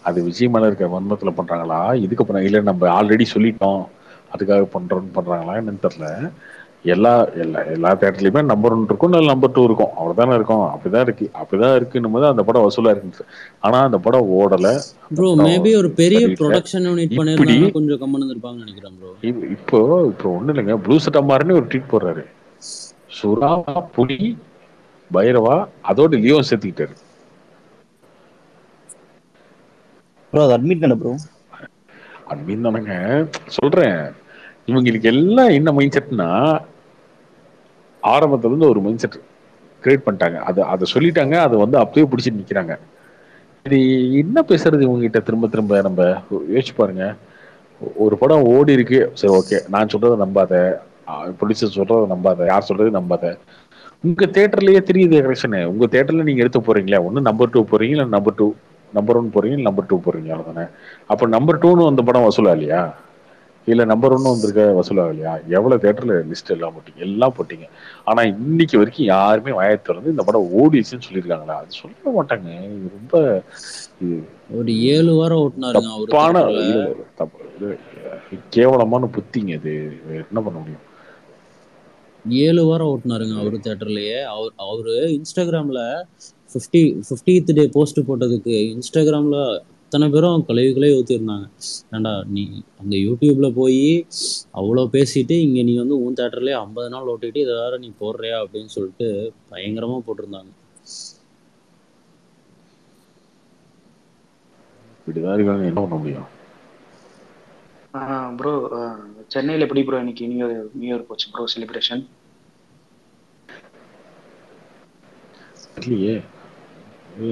அது விஜய் மேல இருக்க வன்மத்துல பண்றாங்களா, இதுக்கப்புறம் இல்லை நம்ம ஆல்ரெடி சொல்லிட்டோம் அதுக்காக பண்றாங்களா என்னன்னு தெரியல. எல்லா எல்லா எல்லா தேட்டர்லயுமே நம்பர் 1 இருக்கும், இல்லை நம்பர் 2 இருக்கும், அவ்வளவுதானே இருக்கும். அப்படிதான் இருக்குன்னும் போது அந்த படம் வசூலா இருக்கு. ஆனா அந்த படம் ஓடல. ப்ரோ மேபி ஒரு பெரிய ப்ரொடக்ஷன் யூனிட் பண்ணிருந்தாங்கன்னா கொஞ்சம் கம்மி இருப்பாங்கன்னு நினைக்கிறேன் ப்ரோ. இப்போ ஒண்ணு இல்லைங்க, ப்ளூ சட்டை மாறினு ஒரு ட்வீட் போடுறாரு. சுறா, புலி, பைரவா, அதோட லியோ சேர்த்துக்கிட்டாரு. ப்ரோ அது அட்மிட் தானே ப்ரோ? அட்மின் தானங்க சொல்றேன். இவங்களுக்கு எல்லாம் என்ன மைண்ட் செட்னா, ஆரம்பத்துல இருந்து ஒரு மைண்ட் செட் கிரியேட் பண்ணிட்டாங்க. அதை சொல்லிட்டாங்க, அதை வந்து அப்படியே பிடிச்சிட்டு நிக்கிறாங்க. இது என்ன பேசுறது இவங்க கிட்ட திரும்ப திரும்ப? நம்ம யோசிச்சு பாருங்க. ஒரு படம் ஓடி இருக்கு, சரி ஓகே, நான் சொல்றதை நம்பாத, ப்ரொடியூசர் சொல்றதை நம்பாத, யார் சொல்றது நம்பாத. உங்க தேட்டர்லயே தெரியுது கரெக்ஷனு. உங்க தேட்டர்ல நீங்க எடுத்து போறீங்களா, ஒண்ணு நம்பர் 2 போறீங்க, இல்லை நம்பர் 1 போறீங்க, இல்லை நம்பர் 2 போறீங்க, அவ்வளவுதானே. அப்ப நம்பர் 2ன்னு அந்த படம் வசூலா இல்லையா, இல்ல நம்பர் 1 வந்திருக்க வசூலா இல்லையா? எவ்வளவு தேட்டர்ல லிஸ்ட் எல்லாம் போட்டீங்க. ஆனா இன்னைக்கு வரைக்கும் யாருமே வாயை திறந்து இந்த படம் ஓடிச்சுன்னு சொல்லியிருக்காங்களா? அது சொல்ல மாட்டாங்க. இது ரொம்ப ஒரு 7 வாரம் ஓட்டினாருங்க தப்பான கேவலமான புத்திங்க. இது என்ன பண்ண முடியும்? 7 வாரம் ஓட்டினாருங்க அவரு தேட்டர்லயே. அவரு இன்ஸ்டாகிராம்ல 50th டே போஸ்ட் போட்டதுக்கு இன்ஸ்டாகிராம்ல அத்தனை பேரும் கழுவி ஊற்றிருந்தாங்க. ஏண்டா நீ அங்கே யூடியூப்ல போய் அவ்வளோ பேசிட்டு இங்கே நீ வந்து உன் தேட்டர்லேயே 50 நாள் ஓட்டிட்டு இதை வேற நீ போடுறியா அப்படின்னு சொல்லிட்டு பயங்கரமாக போட்டிருந்தாங்க. இப்படிதான் இருக்காங்க, என்ன பண்ண முடியும்? ப்ரோ சென்னையில் எப்படி ப்ரோ இன்னைக்கு நியூ இயர் போச்சு ப்ரோ செலிப்ரேஷன்? இல்லையே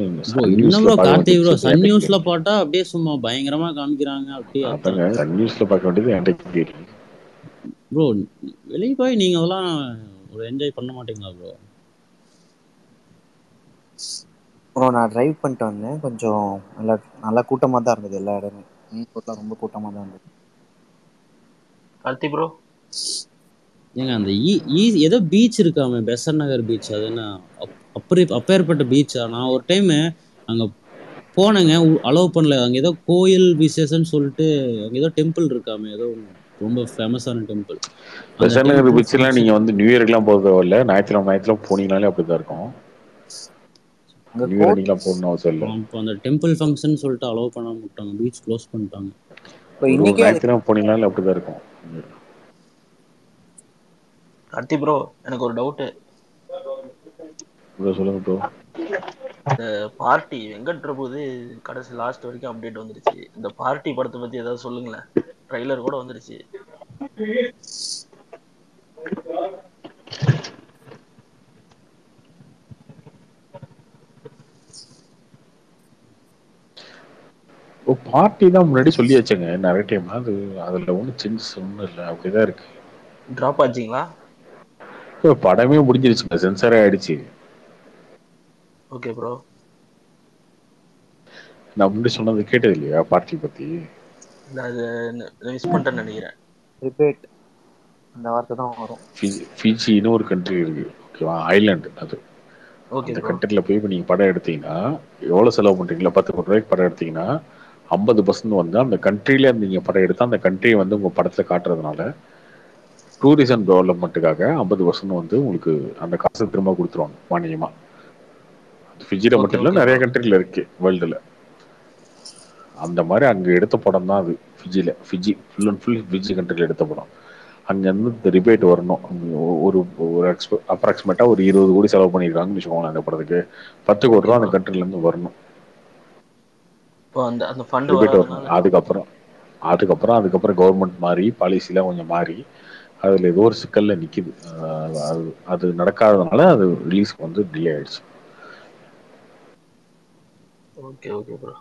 என்ன ப்ரோ கார்த்திக் ப்ரோ, சன் நியூஸ்ல போட்டா அப்படியே சும்மா பயங்கரமா காமிக்கிறாங்க. அப்படியே சன் நியூஸ்ல பார்க்க வேண்டியது. ப்ரோ வெளியே போய் நீங்க அதெல்லாம் ஒரு என்ஜாய் பண்ண மாட்டீங்களா ப்ரோ? ப்ரோ நான் டிரைவ் பண்ணிட்டு வந்தேன், கொஞ்சம் நல்லா கூட்டமாக தான் இருந்தது எல்லா இடமே. ரோட்லாம் ரொம்ப கூட்டமாக தான் இருந்தது. கார்த்தி ப்ரோ ஏங்க அந்த ஏதோ பீச் இருக்காமே, பெசன் நகர் பீச், அது என்ன அப்பேற்பட்ட பீச்சா? நான் ஒரு டைம் அங்கே போனேங்க, அலோவ் பண்ணல. அங்கே ஏதோ கோயில் விசேஷம்னு சொல்லிட்டு அங்கே ஏதோ டெம்பிள் இருக்காமே, ஏதோ ரொம்ப ஃபேமஸான டெம்பிள். அந்த பெசன்ட் நகர் டெம்பிள் பீச்லாம் ஃபங்க்ஷன் நீங்க வந்து நியூ இயருக்குலாம் போக தேவையில்ல. ஞாயிற்றுக்கிழமை போனீங்கனாலே அப்படிதான் இருக்கும். அங்க நியூ இயர் அன்னைக்கெல்லாம் போகணும்னு அவசியம் இல்லை. இப்போ அந்த டெம்பிள் ஃபங்க்ஷன் சொல்லிட்டு அலோவ் பண்ண மாட்டாங்க, பீச் க்ளோஸ் பண்ணிட்டாங்க. இப்போ ஒரு இன்னைக்கே அது ஞாயிற்றுக்கிழமை போனீங்கனாலே அப்படிதான் இருக்கும். கார்த்தி ப்ரோ, எனக்கு ஒரு டவுட்டு. ப்ரோ சொல்லுங்க ப்ரோ. இந்த பார்ட்டி வெங்கட் பிரபுது கடைசி லாஸ்ட் வரைக்கும் அப்டேட் வந்துருச்சு. இந்த பார்ட்டி படத்தை பத்தி ஏதாவது சொல்லுங்களேன். ட்ரைலர் கூட வந்துருச்சு. ஓ பார்ட்டி தான் முன்னாடி சொல்லி வச்சேங்க நிறைய டைம். அது அதில் ஒன்றும் சேஞ்சஸ் ஒன்றும் இல்லை, அப்படிதான் இருக்கு. டிராப் ஆச்சுங்களா? படமே முடிஞ்சிருச்சுங்க, சென்சாரே ஆயிடுச்சு. Okay bro. நான் முன்னாடி சொன்னது கேட்டது இல்லையா பார்ட்டி பத்தி? அது மிஸ் பண்ணிட்டேன்னு நினைக்கிறேன். ரிபேட் அந்த வார்த்தை தான் வரும். ஃபிஜின்னு ஒரு கண்ட்ரி இருக்கு, ஓகேவா, ஐலாண்டு. அது ஓகே அந்த ப்ரோ. கண்ட்ரியில் போய் இப்போ நீங்கள் படம் எடுத்தீங்கன்னா எவ்வளோ செலவு பண்ணுறீங்களா? 10 கோடி ரூபாய்க்கு படம் எடுத்தீங்கன்னா 50% வந்து அந்த கண்ட்ரியில நீங்கள் படம் எடுத்தால் அந்த கண்ட்ரியை வந்து உங்கள் படத்தில் காட்டுறதுனால டூரிசம் டெவலப்மெண்ட்டுக்காக 50% வந்து உங்களுக்கு அந்த காசை திரும்ப கொடுத்துருவாங்க மானியமாக. ஃபிஜியில் மட்டும் இல்லை, நிறைய கண்ட்ரியில் இருக்கு வேர்ல்டில். அந்த மாதிரி அங்கே எடுத்த படம் தான் அது. Fiji full and full Fiji கண்ட்ரியில் எடுத்த படம். அங்கேருந்து இந்த ரிபேட் வரணும். ஒரு ஒரு அப்ராக்சிமேட்டாக ஒரு 20 கோடி செலவு பண்ணியிருக்காங்கன்னு வச்சுக்கோங்களேன் அந்த படத்துக்கு. 10 கோடி ரூபா அந்த கண்ட்ரிலேருந்து வரணும், அந்த ஃபண்ட் ரிபேட் வரதுனால. வரணும். அதுக்கப்புறம் கவர்மெண்ட் மாறி பாலிசிலாம் கொஞ்சம் மாறி அதில் ஏதோ ஒரு சிக்கலில் நிற்கிது. அது நடக்காததுனால அது ரிலீஸ்க்கு வந்து டிலே ஆயிடுச்சு. Okay okay bro.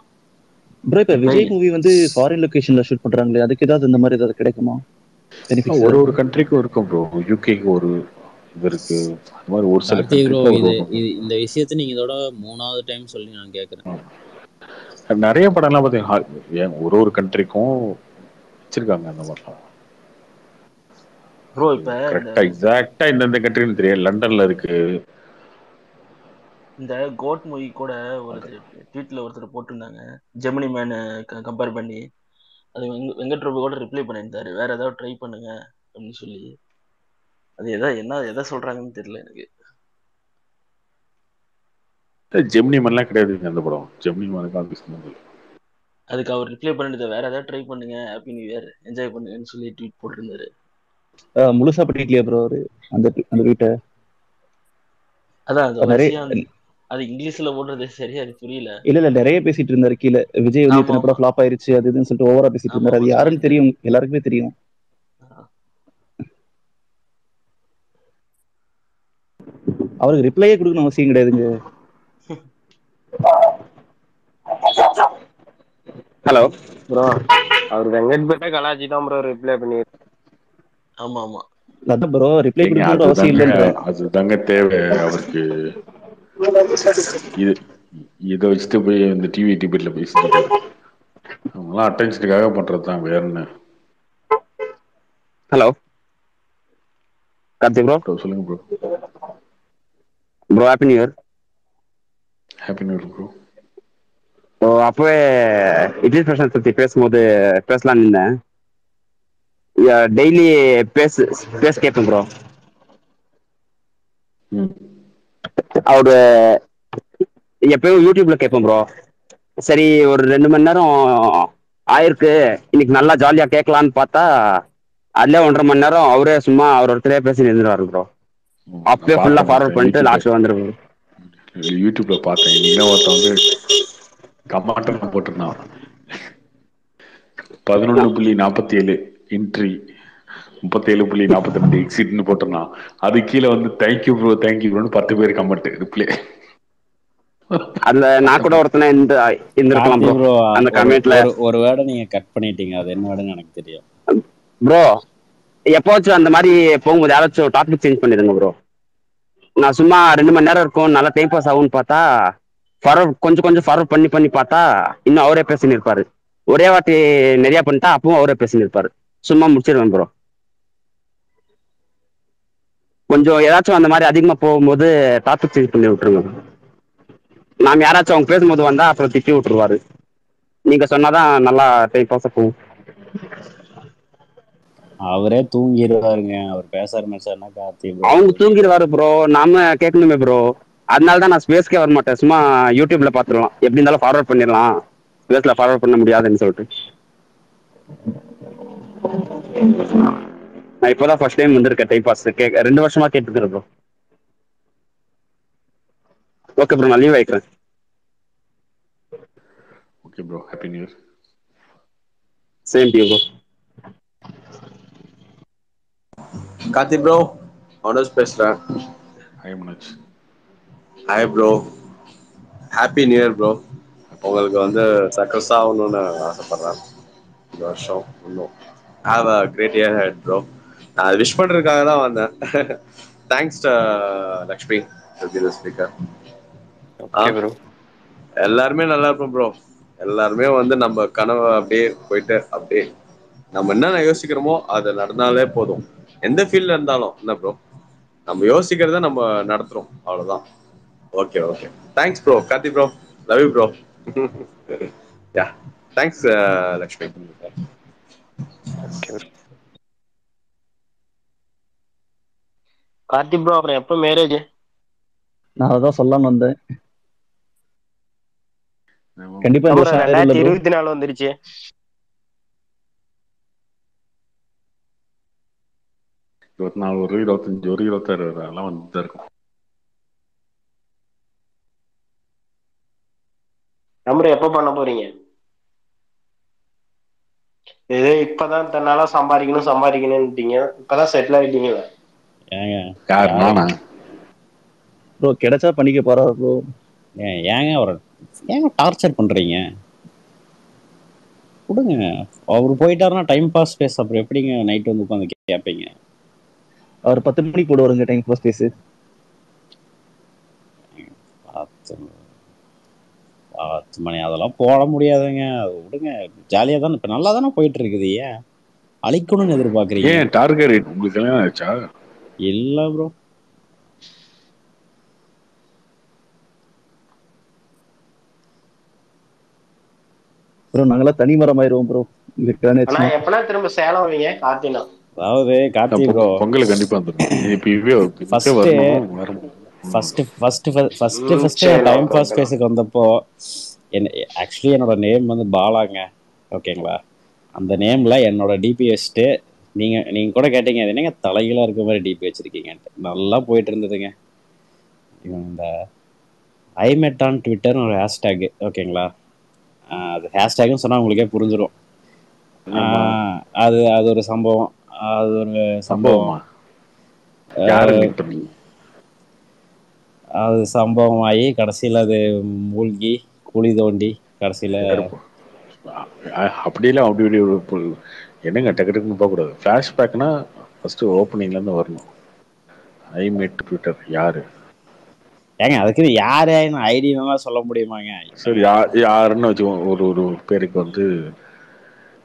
ப்ரோ இப்போ விஜய் மூவி வந்து ஃபாரின் லொகேஷன்ல ஷூட் பண்றாங்களே, அதுக்கு ஏதாவது இந்த மாதிரி ஏதாவது கிடைக்குமா? ஒரு கண்ட்ரிக்கும் இருக்கும் ப்ரோ. யூகேக்கு ஒரு இது இருக்கு, அது மாதிரி ஒரு சில ப்ரோ கண்ட்ரிக்கு இந்த விஷயத்தை நீங்க இதோட 3வது டைம் சொல்லி நான் கேட்குறேன். நிறைய படம்லாம் பார்த்தீங்கன்னா ஒரு கண்ட்ரிக்கும் வச்சிருக்காங்க அந்த மாதிரிலாம். ப்ரோ இப்போ கரெக்டா எக்ஸாக்ட்டா இந்த கண்ட்ரின்னு தெரியும். லண்டன்ல இருக்கு. இந்த கோட் மூவி கூட ஒரு ட்வீட்ல ஒருத்தர் போட்டிருந்தாங்க, ஜெமினி மேன் கம்பேர் பண்ணி. அது வெங்கட் பிரபு கூட ரிப்ளை பண்ணியிருந்தாரு, வேற ஏதாவது ட்ரை பண்ணுங்க அப்படின்னு சொல்லி. அது எதை சொல்றாங்கன்னு தெரியல எனக்கு. ஜெமினி மேன்லாம் கிடையாதுங்க அந்த படம். ஜெமினி மேனுக்கு அதுக்கு அவர் ரிப்ளை பண்ணிட்டு வேற ஏதாவது ட்ரை பண்ணுங்க, ஹாப்பி நியூ இயர், என்ஜாய் பண்ணுங்கன்னு சொல்லி ட்வீட் போட்டிருந்தாரு. முழுசா படிக்கலையா ப்ரோ அவரு அந்த வீட்டை? அதான் அந்த விஷயம், அது இங்கிலீஷ்ல போடுறது சரியா புரியல. இல்ல நிறைய பேசிட்டு இருந்தாரு கீழே. விஜய் வந்து இத்தனை படம் ஃபிளாப் ஆயிருச்சு அது இதுன்னு சொல்லிட்டு ஓவரா பேசிட்டு இருந்தாரு. அது யாருன்னு தெரியும், எல்லாருக்குமே தெரியும். அவருக்கு ரிப்ளையே கொடுக்கணும் அவசியம் கிடையாதுங்க. ஹலோ ப்ரோ, அவர் வெங்கட் பேட்டை கலாச்சி தான் ப்ரோ ரிப்ளை பண்ணி. ஆமா ஆமா அதான் ப்ரோ ரிப்ளை கொடுக்கணும் அவசியம் இல்லைன்ற. அதுதாங்க தேவை அவருக்கு. இதை வச்சுட்டு போய் இந்த டிவி டிபேட்ல பேசிட்டு அவங்களாம் அட்டென்ஷனுக்காக பண்றதுதான், வேற என்ன. Hello Karthi bro. சொல்லுங்க bro. Bro happy new year. Happy new year bro. அப்பவே இட்லி பிரசாந்த் பத்தி பேசும்போது பேசலாம்னு இருந்தேன். டெய்லி பேச கேட்பேன் ப்ரோ. அவரு எப்பயும் யூடியூப்ல கேட்பேன் ப்ரோ. சரி ஒரு 2 மணி நேரம் ஆயிருக்கு, இன்னைக்கு நல்லா ஜாலியா கேட்கலான்னு பார்த்தா அதுல 1.5 மணி நேரம் அவரே சும்மா அவர் ஒருத்தரே பேசி நின்றுவாரு ப்ரோ. அப்பயே ஃபுல்லா ஃபார்வர்ட் பண்ணிட்டு லாஸ்ட் வந்துருவாரு. யூடியூப்ல பார்த்தேன். இன்னைக்கு ஒருத்தன் வந்து கமாண்டம் போட்டிருந்தான், 11.47 இன்ட்ரி, 37.42 எக்ஸிட்னு போட்டிருந்தான். அது கீழே வந்து தேங்க்யூ ப்ரோ தேங்க்யூ ப்ரோன்னு 10 பேர் கமெண்ட் ரிப்ளை. அதுல நான் கூட ஒருத்தனை இருந்திருக்கலாம் ப்ரோ அந்த கமெண்ட்ல. ஒரு வேர்டை நீங்க கட் பண்ணிட்டீங்க, அது என்ன வேர்டுன்னு எனக்கு தெரியும் ப்ரோ. எப்போச்சும் அந்த மாதிரி போகும்போது யாராச்சும் டாபிக் சேஞ்ச் பண்ணிடுங்க ப்ரோ. நான் சும்மா 2 மணி நேரம் இருக்கும் நல்லா டைம் பாஸ் ஆகும்னு பார்த்தா கொஞ்சம் ஃபார்வர்ட் பண்ணி பார்த்தா இன்னும் அவரே பேசின்னு இருப்பாரு. ஒரே வாட்டி நிறைய பண்ணிட்டா அப்பவும் அவரே பேசின்னு இருப்பாரு. சும்மா முடிச்சிருவேன் ப்ரோ. கொஞ்சம் ஏதாச்சும் அந்த மாதிரி அதிகமா போகும்போது டாபிக் சேஞ்ச் பண்ணி விட்டுருங்க. நாம் யாராச்சும் அவங்க பேசும்போது வந்தா அப்புறம் திட்டி விட்டுருவாரு. நீங்க சொன்னாதான் நல்லா டைம் பாஸ் போகும். அவரே தூங்கிடுவாருங்க. அவர் பேச ஆரம்பிச்சாருன்னா கார்த்தி ப்ரோ. அவங்க தூங்கிடுவாரு ப்ரோ, நாம கேட்கணுமே ப்ரோ. அதனால தான் நான் ஸ்பேஸ்க்கே வர மாட்டேன். சும்மா யூடியூப்ல பாத்துடலாம், எப்படி இருந்தாலும் ஃபார்வர்ட் பண்ணிடலாம். ஸ்பேஸ்ல ஃபார்வர்ட் பண்ண முடியாதுன்னு சொல்லிட்டு நான் இப்போதான் ஃபர்ஸ்ட் டைம் வந்திருக்கேன். டைம் பாஸ் 2 வருஷமா கேட்டுக்கிறேன் ப்ரோ. ஓகே ப்ரோ, நான் லீவ் ஆயிக்கிறேன். Okay bro, happy new year. Same to you bro. Karthi bro, Manoj பேசுறேன். Hi Manoj. Hi bro, happy new year bro. உங்களுக்கு வந்து சக்ஸஸ் ஆகணும்னு ஆசைப்படுறேன் இந்த வருஷம். இன்னும் have a great year ahead bro. நான் அது விஷ் பண்ணுறதுக்காக தான் வந்தேன். Thanks Lakshmi speaker. Okay bro. எல்லாருமே நல்லா இருப்போம் ப்ரோ. எல்லாருமே வந்து நம்ம கனவை அப்படியே போயிட்டு அப்படியே நம்ம என்னென்ன யோசிக்கிறோமோ அது நடந்தாலே போதும். எந்த ஃபீல்ட்ல இருந்தாலும் என்ன ப்ரோ, நம்ம யோசிக்கிறத நம்ம நடத்துறோம், அவ்வளவுதான். Okay okay, thanks bro. Karthi bro, love you bro. Ya, thanks Lakshmi. Okay bro. Karthi bro, அப்புறம் எப்போ மேரேஜ்? நான் அதான் சொல்லலாம்னு வந்தேன். கண்டிப்பா இந்த வருஷம் ஆயிரும் இல்ல ப்ரோ? 2024 வந்துருச்சு. ஒரு 25 ஒரு 26 அதெல்லாம் வந்துதான் இருக்கும். நம்பர் எப்போ பண்ண போறீங்க? ஏதோ இப்பதான் தன்னால சம்பாதிக்கணும்னுட்டீங்க, இப்பதான் செட்டில் ஆயிட்டீங்களா? யார், நானா? ப்ரோ கிடைச்சா பண்ணிக்க போறா ப்ரோ. ஏங்க டார்ச்சர் பண்றீங்க? கொடுங்க. அவர் போயிட்டாருன்னா டைம் பாஸ் பேச, அப்புறம் எப்படிங்க நைட் வந்து உட்காந்து கேட்பீங்க? அவர் 10 மணிக்கு போடுவாருங்க டைம் பாஸ் பேசு. 10 மணி அதெல்லாம் போட முடியாதுங்க. அது விடுங்க, ஜாலியா தானே இப்ப நல்லா தானே போயிட்டு இருக்குது. ஏன் அழிக்கணும்னு எதிர்பார்க்கறீங்க? ஏன் டார்கெட் உங்களுக்கு கல்யாணம் ஆச்சா? இல்ல ப்ரோ. ப்ரோ நாங்களாம் தனி மரம் ஆயிருவோம் ப்ரோ. ஆனா எப்பனா திரும்ப சேலம் வரீங்க கார்த்தினா? அதாவது கார்த்தி ப்ரோ, பொங்கல் கண்டிப்பா ஃபர்ஸ்ட் டைம் பாஸ் பேஸுக்கு வந்தப்போ ஆக்சுவலி என்னோட நேம் வந்து பாலாங்க. ஓகேங்களா? அந்த நேம்ல என்னோட டிபி வச்சுட்டு நீங்க கூட கேட்டீங்க, அது என்னங்க தலைகீழா இருக்க மாதிரி டிபி வச்சிருக்கீங்கன்ட்டு. நல்லா போயிட்டு இருந்ததுங்க. இந்த ஐமெட் ஆன் ட்விட்டர்னு ஒரு ஹேஷ்டேக். ஓகேங்களா? அது ஹேஷ்டேக்னு சொன்னா உங்களுக்கே புரிஞ்சிடும். அது அது ஒரு சம்பவம். அது ஒரு சம்பவம். அது சம்பவம் ஆகி கடைசியில் அது மூழ்கி குழி தோண்டி கடைசியில் அப்படியெல்லாம் அப்படி என்னங்க டக்கு டக்குன்னு போகக்கூடாது. ஃப்ளாஷ்பேக்னா ஃபர்ஸ்ட் ஓப்பனிங்லேருந்து வரணும். ஐ மெட் ட்விட்டர் யாரு? ஏங்க அதுக்கு யாரு ஐடி சொல்ல முடியுமாங்க? சரி, யாருன்னு வச்சுக்கோங்க. ஒரு பேருக்கு வந்து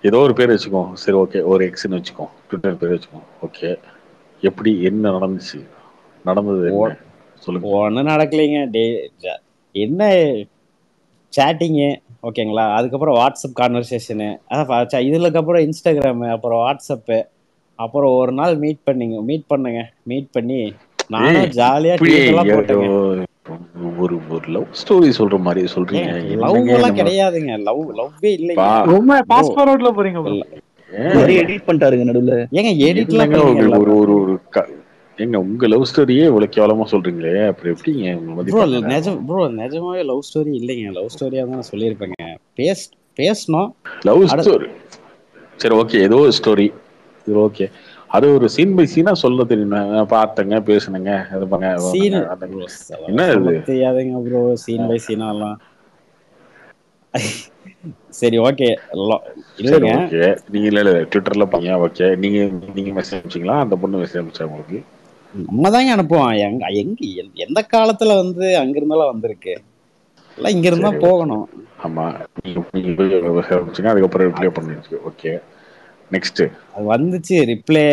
ஏதோ ஒரு பேர் வச்சுக்கோ. சரி ஓகே, ஒரு எக்ஸ்ன்னு வச்சுக்கோ, ட்விட்டர் பேர் வச்சுக்கோ. ஓகே, எப்படி என்ன நடந்துச்சு? நடந்தது என்ன சொல்லுங்க. ஒன்றும் நடக்கலைங்க. என்ன சேட்டிங்கு. ஓகேங்களா? அதுக்கப்புறம் வாட்ஸ்அப் கான்வர்சேஷனு, இதுலக்கப்புறம் இன்ஸ்டாகிராமு, அப்புறம் வாட்ஸ்அப்பு, அப்புறம் ஒரு நாள் மீட் பண்ணுங்க. மீட் பண்ணி நானும் ஜாலியா ட்வீட் எல்லாம் போட்டேங்க. ஒரு லவ் ஸ்டோரி சொல்ற மாதிரி சொல்றீங்க. லவ் எல்லாம் கிடையாதுங்க. லவ்வே இல்லைங்க. ரொம்ப ஃபாஸ்ட் ஃபார்வர்ட்ல போறீங்க ப்ரோ. எடிட் பண்ணிட்டாருங்க நடுவுல. ஏங்க எடிட்லாம் பண்ணீங்க? ஒரு ஏங்க உங்க லவ் ஸ்டோரியே இவ்வளவு கேவலமா சொல்றீங்களே, அப்புறம் எப்படிங்க ப்ரோ? நிஜமாவே லவ் ஸ்டோரி இல்லைங்க. லவ் ஸ்டோரியா தான் நான் சொல்லியிருப்பேங்க. பேசணும் லவ் ஸ்டோரி. சரி ஓகே, ஏதோ ஒரு ஸ்டோரி. இது ஓகே, அது ஒரு சீன் பை சீனா சொல்ல தெரியுமா? பார்த்தங்க, பேசுனங்க, இது பண்ண என்ன இது தெரியாதுங்க ப்ரோ. சீன் பை சீனாலாம் சரி ஓகே இல்லைங்க. ஓகே, நீங்க இல்ல ட்விட்டர்ல பண்ணீங்க. ஓகே, நீங்க மெசேஜ் அனுப்பிச்சீங்களா? அந்த பொண்ணு மெசேஜ் அனுப்பிச்சா உங்களுக்கு? நம்ம தாங்க அனுப்புவோம். எந்த காலத்துல வந்து அங்க இருந்தாலும் வந்திருக்கு. எல்லாம் இங்க இருந்தா போகணும். ஆமா, நீங்க அதுக்கப்புறம் ரிப்ளை பண்ணிருச்சு. ஓகே, நெக்ஸ்ட் அது வந்துச்சு ரிப்ளே.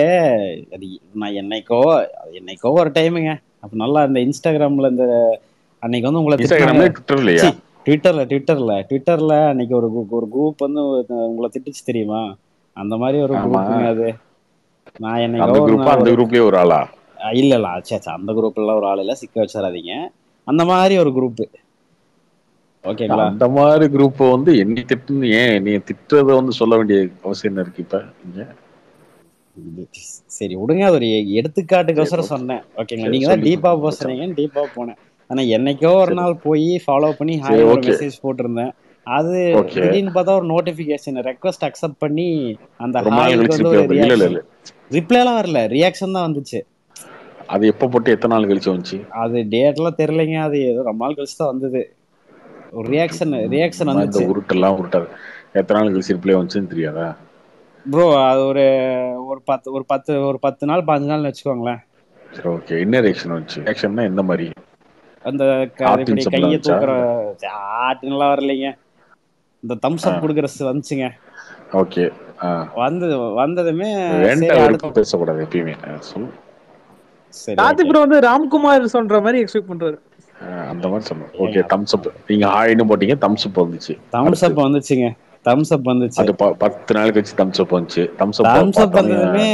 அது நான் என்னைக்கோ ஒரு டைமுங்க. அப்ப நல்லா இந்த இன்ஸ்டாகிராம்ல இந்த அன்னைக்கு வந்து உங்களை ட்விட்டர்ல அன்னைக்கு ஒரு குரூப் வந்து உங்களை திட்டுச்சு தெரியுமா? அந்த மாதிரி ஒரு குரூப்புங்க அது. நான் என்னைக்கோ அந்த ஒரு குரூப்பா நாள் அந்த ஒரு குரூப்லயே ஒரு ஆளா? இல்ல இல்ல சே அந்த குரூப்ல ஒரு ஆள் இல்ல, சிக்க வச்சிடாதீங்க. அந்த மாதிரி ஒரு குரூப் ஓகேங்களா. அந்த மாதிரி குரூப் வந்து என்னை திட்டுன்னு ஏன் நீ திட்டுறத வந்து சொல்ல வேண்டிய அவசியம் என்ன இருக்கு இப்ப இங்க? சரி விடுங்க, அது ஒரு எடுத்துக்காட்டுக்கோசரம் சொன்னேன் ஓகேங்களா. நீங்க தான் டீப்பா பேசுறீங்க, டீப்பா போனேன். ஆனா என்னைக்கோ ஒரு நாள் போய் ஃபாலோ பண்ணி ஹாய்னு ஒரு மெசேஜ் போட்டிருந்தேன். அது திடீர்னு பார்த்தா ஒரு நோட்டிபிகேஷன் ரெக்வஸ்ட் அக்செப்ட் பண்ணி அந்த ஹாய்க்கு வந்து ஒரு ரியாக்ஷன், ரிப்ளைலாம் வரல, ரியாக்ஷன் தான் வந்துச்சு. அது எப்ப போட்டு எத்தனை நாள் கழிச்சு வந்துச்சு? அது டேட்லாம் தெரியலைங்க, அது ஏதோ ரொம்ப நாள் கழிச்சு தான் வந்தது. ஒரு ரியாக்ஷன் வந்துச்சு. இந்த உருட்டெல்லாம் உருட்டாது. எத்தனை நாள் கழிச்சு ரிப்ளை வந்துச்சுன்னு தெரியாதா ப்ரோ? அது ஒரு 10 நாள் 15 நாள்னு வச்சுக்கோங்களேன். சரி ஓகே. என்ன ரியாக்ஷன் வந்துச்சு? ரியாக்ஷன்னா எந்த மாதிரி? அந்த இப்படி கையை தூக்குற ஆட்டுலாம் வரலைங்க, இந்த தம்ஸ் அப் கொடுக்குற வந்துச்சுங்க. ஓகே. வந்ததுமே சரி அடுத்து பேசக்கூடாது எப்பயுமே. சொல்லு. கார்த்தி ப்ரோ வந்து ராம்குமார் சொல்ற மாதிரி எக்ஸ்பெக்ட் பண்றாரு. அந்த மாதிரி சொன்னோம். ஓகே தம்ஸ் அப் நீங்க ஹாய்னு போட்டீங்க, தம்ஸ் அப் வந்துச்சு. தம்ஸ் அப் வந்துச்சுங்க, தம்ஸ் அப் வந்துச்சு. அது 10 நாள் கழிச்சு தம்ஸ் அப் வந்துச்சு. தம்ஸ் அப் வந்ததுமே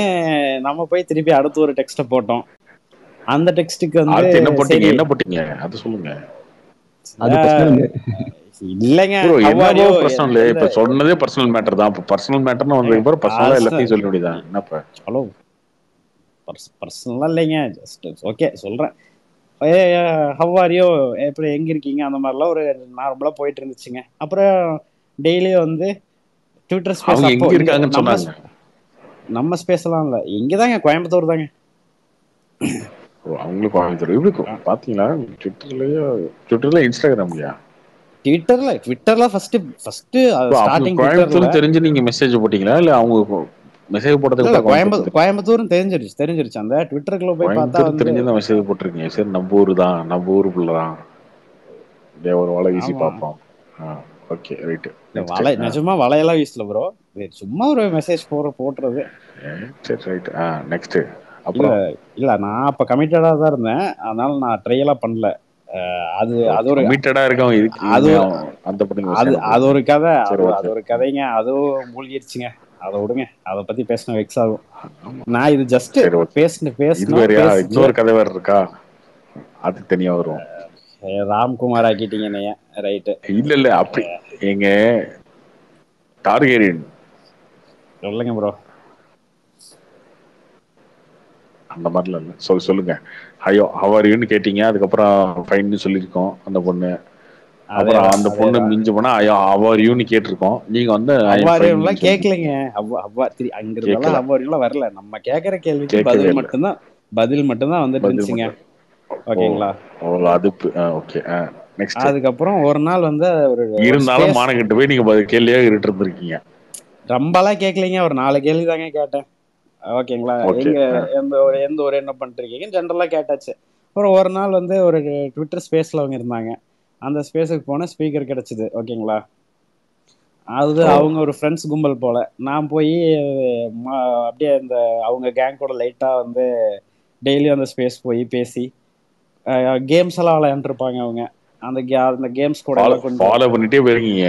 நம்ம போய் திருப்பி அடுத்து ஒரு டெக்ஸ்ட் போட்டோம். அந்த டெக்ஸ்டுக்கு வந்து என்ன போட்டீங்க அது சொல்லுங்க. அது பர்சனல் இல்லங்க, என்னவோ பர்சனல். இப்ப சொன்னதே பர்சனல் மேட்டர் தான். பர்சனல் மேட்டர்னா வந்ததுக்கு அப்புறம் பர்சனலா எல்லாத்தையும் சொல்ல வேண்டியதான். என்னப்பா ஹலோ, பர்சனலா இல்லைங்க, ஜஸ்ட் ஓகே சொல்றேன். ஹவ் ஆர் யூ, எப்படி எங்க இருக்கீங்க, அந்த மாதிரிலாம் ஒரு நார்மலா போயிட்டு இருந்துச்சுங்க. அப்புறம் டெய்லியும் வந்து ட்விட்டர் ஸ்பேஸ் அப்போ இருக்காங்கன்னு சொன்னாங்க. நம்ம ஸ்பேஸ்லாம் இல்ல, இங்கதாங்க, கோயம்புத்தூர் தாங்க. அவங்களுக்கு கோயம்புத்தூர் எப்படி பாத்தீங்களா? ட்விட்டர்ல இன்ஸ்டாகிராம்லயா? ட்விட்டர்ல ஃபர்ஸ்ட் ஸ்டார்டிங் கோயம்புத்தூர் தெரிஞ்சு நீங்க மெசேஜ் போட்டீங்களா இல்ல அவங்க மெசேஜ் போட்டதுக்கு கோயம்புத்தூர் தெரிஞ்சிருச்சு. அந்த ட்விட்டர்க்குள்ள போய் பார்த்தா வந்து தெரிஞ்சு மெசேஜ் போட்டிருக்கீங்க. சரி நம்ம ஊர் தான், நம்ம ஊருக்குள்ள தான், ஒரு வலை வீசி பார்ப்போம். Okay right. நிஜமா வலையெல்லாம் வீசல ப்ரோ, சும்மா ஒரு மெசேஜ் போடுறது. சரி ரைட். நெக்ஸ்ட் இல்ல நான் அப்ப கமிட்டடா தான் இருந்தேன், அதனால நான் ட்ரை எல்லாம் பண்ணல. அது ஒரு கமிட்டடா இருக்கவங்க இதுக்கு அது ஒரு கதை, அது ஒரு கதைங்க, அதுவும் மூழ்கிடுச்சுங்க. அதை விடுங்க, அதை பத்தி பேசின வெக்ஸ் ஆகும். நான் இது ஜஸ்ட் பேசினேன். இன்னொரு கதை வேற இருக்கா, அது தனியா வரும். ராம்குமார் ஆக்கிட்டீங்க என்னைய. ரைட். இல்ல அப்படி எங்க டார்கெரியன் சொல்லுங்க ப்ரோ. அந்த மாதிரிலாம் இல்லை. சொல்லுங்க. ஐயோ ஹவர்யூன்னு கேட்டீங்க, அதுக்கப்புறம் ஃபைன்னு சொல்லியிருக்கோம் அந்த பொண்ணு. அப்புறம் அந்த பொண்ணு மிஞ்சு போனா ஐயோ ஹவர்யூன்னு கேட்டிருக்கோம். நீங்க வந்து கேட்கலங்க, அங்கிருந்தெல்லாம் ஹவர்யூலாம் வரல. நம்ம கேட்கற கேள்விக்கு பதில் மட்டும்தான் வந்துட்டு இருந்துச்சுங்க. ஓகேங்களா? அதுப்பு ஓகே. நெக்ஸ்ட் அதுக்கப்புறம் ஒரு நாள் வந்து ஒரு இருந்தாலும் மானக்கிட்ட போய் நீங்க கேள்வியா இருந்திருக்கீங்க. ரொம்பலாம் கேட்கலீங்க, ஒரு 4 கேள்வி தாங்க கேட்டேன். ஓகேங்களா? எந்த ஒரு என்ன பண்ணிருக்கீங்க ஜென்ரலா கேட்டாச்சு. அப்புறம் ஒரு நாள் வந்து ஒரு ட்விட்டர் ஸ்பேஸ்ல அவங்க இருந்தாங்க. அந்த ஸ்பேஸுக்கு போன ஸ்பீக்கர் கிடைச்சது. ஓகேங்களா? அது அவங்க ஒரு ஃப்ரெண்ட்ஸ் கும்பல் போல. நான் போய் அப்படியே இந்த அவங்க கேங் கூட லைட்டா வந்து டெய்லியும் அந்த ஸ்பேஸ் போய் பேசி கேம்ஸ் எல்லாம் விளையாண்டுருப்பாங்க அவங்க. அந்த கேம்ஸ் கூட ஃபாலோ பண்ணிட்டே போயிருக்கீங்க.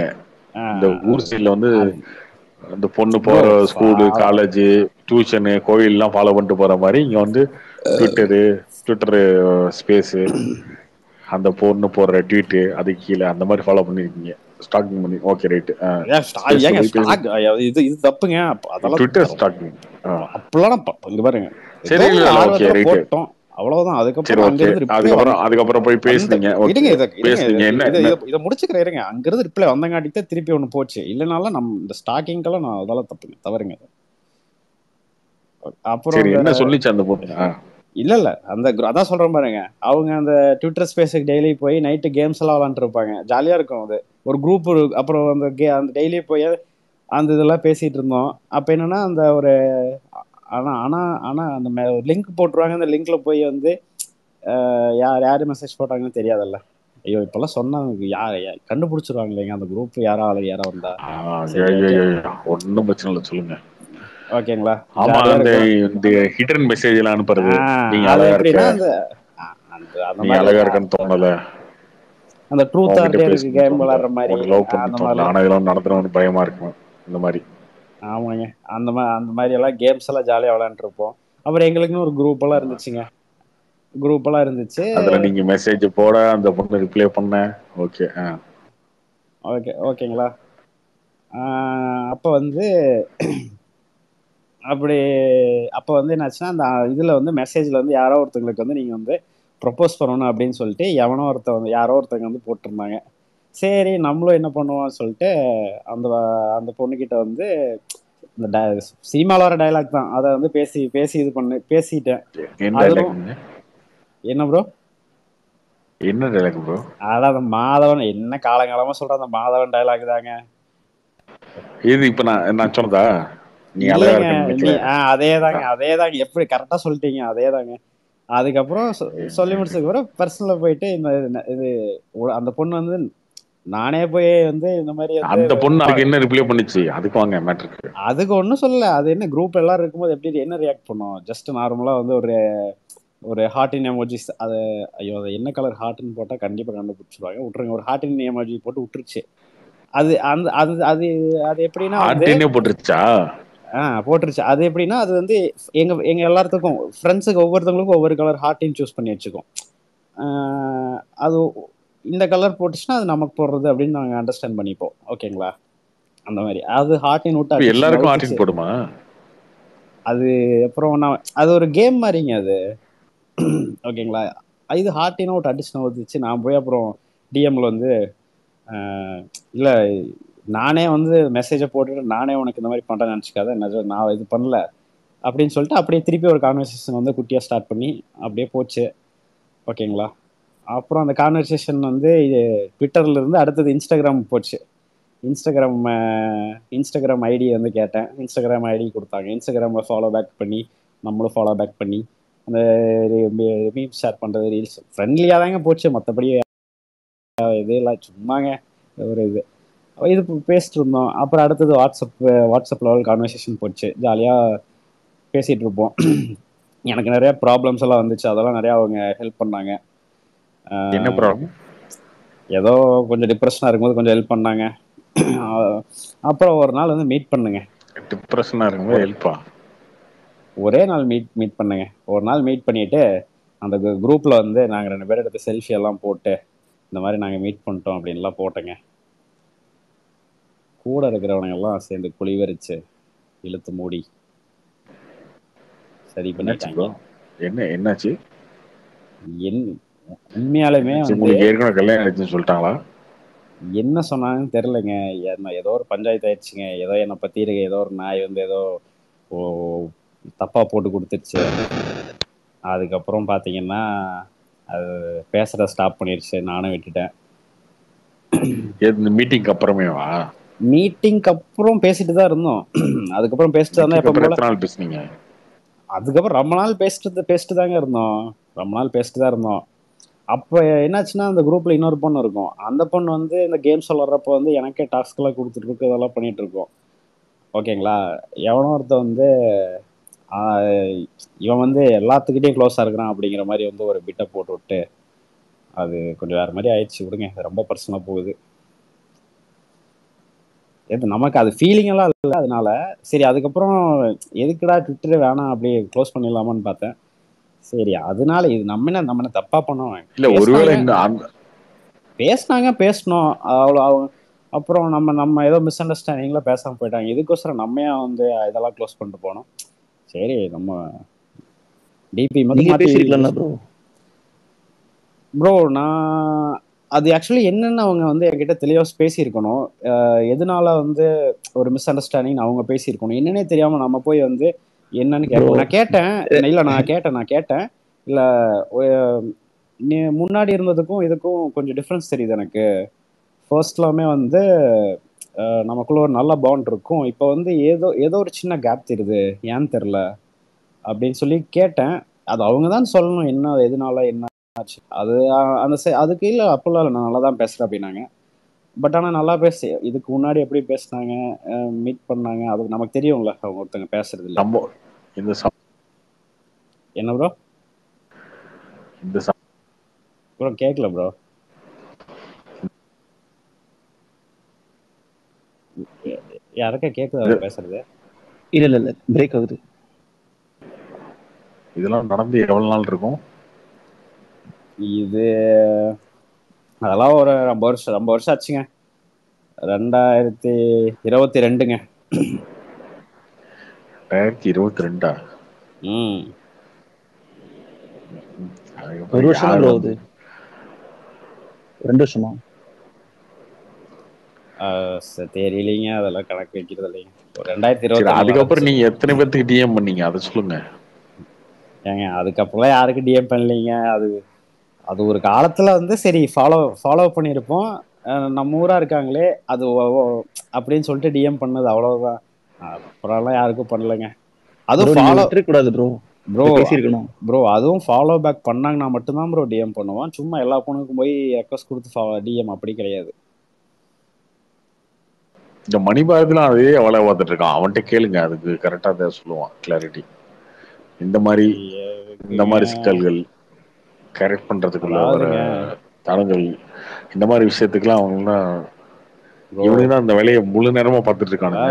இந்த ஊர் சைடுல வந்து அந்த பொண்ணு போற ஸ்கூலு, காலேஜ், டியூஷனு, கோயில் எல்லாம் ஃபாலோ பண்ணிட்டு போற மாதிரி இங்க வந்து ட்விட்டர் ஸ்பேஸ், அந்த பொண்ணு போடுற ட்வீட் அதுக்கு கீழே அந்த மாதிரி ஃபாலோ பண்ணிருக்கீங்க, ஸ்டாக்கிங் பண்ணி. Okay right. இது தப்புங்க, அதெல்லாம் ட்விட்டர் ஸ்டாக்கிங் அப்பலாம் இங்க பாருங்க. சரி ஓகே ரைட் போட்டோம் அவ்வளவுதான். அதுக்கப்புறம் போய் பேசுனீங்க. இதை முடிச்சுக்கிறேன் இருங்க. அங்கிருந்து ரிப்ளை வந்தங்காட்டி தான் திருப்பி ஒண்ணு போச்சு. இல்லனால நம்ம இந்த ஸ்டாக்கிங்கெல்லாம் நான் அதெல்லாம் தவறுங்க. அப்புறம் என்ன சொல்லிச்சு அந்த பொண்ணு? இல்ல அந்த அதான் சொல்றேன் பாருங்க, அவங்க அந்த ட்விட்டர் ஸ்பேஸுக்கு டெய்லி போய் நைட்டு கேம்ஸ் எல்லாம் விளாண்டுருப்பாங்க, ஜாலியா இருக்கும். அது ஒரு குரூப். அப்புறம் அந்த டெய்லி போய் அந்த இதெல்லாம் பேசிட்டு இருந்தோம். அப்ப என்னன்னா அந்த ஒரு ஆனா அந்த லிங்க் போட்டுருவாங்க. அந்த லிங்க்ல போய் வந்து யாரு மெசேஜ் போட்டாங்கன்னு தெரியாதல்ல. ஐயோ இப்பெல்லாம் சொன்னா கண்டுபிடிச்சிருவாங்க இல்லைங்க அந்த குரூப் யாரா வந்தா. ஒன்னும் பிரச்சனை இல்லை, சொல்லுங்க. ஓகேங்களா? ஆமா, அந்த ஹிடன் மெசேஜ் எல்லாம் அனுப்புறது. நீங்க அழகா இருக்கன்னு தோணல, அந்த ட்ரூத் ஆர் டேர் கேம் விளையாடுற மாதிரி லவ் பண்ண தோணல, ஆனா இதெல்லாம் நடந்துறவனு பயமா இருக்கும் இந்த மாதிரி. ஆமாங்க. அந்த மாதிரி எல்லாம் கேம்ஸ் எல்லாம் ஜாலியா விளையாண்டுட்டு இருப்போம். அப்புறம் எங்களுக்குன்னு ஒரு குரூப் எல்லாம் இருந்துச்சுங்க. குரூப் எல்லாம் இருந்துச்சு. அதுல நீங்க மெசேஜ் போட அந்த பொண்ணு ரிப்ளை பண்ண. ஓகே. ஓகேங்களா. அப்ப வந்து அப்படி அப்போ வந்து என்னாச்சுன்னா அந்த இதுல வந்து மெசேஜ்ல வந்து யாரோ ஒருத்தங்களுக்கு வந்து நீங்க வந்து ப்ரொப்போஸ் பண்ணணும் அப்படின்னு சொல்லிட்டு யாரோ ஒருத்தவங்க வந்து போட்டிருந்தாங்க. சரி நம்மளும் என்ன பண்ணுவோம்னு சொல்லிட்டு அந்த அந்த பொண்ணுகிட்ட வந்து இந்த சினிமால வர டைலாக் தான், அதை வந்து பேசி இது பண்ணு பேசிட்டேன். என்ன அதுவும் டைலாக்? என்ன ப்ரோ? என்ன டைலாக் ப்ரோ? அதான் அந்த மாதவன், என்ன காலங்காலமா சொல்ற அந்த மாதவன் டைலாக் தாங்க. இது இப்ப நான் சொன்னதா? நீ அழகா இல்லைங்க, இருக்க. அதேதாங்க எப்படி கரெக்டா சொல்லிட்டீங்க, அதேதாங்க. அதுக்கப்புறம் சொல்லி முடிச்சதுக்கு அப்புறம் பர்சனல்ல போயிட்டு இது அந்த பொண்ணு வந்து நானே போய் வந்து இந்த மாதிரி அந்த பொண்ணு வந்து அதுக்கு என்ன ரிப்ளை பண்ணுச்சு? அதுக்கு வாங்க மேட்ருக்கு. அதுக்கு ஒன்றும் சொல்லல. அது என்ன குரூப் எல்லாரும் இருக்கும்போது எப்படி என்ன ரியாக்ட் பண்ணும்? ஜஸ்ட் நார்மலா வந்து ஒரு ஹார்டின் எமோஜிஸ், அது ஐயோ அது என்ன கலர் ஹார்ட்னு போட்டால் கண்டிப்பாக கண்டுபிடிச்சிருவாங்க, விட்டுருங்க. ஒரு ஹார்டின் எமோஜி போட்டு விட்டுருச்சு. அது அந்த அது அது அது எப்படின்னா வந்து போட்டுருச்சா? போட்டுருச்சு. அது எப்படின்னா அது வந்து எங்க எல்லாத்துக்கும் ஃப்ரெண்ட்ஸுக்கு ஒவ்வொருத்தவங்களுக்கும் ஒவ்வொரு கலர் ஹார்டின் சூஸ் பண்ணி வச்சுக்கோம். அது இந்த கலர் போட்டுச்சுன்னா அது நமக்கு போடுறது அப்படின்னு நாங்கள் அண்டர்ஸ்டாண்ட் பண்ணிப்போம். ஓகேங்களா. அந்த மாதிரி அது ஹார்டின் விட்டு எல்லாருக்கும் ஹார்டின் போடுமா? அது அப்புறம் அது ஒரு கேம் மாதிரிங்க அது. ஓகேங்களா. இது ஹார்டின் அவுட் அடிச்சு வந்துச்சு. நான் போய் அப்புறம் டிஎம்ல வந்து இல்லை நானே வந்து மெசேஜை போட்டுட்டு நானே உனக்கு இந்த மாதிரி பண்ணுறேன்னு நினச்சிக்காத, நான் இது பண்ணல அப்படின்னு சொல்லிட்டு அப்படியே திருப்பி ஒரு கான்வர்சேஷன் வந்து குட்டியாக ஸ்டார்ட் பண்ணி அப்படியே போச்சு. ஓகேங்களா. அப்புறம் அந்த கான்வர்சேஷன் வந்து ட்விட்டர்ல இருந்து அடுத்தது இன்ஸ்டாகிராம் போச்சு. இன்ஸ்டாகிராம் ஐடி வந்து கேட்டேன். இன்ஸ்டாகிராம் ஐடி கொடுத்தாங்க. இன்ஸ்டாகிராமில் ஃபாலோ பேக் பண்ணி நம்மளும் ஃபாலோ பேக் பண்ணி அந்த மீம் ஷேர் பண்ணுறது, ரீல்ஸ் ஃப்ரெண்ட்லியாக தாங்க போச்சு. மற்றபடி இதே இல்லை, சும்மாங்க ஒரு இது பேசிட்டு இருந்தோம். அப்புறம் அடுத்தது வாட்ஸ்அப் லெவல் கான்வர்சேஷன் போச்சு. ஜாலியாக பேசிகிட்டு இருப்போம். எனக்கு நிறைய ப்ராப்ளம்ஸ் எல்லாம் வந்துச்சு, அதெல்லாம் நிறையா அவங்க ஹெல்ப் பண்ணாங்க. என்ன ப்ராப்ளம்? ஏதோ கொஞ்சம் டிப்ரெஷனாக இருக்கும்போது கொஞ்சம் ஹெல்ப் பண்ணாங்க. அப்புறம் ஒரு நாள் வந்து மீட் பண்ணுங்க. டிப்ரெஷனாக இருக்கும்போது ஹெல்ப்பா? ஒரே நாள் மீட் பண்ணுங்க. ஒரு நாள் மீட் பண்ணிட்டு அந்த குரூப்பில் வந்து நாங்கள் 2 பேர் எடுத்து செல்ஃபி எல்லாம் போட்டு இந்த மாதிரி நாங்கள் மீட் பண்ணிட்டோம் அப்படின்லாம் போட்டேங்க. கூட இருக்கிறவனுங்க எல்லாம் சேர்ந்து குளிவரிச்சு இழுத்து மூடி சரி பண்ணிட்டாங்க. என்னாச்சு? உண்மையாலுமே வந்து ஏற்கனவே கல்யாணம் ஆயிடுச்சுன்னு சொல்லிட்டாங்களா? என்ன சொன்னாங்கன்னு தெரிலங்க. ஏதோ ஒரு பஞ்சாயத்து ஆயிடுச்சுங்க. ஏதோ என்னை பற்றி இருக்க ஏதோ ஒரு நாய் வந்து ஏதோ தப்பா போட்டு கொடுத்துருச்சு. அதுக்கப்புறம் பார்த்தீங்கன்னா அது பேசுறத ஸ்டாப் பண்ணிடுச்சு. நானும் விட்டுட்டேன். மீட்டிங்க்கு அப்புறமேவா? மீட்டிங்க்கு அப்புறம் பேசிட்டு தான் இருந்தோம். அதுக்கப்புறம் பேசிட்டு தான் எப்போ போல. பேசுனீங்க? அதுக்கப்புறம் ரொம்ப நாள் பேசிட்டு தாங்க இருந்தோம். ரொம்ப நாள் பேசிட்டு தான் இருந்தோம். அப்போ என்னாச்சுன்னா அந்த குரூப்ல இன்னொரு பொண்ணு இருக்கும். அந்த பொண்ணு வந்து இந்த கேம்ஸ் விளாட்றப்போ வந்து எனக்கே டாஸ்க் எல்லாம் கொடுத்துட்டு இருக்கு, இதெல்லாம் பண்ணிட்டு இருக்கோம். ஓகேங்களா. எவனோ ஒருத்த வந்து இவன் வந்து எல்லாத்துக்கிட்டையும் க்ளோஸாக இருக்கிறான் அப்படிங்கிற மாதிரி வந்து ஒரு பிட்டை போட்டு விட்டு அது கொஞ்சம் வேற மாதிரி ஆயிடுச்சு. விடுங்க, ரொம்ப பர்சனலாக போகுது. நமக்கு அது ஃபீலிங் எல்லாம் இல்லை. அதனால சரி அதுக்கப்புறம் எதுக்குடா ட்விட்டர் வேணாம் அப்படியே க்ளோஸ் பண்ணிடலாமான்னு பார்த்தேன். சரி அதனால இது நம்ம தப்பா பண்ணோம். இல்லை, ஒருவேளை பேசணும் அவ்வளோ. அப்புறம் நம்ம ஏதோ மிஸ் அண்டர்ஸ்டாண்டிங்ல பேசாமல் போயிட்டாங்க. இதுக்கோசரம் நம்ம வந்து இதெல்லாம் க்ளோஸ் பண்ணிட்டு போனோம். சரி நம்ம டிபி மட்டும் ப்ரோ நான் அது ஆக்சுவலி என்னன்னு அவங்க வந்து என்கிட்ட தெளிவாக பேசியிருக்கணும். எதனால வந்து ஒரு மிஸ் அண்டர்ஸ்டாண்டிங் அவங்க பேசியிருக்கணும். என்னன்னே தெரியாம நம்ம போய் வந்து என்னன்னு கேட்கணும். நான் கேட்டேன். இல்லை நான் கேட்டேன் இல்லை முன்னாடி இருந்ததுக்கும் இதுக்கும் கொஞ்சம் டிஃப்ரென்ஸ் தெரியுது எனக்கு. ஃபர்ஸ்ட்லாமே வந்து நமக்குள்ள ஒரு நல்ல பாண்ட் இருக்கும். இப்போ வந்து ஏதோ ஒரு சின்ன கேப் தெரியுது, ஏன்னு தெரில அப்படின்னு சொல்லி கேட்டேன். அது அவங்க தான் சொல்லணும் என்ன எதனால என்ன ஆச்சு. அது அந்த அதுக்கு இல்லை அப்போல்லாம் இல்லை, நான் நல்லா தான் பேசுகிறேன் அப்படின்னாங்க. பட் ஆனால் நல்லா பேசி இதுக்கு முன்னாடி எப்படி பேசினாங்க, மீட் பண்ணாங்க, அது நமக்கு தெரியும்ல அவங்க ஒருத்தங்க பேசுறது இல்லை. என்ன ப்ரோ? ப்ரோ கேட்கல ப்ரோ. யாருக்கா கேட்குதா பேசுறது? இல்ல பிரேக் ஆகுது. இதெல்லாம் நடந்து எவ்வளவு நாள் இருக்கும்? இது அதெல்லாம் ஒரு ரொம்ப வருஷம் ஆச்சுங்க. 2022ங்க. 2022. ஒரு வருஷம் தான் ப்ரோ ஆகுது. 2 வருஷமா? தெரியலீங்க, அதெல்லாம் கணக்கு வைக்கிறது இல்லைங்க. சரி, 2020 அதுக்கப்புறம் நீங்க எத்தனை பேர்த்துக்கு டிஎம் பண்ணீங்க அதை சொல்லுங்க. ஏங்க அதுக்கப்புறம் யாருக்கு டிஎம் பண்ணலீங்க. அது ஒரு காலத்துல வந்து சரி ஃபாலோ பண்ணியிருப்போம். நம்ம ஊரா இருக்காங்களே அது அப்படின்னு சொல்லிட்டு டிஎம் பண்ணது அவ்வளவுதான். அப்புறம்லாம் யாருக்கும் பண்ணலைங்க. அதுவும் ஃபாலோ கூடாது ப்ரோ. ப்ரோ அதுவும் ஃபாலோ பேக் பண்ணாங்கன்னா மட்டும்தான் ப்ரோ டிஎம் பண்ணுவோம். சும்மா எல்லா பொண்ணுக்கும் போய் ரெக்வஸ்ட் கொடுத்து டிஎம் அப்படி கிடையாது. இந்த மணிபாரதிலாம் அதே எவ்வளவு பார்த்துட்டு இருக்கான். அவன்கிட்ட கேளுங்க, அதுக்கு கரெக்டா தான் சொல்லுவான் கிளாரிட்டி. இந்த மாதிரி சிக்கல்கள் கரெக்ட் பண்றதுக்குள்ள வர தடங்கள், இந்த மாதிரி விஷயத்துக்குலாம் அவங்கலாம் இவனுக்கு தான் அந்த வேலையை முழு நேரமா பார்த்துட்டு இருக்கானுங்க.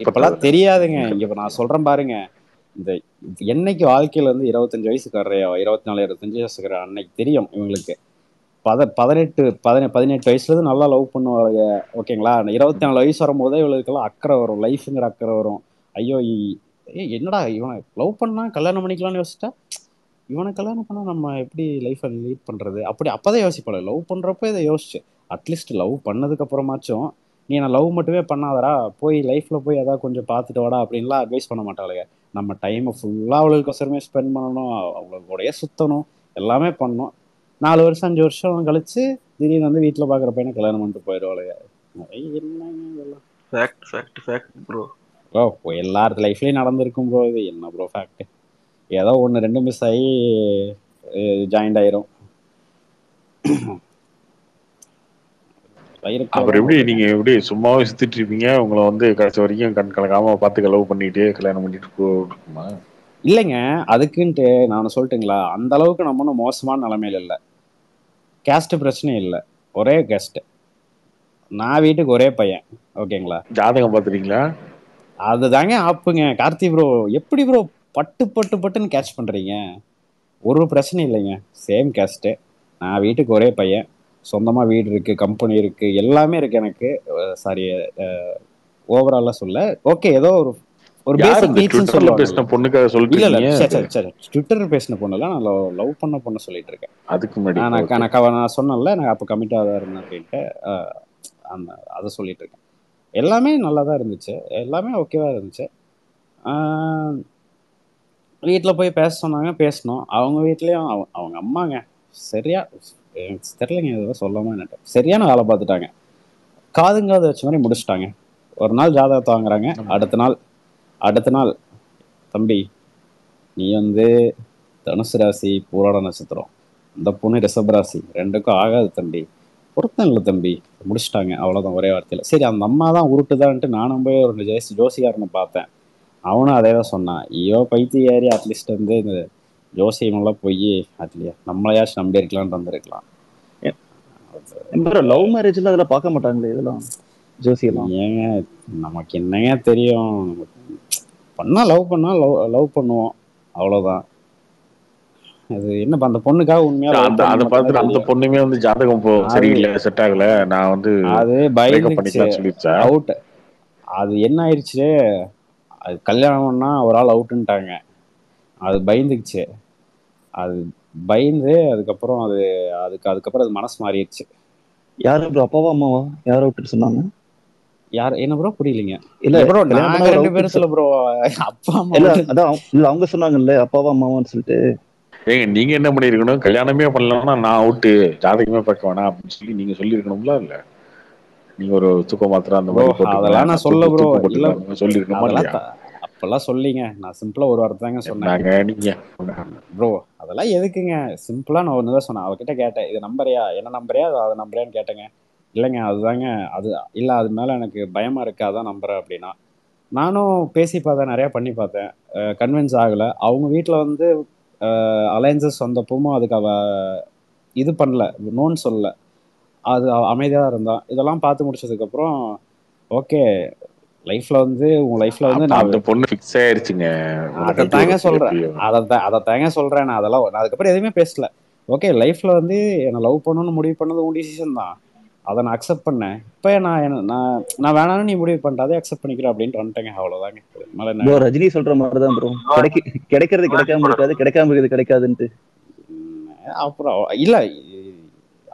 இப்பெல்லாம் தெரியாதுங்க. இங்க நான் சொல்றேன் பாருங்க, இந்த என்னைக்கு வாழ்க்கையில வந்து 25 வயசுக்காரையோ 24 25 வயசுக்கார அன்னைக்கு தெரியும் இவங்களுக்கு. 18 வயசுல இருந்து நல்லா லவ் பண்ணுவாங்க. ஓகேங்களா, 24 வயசு வரும்போதே இவங்களுக்கெல்லாம் அக்கறை வரும், லைஃப்ங்கிற அக்கறை வரும். ஐயோ என்னடா இவனை லவ் பண்ணா கல்யாணம் பண்ணிக்கலாம்னு யோசிச்சா, இவனை கல்யாணம் பண்ணா நம்ம எப்படி லைஃப்பை லீட் பண்றது, அப்பதான் யோசிப்பாளு. லவ் பண்றப்ப இதை யோசிச்சு அட்லீஸ்ட் லவ் பண்ணதுக்கு அப்புறமாச்சும் நீ நான் லவ் மட்டுமே பண்ணாதடா, போய் லைஃப்ல போய் ஏதாவது கொஞ்சம் பார்த்துட்டு வாடா அப்படின்லாம் அட்வைஸ் பண்ண மாட்டாளுங்க. நம்ம டைமை ஃபுல்லா அவளுக்கோசரமே ஸ்பெண்ட் பண்ணணும், அவங்களுடைய சுத்தணும், எல்லாமே பண்ணணும். 4 வருஷம் 5 வருஷம் கழிச்சு திடீர்னு வந்து வீட்டுல பாக்குற பையனை கல்யாணம் பண்ணிட்டு போயிடுவாளுங்க. ப்ரோ எல்லார் லைஃப்லயும் நடந்திருக்கும் ப்ரோ. இது என்ன ப்ரோ ஃபேக்ட்? ஏதோ 1-2 மிஸ் ஆகி ஜாயிண்ட் ஆயிரும். அப்புறம் எப்படி நீங்க எப்படி சும்மாவே சுத்திட்டு இருப்பீங்க? உங்களை வந்து கடைசி வரைக்கும் கண் கலக்காம பார்த்து லவ் பண்ணிட்டு கல்யாணம் பண்ணிட்டு போட்டுமா? இல்லைங்க, அதுக்குன்ட்டு நான் சொல்லட்டுங்களா, அந்த அளவுக்கு நம்ம ஒன்றும் மோசமான நிலைமையில இல்லை. கேஸ்ட் பிரச்சனை இல்லை, ஒரே கேஸ்ட். நான் வீட்டுக்கு ஒரே பையன். ஓகேங்களா, ஜாதகம் பார்த்துட்டீங்களா? அதுதாங்க ஆப்புங்க. கார்த்தி ப்ரோ எப்படி ப்ரோ பட்டுன்னு கேட்ச் பண்றீங்க? ஒரு பிரச்சனை இல்லைங்க, சேம் கேஸ்ட். நான் வீட்டுக்கு ஒரே பையன், சொந்தமா வீடு இருக்கு, கம்பெனி இருக்கு, எல்லாமே இருக்கு எனக்கு. சாரி, ஓவராலா சொல்ல. ஓகே, ஏதோ ஒரு பேசிக் நீட்ஸ்னு சொல்லுவாங்க. பேசின பொண்ணுக்காக சொல்லிட்டு இல்ல சரி ட்விட்டர் பேசின பொண்ணுல நான் லவ் பண்ண பொண்ணு சொல்லிட்டு இருக்கேன். அதுக்கு முன்னாடி நான் சொன்னேன்ல நான் அப்ப கமிட்டா தான் இருந்தேன் அப்படின்ட்டு, அந்த அதை சொல்லிட்டு இருக்கேன். எல்லாமே நல்லா தான் இருந்துச்சு, எல்லாமே ஓகேவா இருந்துச்சு. வீட்டில் போய் பேச சொன்னாங்க, பேசணும். அவங்க வீட்லேயும் அவங்க அம்மாங்க சரியா தெரிலங்க, இதெல்லாம் சொல்லாமல் என்னட்டு சரியான வேலை பார்த்துட்டாங்க. காதுங்காது வச்ச மாதிரி முடிச்சுட்டாங்க. ஒரு நாள் ஜாதகத்தை வாங்குறாங்க, அடுத்த நாள் தம்பி நீ வந்து தனுசு ராசி பூராட நட்சத்திரம், இந்த பொண்ணு ரிஷப ராசி, ரெண்டுக்கும் ஆகாது தம்பி, பொருத்தம் இல்லை தம்பி, முடிச்சுட்டாங்க. அவ்வளோதான், ஒரே வார்த்தையில். சரி, அந்த அம்மா தான் உருட்டுதான்ட்டு நானும் போய் ஒரு ஜோசிகாரனை பார்த்தேன். அவனும் அதே தான் சொன்னான். ஐயோ பைத்தியாரி, அட்லீஸ்ட் வந்து இந்த ஜோசியமெல்லாம் போய் அதுலையா நம்மளையாச்சும் நம்பி இருக்கலாம்னு வந்திருக்கலாம். லவ் மேரேஜ்ல அதெல்லாம் பார்க்க மாட்டாங்களே இதெல்லாம் ஜோசியெல்லாம். ஏங்க நமக்கு என்னங்க தெரியும், பண்ணா லவ் பண்ணுவோம், அவ்வளோதான். அது என்ன அந்த பொண்ணுக்காக உண்மையா அந்த பொண்ணுமே வந்து ஜாதகம் சரியில்லை, செட் ஆகல, நான் வந்து அது பயந்துச்சு அவுட். அது என்ன ஆயிடுச்சு, அது கல்யாணம்னா ஒரு ஆள் அவுட்டுன்ட்டாங்க. அது பயந்துக்குச்சு. அது பயந்து அதுக்கப்புறம் அதுக்கப்புறம் அது மனசு மாறிடுச்சு. யாரு ப்ரோ, அப்பாவா அம்மாவா யார் அவுட்டு சொன்னாங்க? யார் என்ன ப்ரோ? புரியலீங்க. இல்ல ப்ரோ, நாங்க 2 பேரும் சொல்ல ப்ரோ, அப்பா அம்மா அதான் இல்ல அவங்க சொன்னாங்கல்ல அப்பாவா அம்மாவான்னு சொல்லிட்டு. ஏங்க நீங்க என்ன பண்ணிருக்கணும், கல்யாணமே பண்ணலன்னா நான் அவுட்டு, ஜாதகமே பார்க்க வேணாம் அப்படின்னு சொல்லி நீங்க சொல்லிருக்கணும்ல. இல்ல நீங்க ஒரு தூக்க மாத்திரம் அந்த மாதிரி அதெல்லாம் நான் சொல்ல ப்ரோ, இல்ல சொல்லிருக்கணுமா இல்லையா? அப்பெல்லாம் சொல்லிங்க, நான் சிம்பிளா ஒரு வார்த்தை தாங்க சொன்னேன் ப்ரோ. அதெல்லாம் எதுக்குங்க, சிம்பிளா நான் ஒண்ணுதான் சொன்னேன். அவகிட்ட கேட்டேன், இது நம்பரையா, என்ன நம்பரையா அதை நம்பரையான்னு கேட்டேங்க. இல்லைங்க அதுதாங்க அது இல்லை, அது மேலே எனக்கு பயமாக இருக்கு, அதான் நம்புறேன் அப்படின்னா. நானும் பேசி பார்த்தேன், நிறையா பண்ணி பார்த்தேன், கன்வின்ஸ் ஆகலை. அவங்க வீட்டில் வந்து அலையன்சஸ் வந்தப்பவும் அதுக்கு இது பண்ணல, நோன்னு சொல்லலை, அது அமைதியாக இருந்தான். இதெல்லாம் பார்த்து முடிச்சதுக்கப்புறம் ஓகே லைஃப்ல வந்து உங்க லைஃப்ல வந்து அப்ப நான் அந்த பொண்ணு ஃபிக்ஸ் ஆயிருச்சுங்க உனக்கு அப்படி அதைத்தாங்க ஒரு சொல்றேன். எப்படியோ அதைத்தாங்க சொல்றேன். நான் அதுக்கப்புறம் எதுவுமே பேசல. ஓகே, லைஃப்ல வந்து என்ன லவ் பண்ணணும்னு முடிவு பண்ணது உன் டிசிஷன் தான். அதை நான் அக்செப்ட் பண்ணேன். இப்போ நான் வேணாம்னு நீ முடிவு பண்ணிட்டு அதை அக்செப்ட் பண்ணிக்கிறேன் அப்படின்ட்டு வந்துட்டேங்க. அவ்வளோதாங்க. மேலே என்ன ப்ரோ வேணும்? ரஜினி சொல்ற மாதிரி தான் ப்ரோ. கிடைக்கிறது கிடைக்காம இருக்காது, கிடைக்காம இருக்கிறது கிடைக்காதுன்ட்டு. அப்புறம் இல்லை,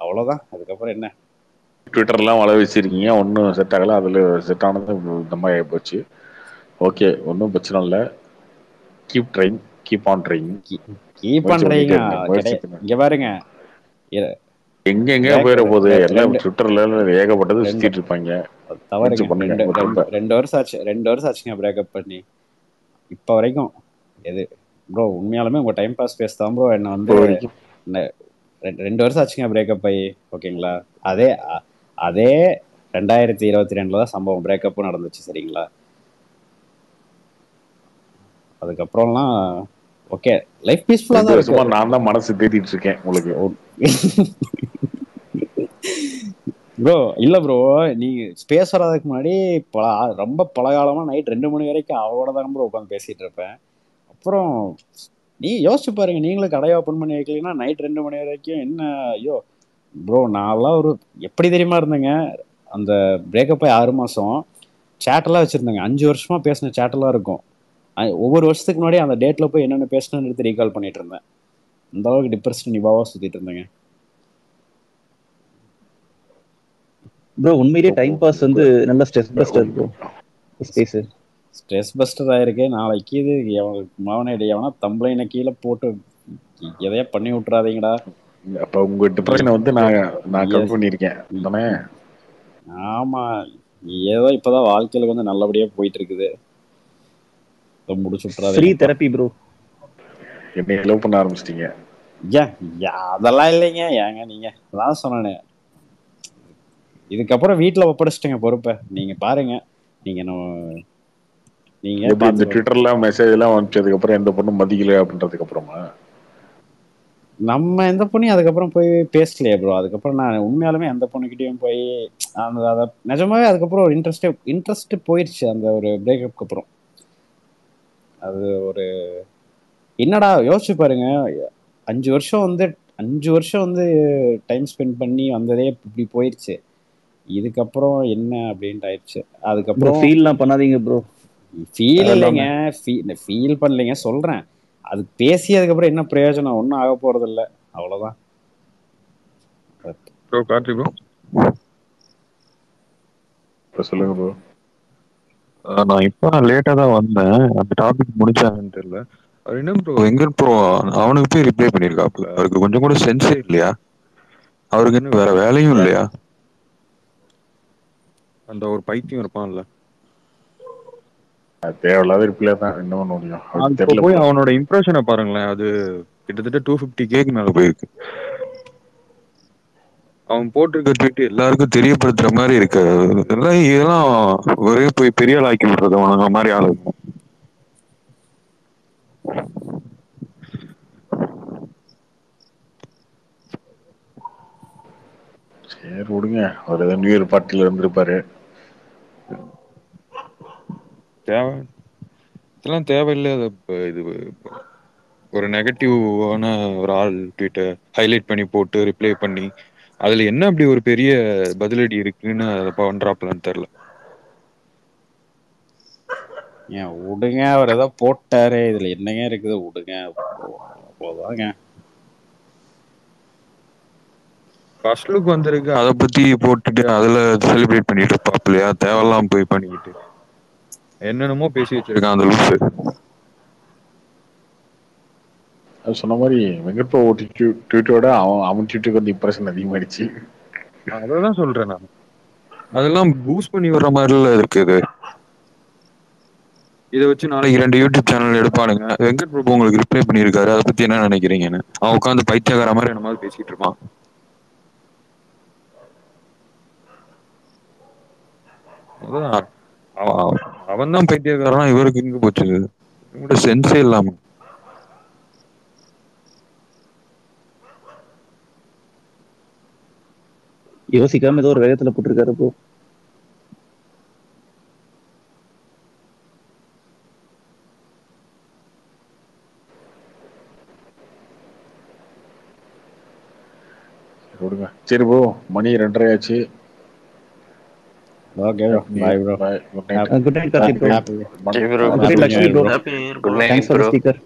அவ்வளோதான். அதுக்கப்புறம் என்ன? ட்விட்டர்லாம் வள வச்சிருக்கீங்க, ஒன்றும் செட் ஆகலை. அதில் செட் ஆனது இந்த மாதிரி ஆகிப்போச்சு. ஓகே, ஒன்றும் பிரச்சனை இல்லை. Keep trying, keep on trying. Keep முயற்சி பண்றீங்க. பண்ணிட்டே இருங்க, முயற்சி பண்ணுங்க. இங்க பாருங்க, எங்க போயிட போகுது எல்லாம் ட்விட்டர்ல ஏகப்பட்டது சுத்திட்டு இருப்பாங்க. தவறுங்க. பண்ணுங்க 2 வருஷம் ஆச்சு. 2 வருஷம் ஆச்சுங்க பிரேக்கப் பண்ணி. இப்போ வரைக்கும் எது ப்ரோ? உண்மையாலுமே உங்க டைம் பாஸ் பேச தான் ப்ரோ என்ன வந்து 2 வருஷம் ஆச்சுங்க பிரேக்கப் ஆகி. ஓகேங்களா? அதே 2022 தான் சம்பவம் பிரேக்கப்பும் நடந்துச்சு. சரிங்களா? அதுக்கப்புறம்லாம் ஓகே, லைஃப் பீஸ்ஃபுல்லா தான் இருக்கு. சும்மா நான் தான் மனசு தேடிட்டு இருக்கேன் உங்களுக்கு. ப்ரோ இல்ல ப்ரோ, நீங்க ஸ்பேஸ் வராதுக்கு முன்னாடி ரொம்ப பலகாலமா நைட் 2 மணி வரைக்கும் அவளோட தான் ப்ரோ உட்காந்து பேசிட்டு இருப்பேன். அப்புறம் நீ யோசிச்சு பாருங்க, நீங்களும் கடையை ஓப்பன் பண்ணி வைக்கலன்னா நைட் 2 மணி வரைக்கும் என்ன? ஐயோ ப்ரோ, நான்லாம் ஒரு எப்படி தெரியுமா இருந்தேங்க. அந்த பிரேக்கப் ஆகி 6 மாசம் சேட்டெல்லாம் வச்சிருந்தேங்க. 5 வருஷமா பேசின சேட்டெல்லாம் இருக்கும். ஒவ்வொரு வருஷத்துக்கு முன்னாடி அந்த டேட்ல போய் என்னென்ன பேசணும்னு எடுத்து ரீகால் பண்ணிட்டு இருந்தேன். அந்த அளவுக்கு டிப்ரெஸ்ட் நிபாவா சுத்திட்டு இருந்தேங்க. ப்ரோ உண்மையிலேயே டைம் பாஸ் வந்து நல்ல stress buster bro. Space stress buster ஆயிருக்கு. நாளைக்கு இது எவனா தம்பளைன கீழே போட்டு எதையா பண்ணி விட்டுறாதீங்கடா. அப்ப உங்க டிப்ரெஷனை வந்து நான் கம்மி பண்ணிருக்கேன் தானே? ஆமா, ஏதோ இப்பதான் வாழ்க்கையில வந்து நல்லபடியா போயிட்டு இருக்குது. முடிச்சு விட்டுறாதீங்க. Free therapy bro. என்னை லவ் பண்ண ஆரம்பிச்சிட்டீங்க? அதெல்லாம் இல்லைங்க. ஏங்க நீங்க அதான் சொன்னேன். இதுக்கப்புறம் வீட்டுல ஒப்படைச்சிட்டேங்க பொறுப்பை. நீங்க பாருங்க. நீங்க இந்த ட்விட்டர்ல மெசேஜ் எல்லாம் வந்துச்சதுக்கு அப்புறம் எந்த பொண்ணும் மதிக்கல அப்படின்றதுக்கு அப்புறமா நம்ம எந்த பொண்ணையும் அதுக்கப்புறம் போய் பேசலையே ப்ரோ. அதுக்கப்புறம் நான் உண்மையாலுமே எந்த பொண்ணுக்கிட்டையும் போய் அதை நிஜமாவே அதுக்கப்புறம் ஒரு இன்ட்ரெஸ்ட் போயிடுச்சு. அந்த ஒரு பிரேக்கப்க்கு அப்புறம் அது ஒரு என்னடா யோசிச்சு பாருங்க. 5 வருஷம் வந்து டைம் ஸ்பெண்ட் பண்ணி வந்ததே இப்படி போயிடுச்சு. இதுக்கப்புறம் என்ன அப்படின்ட்டு ஆயிடுச்சு. அதுக்கப்புறம் ஃபீல்லாம் பண்ணாதீங்க ப்ரோ. ஃபீல் இல்லைங்க, ஃபீல் பண்ணலைங்க சொல்றேன். அது பேசி அதுக்கப்புறம் என்ன பிரயோஜனம்? ஒன்றும் ஆக போறது இல்லை. அவ்வளவுதான். ப்ரோ கார்த்தி ப்ரோ சொல்லுங்க ப்ரோ. நான் இப்போ லேட்டாக தான் வந்தேன். அந்த டாபிக் முடிச்சாங்கன்னு தெரியல. அவர் என்ன ப்ரோ எங்க ப்ரோ அவனுக்கு போய் ரிப்ளை பண்ணியிருக்காப்புல. அவருக்கு கொஞ்சம் கூட சென்ஸே இல்லையா? அவருக்கு என்ன வேற வேலையும் இல்லையா? அந்த ஒரு பைத்தியம் இருப்பான்ல, தேவையில்லாத ரிப்ளை தான். என்ன பண்ண முடியும்? இப்போ போய் அவனோட இம்ப்ரெஷனை பாருங்களேன். அது கிட்டத்தட்ட 250K மேல போயிருக்கு. அவன் போட்டிருக்க ட்வீட் எல்லாருக்கும் தெரியப்படுத்துற மாதிரி இருக்கு. இதெல்லாம் ஒரே போய் பெரிய ஆள் ஆக்கி விடுறது அவனுங்க மாதிரி ஆளுங்க. சரி விடுங்க, அவர் ஏதோ நியூ இயர் பார்ட்டில இருந்திருப்பாரு. இதெல்லாம் தேவையில்லாத இது ஒரு நெகட்டிவான ஒரு ஆள் ட்வீட்டை ஹைலைட் பண்ணி போட்டு ரிப்ளை பண்ணி அதுல என்ன அப்படி ஒரு பெரிய பதிலடி இருக்குன்னு பண்றாப்லன்னு தெரியல. ஏன் விடுங்க, அவர் ஏதோ போட்டாரு, இதுல என்னங்க இருக்குது? விடுங்க, அவ்வளவுதாங்க. ஃபர்ஸ்ட் லுக் வந்திருக்கு, அதை பத்தி போட்டுட்டு அதுல செலிப்ரேட் பண்ணிட்டு இருப்பாப்லையா? தேவையெல்லாம் போய் பண்ணிக்கிட்டு என்னென்னமோ பேசி வச்சிருக்கான் அந்த லூசு. அது சொன்ன மாதிரி வெங்கட்பா ட்வீட்டோட அவன் ட்வீட்டுக்கு வந்து இம்ப்ரெஷன் அதிகமாயிடுச்சு. அதான் சொல்றேன் நான். அதெல்லாம் பூஸ்ட் பண்ணி வர்ற மாதிரிலாம் இருக்குது. இதை வச்சு நாளைக்கு 2 யூடியூப் சேனல் எடுப்பானுங்க. வெங்கட் பிரபு உங்களுக்கு ரிப்ளை பண்ணியிருக்காரு, அதை பத்தி என்ன நினைக்கிறீங்கன்னு. அவன் உட்காந்து பைத்தியக்கார மாதிரி என்ன மாதிரி பேசிட்டு இருப்பான். அதான் அவன் தான் பைத்தியக்காரனா, இவருக்கு இங்க போச்சு இவங்க சென்ஸே இல்லாம. யோசிக்காம ஏதோ ஒரு வேகத்துல போட்டிருக்காரு ப்ரோ. விடுங்க. சரி ப்ரோ, மணி 2:30 ஆச்சு. Okay bro, bye bro. Bye. Good night. Good night Karthik bro. Happy good night Lakshmi bro. Happy new year thanks for the sticker.